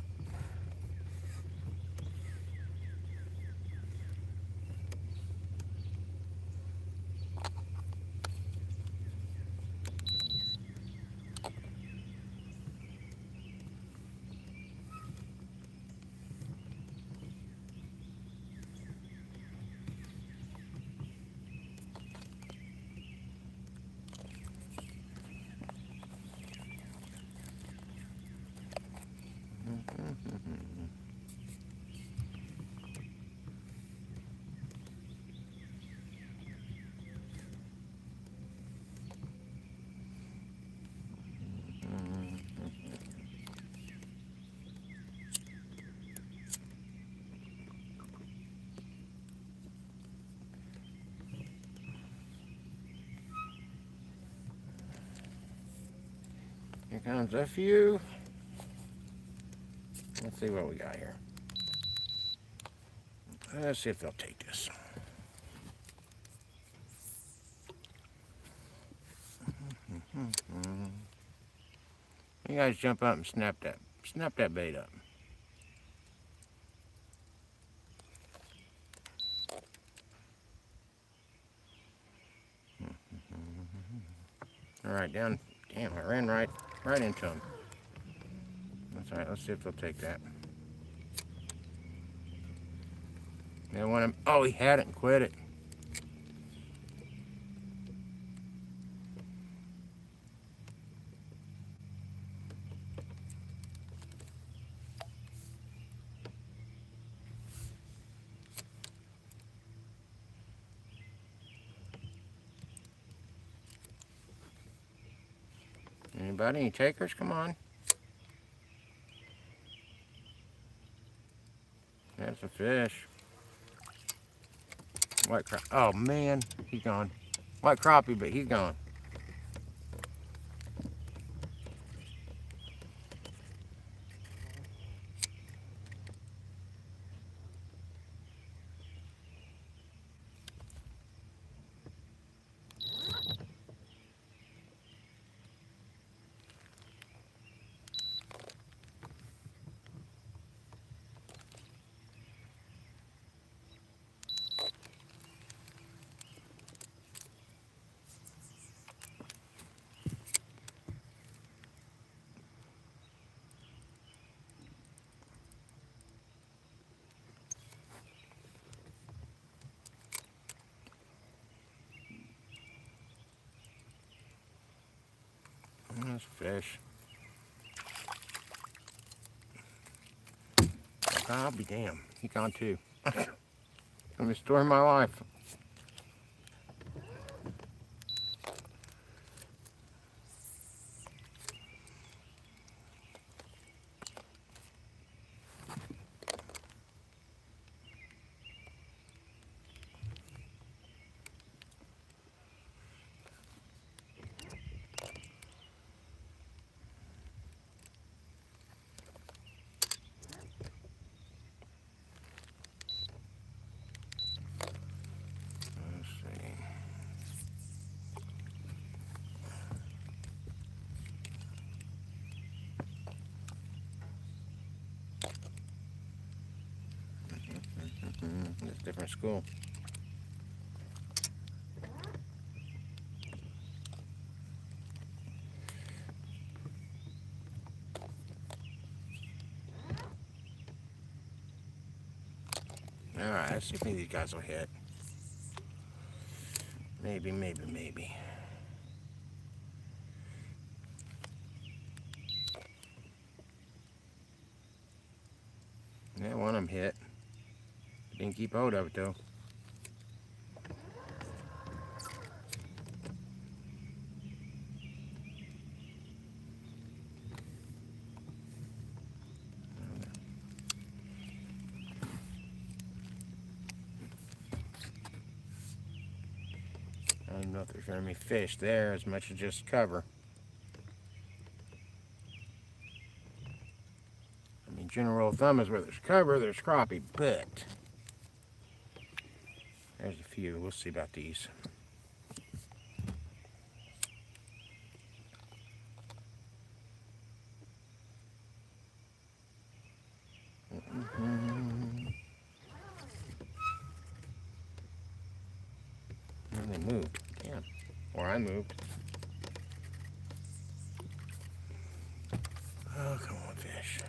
Here comes a few. Let's see what we got here. Let's see if they'll take this. You guys jump up and snap that bait up. All right, down. Damn, I ran right into them. That's all right. Let's see if they'll take that. They want him. Oh, he had it and quit it. Anybody? Any takers? Come on. That's a fish. White crappie. Oh man, he's gone. White crappie, but he's gone. That's a fish. I'll be damned. He gone too. Let me story my life. It's a different school. Alright, let's see if any of these guys will hit. Maybe. Yeah, one of them hit. Didn't keep hold of it though. I don't know if there's very fish there as much as just cover. I mean, general rule of thumb is where there's cover, there's crappie, but there's a few. We'll see about these. line moved. Oh, come on, fish.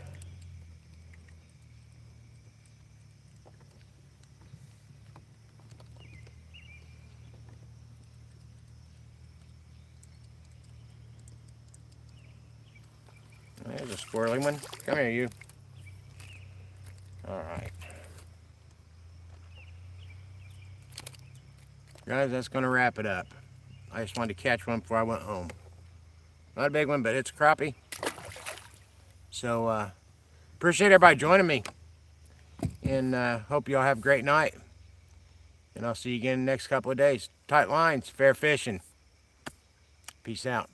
There's a squirrely one. Come here, you. All right. Guys, that's going to wrap it up. I just wanted to catch one before I went home. Not a big one, but it's a crappie. So, appreciate everybody joining me. And hope y'all have a great night. And I'll see you again in the next couple of days. Tight lines, fair fishing. Peace out.